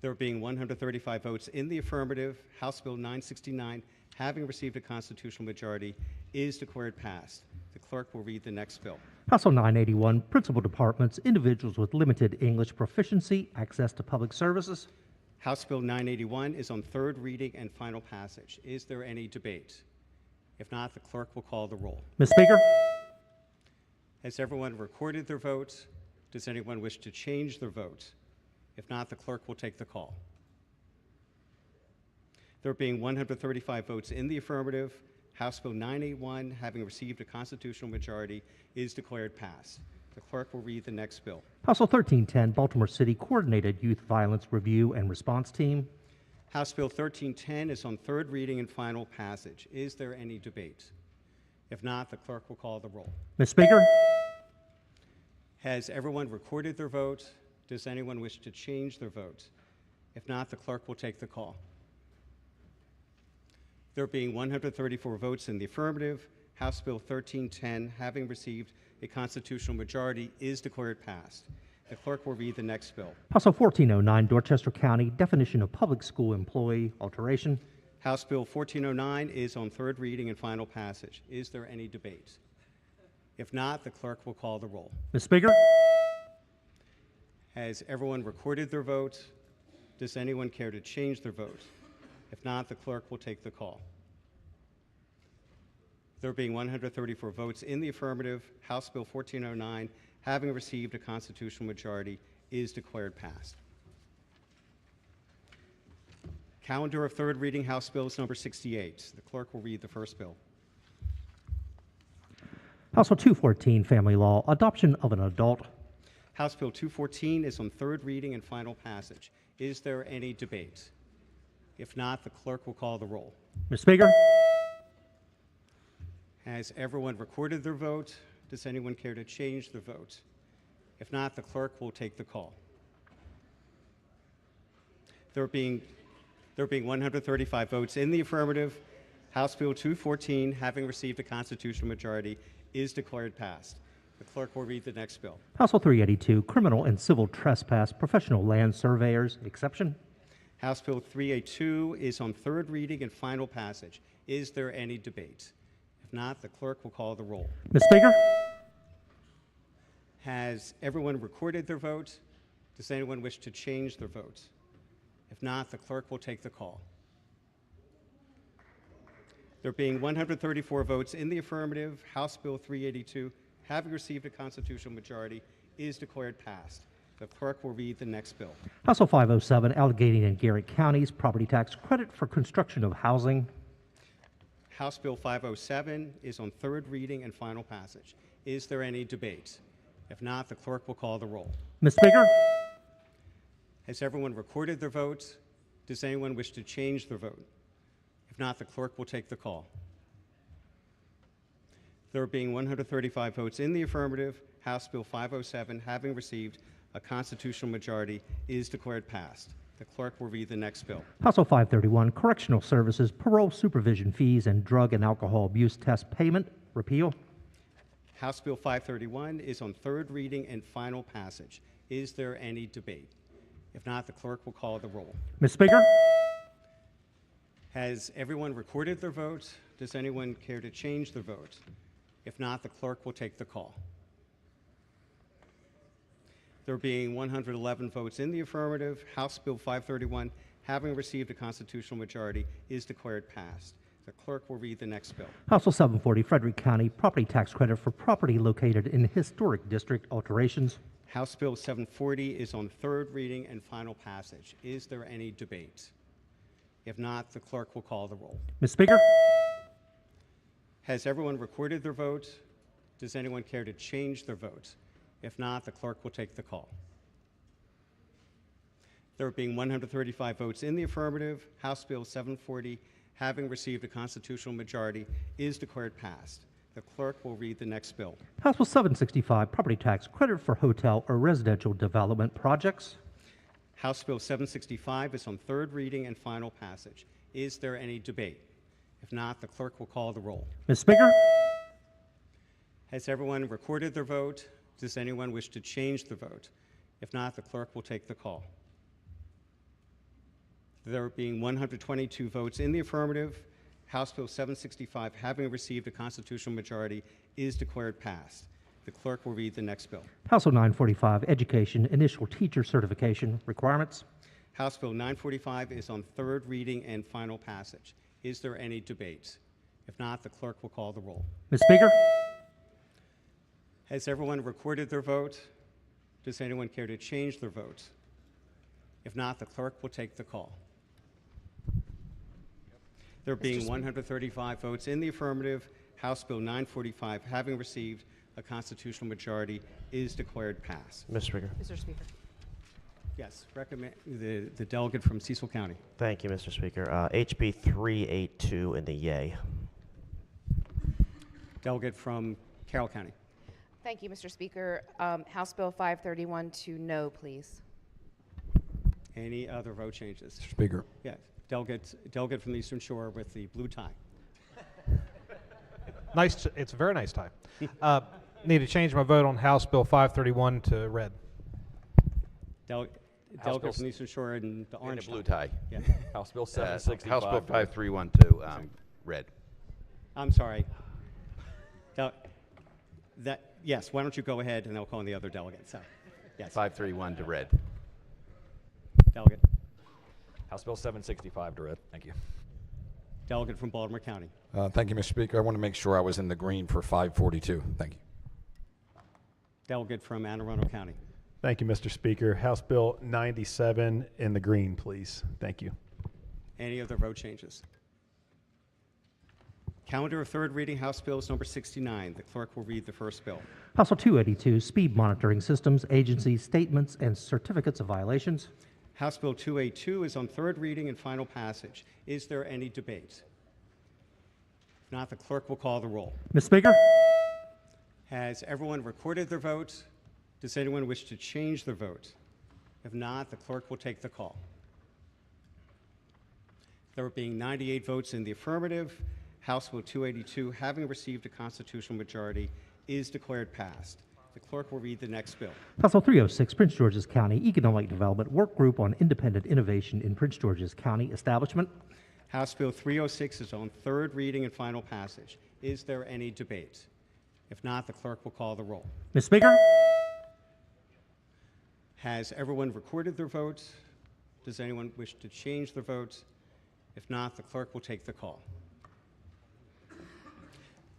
There being 135 votes in the affirmative, House Bill 969, having received a constitutional majority, is declared passed. The clerk will read the next bill. House Bill 981, Principal Departments, Individuals with Limited English Proficiency, Access to Public Services. House Bill 981 is on third reading and final passage. Is there any debate? If not, the clerk will call the roll. Ms. Speaker? Has everyone recorded their vote? Does anyone wish to change their vote? If not, the clerk will take the call. There being 135 votes in the affirmative, House Bill 981, having received a constitutional majority, is declared passed. The clerk will read the next bill. House Bill 1310, Baltimore City Coordinated Youth Violence Review and Response Team. House Bill 1310 is on third reading and final passage. Is there any debate? If not, the clerk will call the roll. Ms. Speaker? Has everyone recorded their vote? Does anyone wish to change their vote? If not, the clerk will take the call. There being 134 votes in the affirmative, House Bill 1310, having received a constitutional majority, is declared passed. The clerk will read the next bill. House Bill 1409, Dorchester County Definition of Public School Employee Alteration. House Bill 1409 is on third reading and final passage. Is there any debate? If not, the clerk will call the roll. Ms. Speaker? Has everyone recorded their vote? Does anyone care to change their vote? If not, the clerk will take the call. There being 134 votes in the affirmative, House Bill 1409, having received a constitutional majority, is declared passed. Calendar of third reading House Bills number 68. The clerk will read the first bill. House Bill 214, Family Law, Adoption of an Adult. House Bill 214 is on third reading and final passage. Is there any debate? If not, the clerk will call the roll. Ms. Speaker? Has everyone recorded their vote? Does anyone care to change their vote? If not, the clerk will take the call. There being 135 votes in the affirmative, House Bill 214, having received a constitutional majority, is declared passed. The clerk will read the next bill. House Bill 382, Criminal and Civil Trespass Professional Land Surveyors Exception. House Bill 382 is on third reading and final passage. Is there any debate? If not, the clerk will call the roll. Ms. Speaker? Has everyone recorded their vote? Does anyone wish to change their vote? If not, the clerk will take the call. There being 134 votes in the affirmative, House Bill 382, having received a constitutional majority, is declared passed. The clerk will read the next bill. House Bill 507, Allegheny and Garrett Counties Property Tax Credit for Construction of Housing. House Bill 507 is on third reading and final passage. Is there any debate? If not, the clerk will call the roll. Ms. Speaker? Has everyone recorded their vote? Does anyone wish to change their vote? If not, the clerk will take the call. There being 135 votes in the affirmative, House Bill 507, having received a constitutional majority, is declared passed. The clerk will read the next bill. House Bill 531, Correctional Services, Parole Supervision Fees, and Drug and Alcohol Abuse Test Payment, repeal. House Bill 531 is on third reading and final passage. Is there any debate? If not, the clerk will call the roll. Ms. Speaker? Has everyone recorded their vote? Does anyone care to change their vote? If not, the clerk will take the call. There being 111 votes in the affirmative, House Bill 531, having received a constitutional majority, is declared passed. The clerk will read the next bill. House Bill 740, Frederick County Property Tax Credit for Property Located in Historic District Alterations. House Bill 740 is on third reading and final passage. Is there any debate? If not, the clerk will call the roll. Ms. Speaker? Has everyone recorded their vote? Does anyone care to change their vote? If not, the clerk will take the call. There being 135 votes in the affirmative, House Bill 740, having received a constitutional majority, is declared passed. The clerk will read the next bill. House Bill 765, Property Tax Credit for Hotel or Residential Development Projects. House Bill 765 is on third reading and final passage. Is there any debate? If not, the clerk will call the roll. Ms. Speaker? Has everyone recorded their vote? Does anyone wish to change the vote? If not, the clerk will take the call. There being 122 votes in the affirmative, House Bill 765, having received a constitutional majority, is declared passed. The clerk will read the next bill. House Bill 945, Education Initial Teacher Certification Requirements. House Bill 945 is on third reading and final passage. Is there any debate? If not, the clerk will call the roll. Ms. Speaker? Has everyone recorded their vote? Does anyone care to change their vote? If not, the clerk will take the call. There being 135 votes in the affirmative, House Bill 945, having received a constitutional majority, is declared passed. Mr. Speaker. Mr. Speaker. Yes, recommend the delegate from Cecil County. Thank you, Mr. Speaker. HB 382 in the yay. Delegate from Carroll County. Thank you, Mr. Speaker. House Bill 531 to no, please. Any other vote changes? Mr. Speaker. Yes, delegate from the Eastern Shore with the blue tie. It's a very nice tie. Need to change my vote on House Bill 531 to red. Delegate from the Eastern Shore and the orange blue tie. Yeah. House Bill House 765. Bill 531 to red. I'm sorry. Yes, why don't you go ahead and I'll call on the other delegate. So, yes. 531 to red. Delegate. House Bill 765 to red. Thank you. Delegate from Baltimore County. Thank you, Mr. Speaker. I want to make sure I was in the green for 542. Thank you. Delegate from Anne Arundel County. Thank you, Mr. Speaker. House Bill 97 in the green, please. Thank you. Any other vote changes? Calendar of third reading, House Bills number 69. The clerk will read the first bill. House Bill 282, Speed Monitoring Systems, Agency Statements and Certificates of Violations. House Bill 282 is on third reading and final passage. Is there any debate? If not, the clerk will call the roll. Ms. Speaker? Has everyone recorded their vote? Does anyone wish to change their vote? If not, the clerk will take the call. There being 98 votes in the affirmative, House Bill 282, having received a constitutional majority, is declared passed. The clerk will read the next bill. House Bill 306, Prince George's County Economic Development Work Group on Independent Innovation in Prince George's County Establishment. House Bill 306 is on third reading and final passage. Is there any debate? If not, the clerk will call the roll. Ms. Speaker? Has everyone recorded their vote? Does anyone wish to change their vote? If not, the clerk will take the call.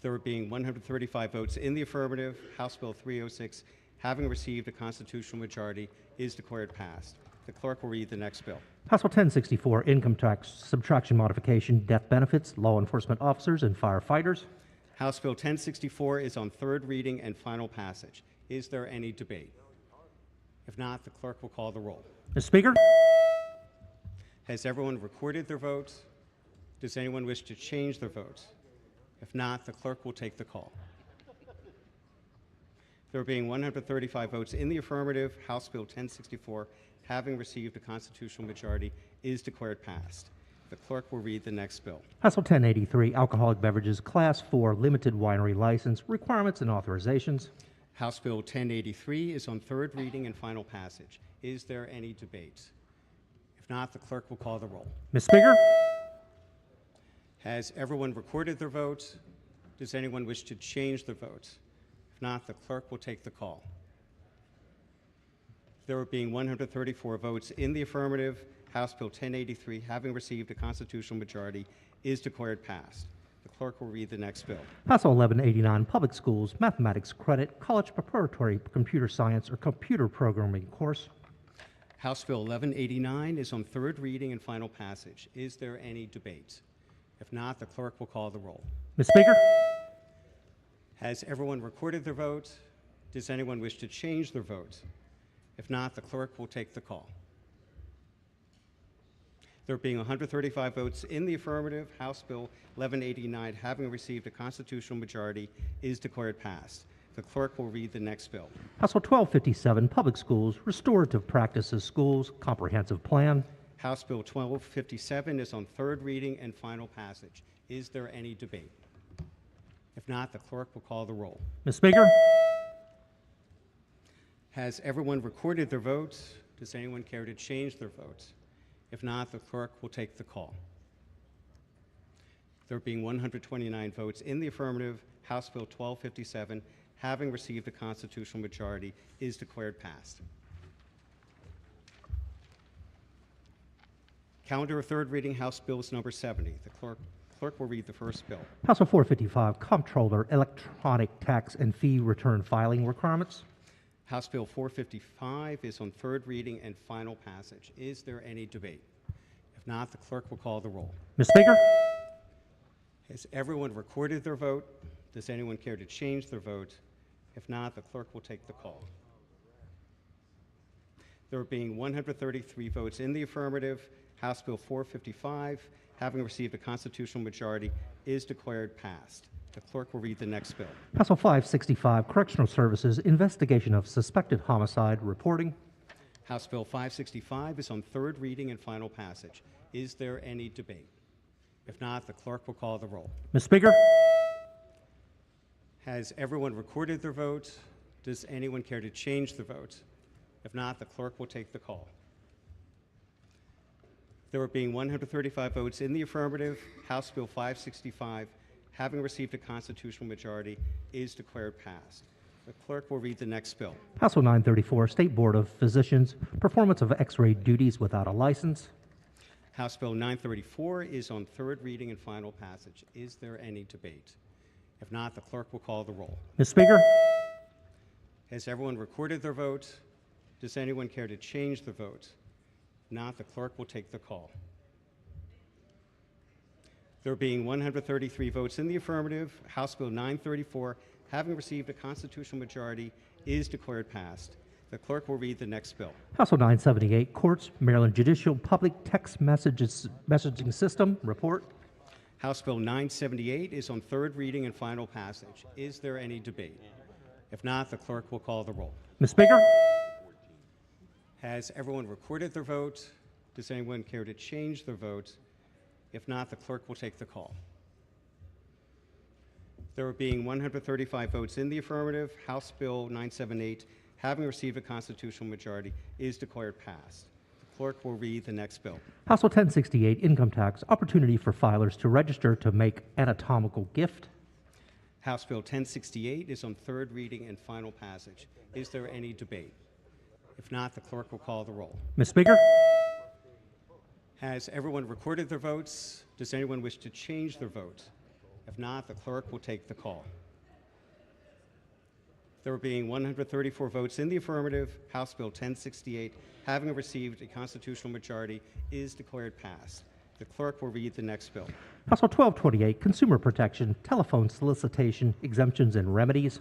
There being 135 votes in the affirmative, House Bill 306, having received a constitutional majority, is declared passed. The clerk will read the next bill. House Bill 1064, Income Tax Subtraction Modification, Death Benefits, Law Enforcement Officers and Firefighters. House Bill 1064 is on third reading and final passage. Is there any debate? If not, the clerk will call the roll. Mr. Speaker? Has everyone recorded their vote? Does anyone wish to change their vote? If not, the clerk will take the call. There being 135 votes in the affirmative, House Bill 1064, having received a constitutional majority, is declared passed. The clerk will read the next bill. House Bill 1083, Alcoholic Beverages Class 4 Limited Winery License, Requirements and Authorizations. House Bill 1083 is on third reading and final passage. Is there any debate? If not, the clerk will call the roll. Ms. Speaker? Has everyone recorded their vote? Does anyone wish to change their vote? If not, the clerk will take the call. There being 134 votes in the affirmative, House Bill 1083, having received a constitutional majority, is declared passed. The clerk will read the next bill. House Bill 1189, Public Schools Mathematics Credit College Preparatory Computer Science or Computer Programming Course. House Bill 1189 is on third reading and final passage. Is there any debate? If not, the clerk will call the roll. Ms. Speaker? Has everyone recorded their vote? Does anyone wish to change their vote? If not, the clerk will take the call. There being 135 votes in the affirmative, House Bill 1189, having received a constitutional majority, is declared passed. The clerk will read the next bill. House Bill 1257, Public Schools Restorative Practices Schools Comprehensive Plan. House Bill 1257 is on third reading and final passage. Is there any debate? If not, the clerk will call the roll. Ms. Speaker? Has everyone recorded their vote? Does anyone care to change their vote? If not, the clerk will take the call. There being 129 votes in the affirmative, House Bill 1257, having received a constitutional majority, is declared passed. Calendar of third reading, House Bills number 70. The clerk will read the first bill. House Bill 455, Comptroller Electronic Tax and Fee Return Filing Requirements. House Bill 455 is on third reading and final passage. Is there any debate? If not, the clerk will call the roll. Ms. Speaker? Has everyone recorded their vote? Does anyone care to change their vote? If not, the clerk will take the call. There being 133 votes in the affirmative, House Bill 455, having received a constitutional majority, is declared passed. The clerk will read the next bill. House Bill 565, Correctional Services Investigation of Suspected Homicide Reporting. House Bill 565 is on third reading and final passage. Is there any debate? If not, the clerk will call the roll. Ms. Speaker? Has everyone recorded their vote? Does anyone care to change their vote? If not, the clerk will take the call. There being 135 votes in the affirmative, House Bill 565, having received a constitutional majority, is declared passed. The clerk will read the next bill. House Bill 934, State Board of Physicians, Performance of X-ray Duties Without a License. House Bill 934 is on third reading and final passage. Is there any debate? If not, the clerk will call the roll. Ms. Speaker? Has everyone recorded their vote? Does anyone care to change their vote? If not, the clerk will take the call. There being 133 votes in the affirmative, House Bill 934, having received a constitutional majority, is declared passed. The clerk will read the next bill. House Bill 978, Courts, Maryland Judicial Public Text Messaging System Report. House Bill 978 is on third reading and final passage. Is there any debate? If not, the clerk will call the roll. Ms. Speaker? Has everyone recorded their vote? Does anyone care to change their vote? If not, the clerk will take the call. There being 135 votes in the affirmative, House Bill 978, having received a constitutional majority, is declared passed. The clerk will read the next bill. House Bill 1068, Income Tax, Opportunity for Filers to Register to Make Anatomical Gift. House Bill 1068 is on third reading and final passage. Is there any debate? If not, the clerk will call the roll. Ms. Speaker? Has everyone recorded their votes? Does anyone wish to change their vote? If not, the clerk will take the call. There being 134 votes in the affirmative, House Bill 1068, having received a constitutional majority, is declared passed. The clerk will read the next bill. House Bill 1228, Consumer Protection, Telephone Solicitation, Exemptions and Remedies.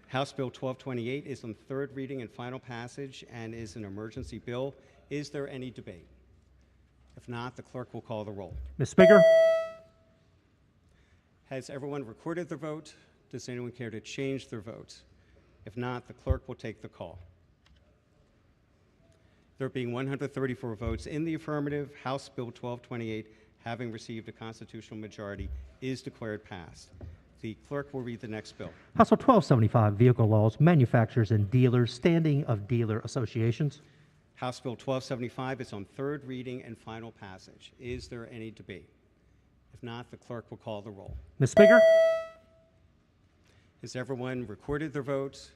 House Bill 1228 is on third reading and final passage and is an emergency bill. Is there any debate? If not, the clerk will call the roll. Ms. Speaker? Has everyone recorded their vote? Does anyone care to change their vote? If not, the clerk will take the call. There being 134 votes in the affirmative, House Bill 1228, having received a constitutional majority, is declared passed. The clerk will read the next bill. House Bill 1275, Vehicle Laws, Manufacturers and Dealers, Standing of Dealer Associations. House Bill 1275 is on third reading and final passage. Is there any debate? If not, the clerk will call the roll. Ms. Speaker? Has everyone recorded their vote?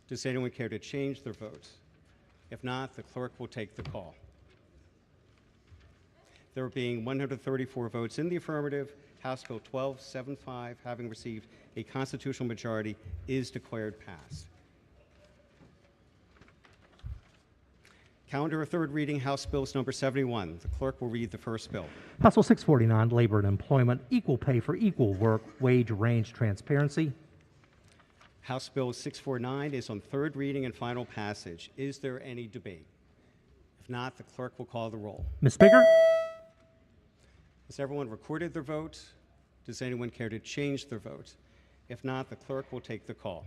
Does anyone care to change their vote? If not, the clerk will take the call. There being 134 votes in the affirmative, House Bill 1275, having received a constitutional majority, is declared passed. Calendar of third reading, House Bills number 71. The clerk will read the first bill. House Bill 649, Labor and Employment, Equal Pay for Equal Work, Wage Range Transparency. House Bill 649 is on third reading and final passage. Is there any debate? If not, the clerk will call the roll. Ms. Speaker? Has everyone recorded their vote? Does anyone care to change their vote? If not, the clerk will take the call.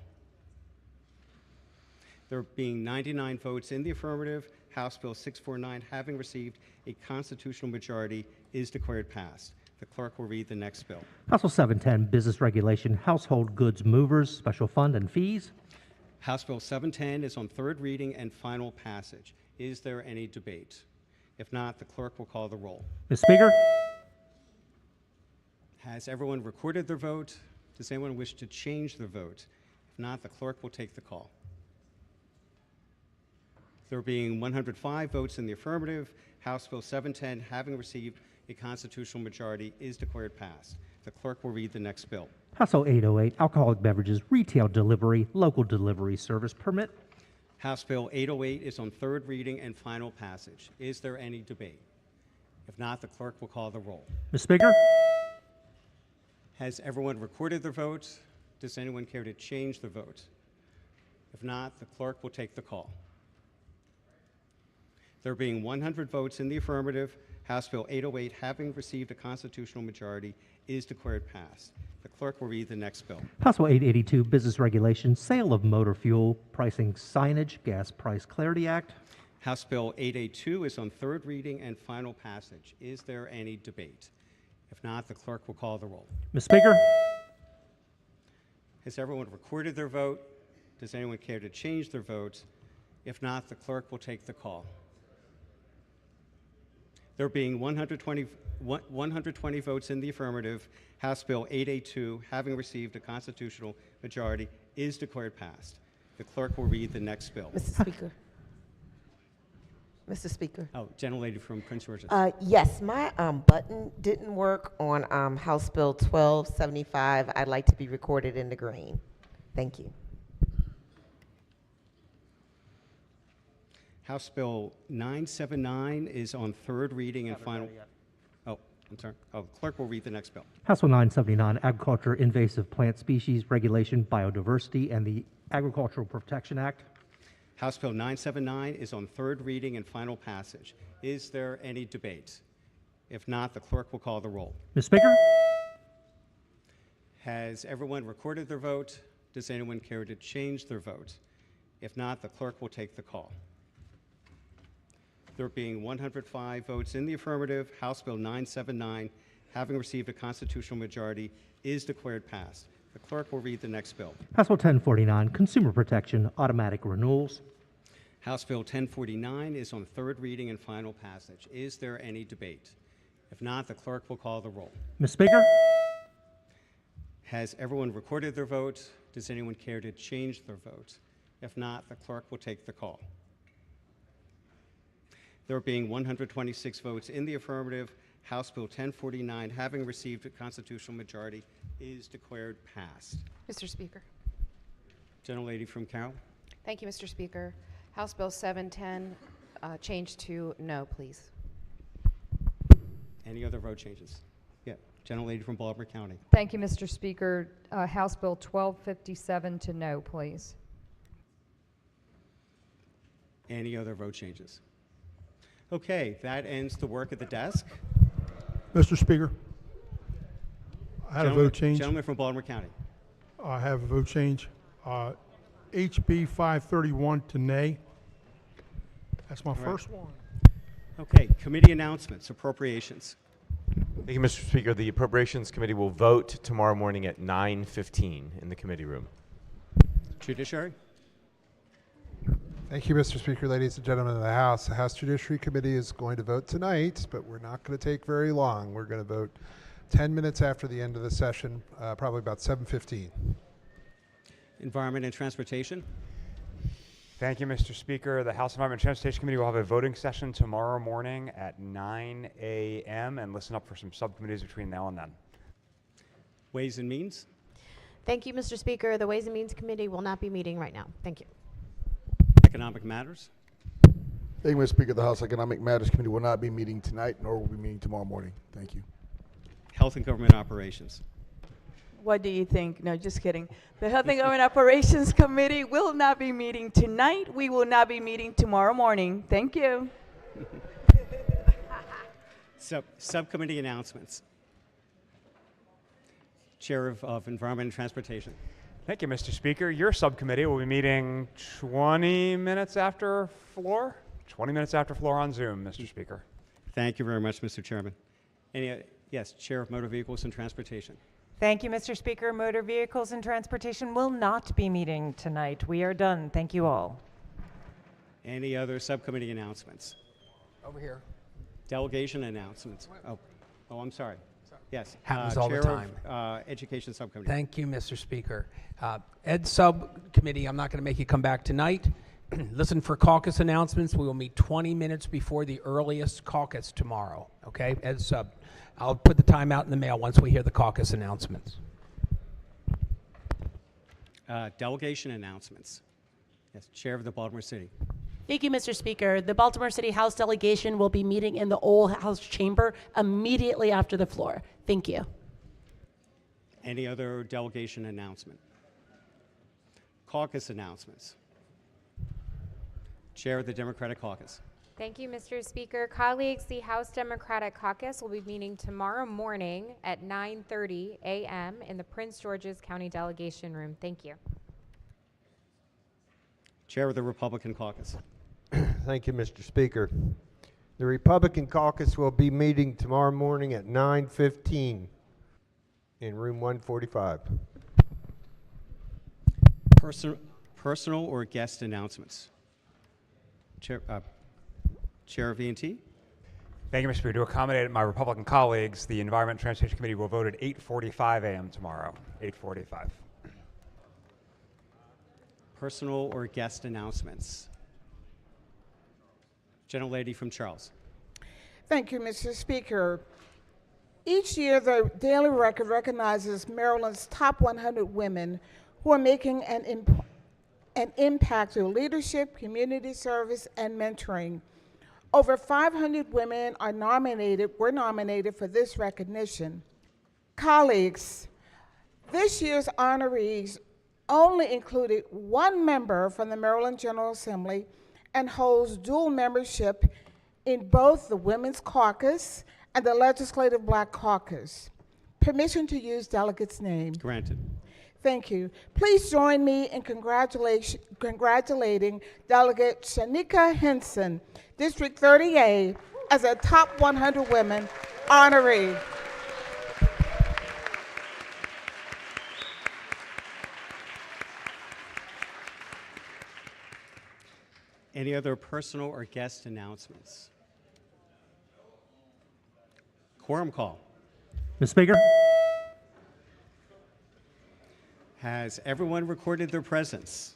There being 99 votes in the affirmative, House Bill 649, having received a constitutional majority, is declared passed. The clerk will read the next bill. House Bill 710, Business Regulation, Household Goods Movers, Special Fund and Fees. House Bill 710 is on third reading and final passage. Is there any debate? If not, the clerk will call the roll. Ms. Speaker? Has everyone recorded their vote? Does anyone wish to change their vote? If not, the clerk will take the call. There being 105 votes in the affirmative, House Bill 710, having received a constitutional majority, is declared passed. The clerk will read the next bill. House Bill 808, alcoholic beverages, retail delivery, local delivery service permit. House Bill 808 is on third reading and final passage. Is there any debate? If not, the clerk will call the roll. Ms. Speaker? Has everyone recorded their votes? Does anyone care to change their vote? If not, the clerk will take the call. There being 100 votes in the affirmative, House Bill 808, having received a constitutional majority, is declared passed. The clerk will read the next bill. House Bill 882, business regulation, sale of motor fuel, pricing signage, gas price clarity act. House Bill 882 is on third reading and final passage. Is there any debate? If not, the clerk will call the roll. Ms. Speaker? Has everyone recorded their vote? Does anyone care to change their vote? If not, the clerk will take the call. There being 120 votes in the affirmative, House Bill 882, having received a constitutional majority, is declared passed. The clerk will read the next bill. Mr. Speaker. Mr. Speaker. Oh, gentlelady from Prince George's. Yes, my button didn't work on House Bill 1275. I'd like to be recorded in the green. Thank you. House Bill 979 is on third reading and final. Oh, I'm sorry. Oh, the clerk will read the next bill. House Bill 979, agriculture, invasive plant species regulation, biodiversity, and the Agricultural Protection Act. House Bill 979 is on third reading and final passage. Is there any debate? If not, the clerk will call the roll. Ms. Speaker? Has everyone recorded their vote? Does anyone care to change their vote? If not, the clerk will take the call. There being 105 votes in the affirmative, House Bill 979, having received a constitutional majority, is declared passed. The clerk will read the next bill. House Bill 1049, consumer protection, automatic renewals. House Bill 1049 is on third reading and final passage. Is there any debate? If not, the clerk will call the roll. Ms. Speaker? Has everyone recorded their vote? Does anyone care to change their vote? If not, the clerk will take the call. There being 126 votes in the affirmative, House Bill 1049, having received a constitutional majority, is declared passed. Mr. Speaker. Gentlelady from Carroll. Thank you, Mr. Speaker. House Bill 710, change to no, please. Any other vote changes? Yeah, Gentlelady from Baltimore County. Thank you, Mr. Speaker. House Bill 1257 to no, please. Any other vote changes? Okay, that ends the work at the desk. Mr. Speaker, I had a vote change. Gentleman from Baltimore County. I have a vote change. HB 531 to nay. That's my All right. first one. Okay, committee announcements, appropriations. Thank you, Mr. Speaker. The Appropriations Committee will vote tomorrow morning at 9:15 in the committee room. Judiciary. Thank you, Mr. Speaker, ladies and gentlemen of the House. The House Judiciary Committee is going to vote tonight, but we're not going to take very long. We're going to vote 10 minutes after the end of the session, probably about 7:15. Environment and Transportation. Thank you, Mr. Speaker. The House Environment and Transportation Committee will have a voting session tomorrow morning at 9 a.m. and listen up for some subcommittees between now and then. Ways and Means. Thank you, Mr. Speaker. The Ways and Means Committee will not be meeting right now. Thank you. Economic Matters. Thank you, Mr. Speaker. The House Economic Matters Committee will not be meeting tonight, nor will be meeting tomorrow morning. Thank you. Health and Government Operations. What do you think? No, just kidding. The Health and Government Operations Committee will not be meeting tonight. We will not be meeting tomorrow morning. Thank you. Subcommittee announcements. Chair of Environment and Transportation. Thank you, Mr. Speaker. Your subcommittee will be meeting 20 minutes after floor? 20 minutes after floor on Zoom, Mr. Speaker. Thank you very much, Mr. Chairman. Yes, Chair of Motor Vehicles and Transportation. Thank you, Mr. Speaker. Motor Vehicles and Transportation will not be meeting tonight. We are done. Thank you all. Any other subcommittee announcements? Over here. Delegation announcements. Oh, I'm sorry. Yes. Happens all the Chair time. Of, Education Subcommittee. Thank you, Mr. Speaker. Ed Subcommittee, I'm not going to make you come back tonight. listen for caucus announcements. We will meet 20 minutes before the earliest caucus tomorrow, okay? I'll put the time out in the mail once we hear the caucus announcements. Delegation announcements. Yes, Chair of the Baltimore City. Thank you, Mr. Speaker. The Baltimore City House delegation will be meeting in the old House chamber immediately after the floor. Thank you. Any other delegation announcement? Caucus announcements. Chair of the Democratic Caucus. Thank you, Mr. Speaker. Colleagues, the House Democratic Caucus will be meeting tomorrow morning at 9:30 a.m. in the Prince George's County Delegation Room. Thank you. Chair of the Republican Caucus. Thank you, Mr. Speaker. The Republican Caucus will be meeting tomorrow morning at 9:15 in room 145. Personal or guest announcements. Chair of E&T. Thank you, Mr. Speaker. To accommodate my Republican colleagues, the Environment and Transportation Committee will vote at 8:45 a.m. tomorrow. 8:45. Personal or guest announcements. Gentlelady from Charles. Thank you, Mr. Speaker. Each year, the Daily Record recognizes Maryland's top 100 women who are making an impact through leadership, community service, and mentoring. Over 500 women were nominated for this recognition. Colleagues, this year's honorees only included one member from the Maryland General Assembly and holds dual membership in both the Women's Caucus and the Legislative Black Caucus. Permission to use delegates' names. Granted. Thank you. Please join me in congratulating Delegate Shanika Henson, District 30A, as a top 100 women honoree. Any other personal or guest announcements? Quorum call. Mr. Speaker. Has everyone recorded their presence?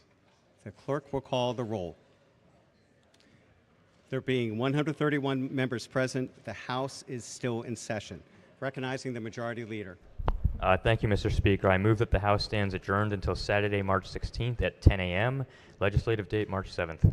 The clerk will call the roll. There being 131 members present, the House is still in session. Recognizing the Majority Leader. Thank you, Mr. Speaker. I move that the House stands adjourned until Saturday, March 16th at 10 a.m. Legislative date, March 7th.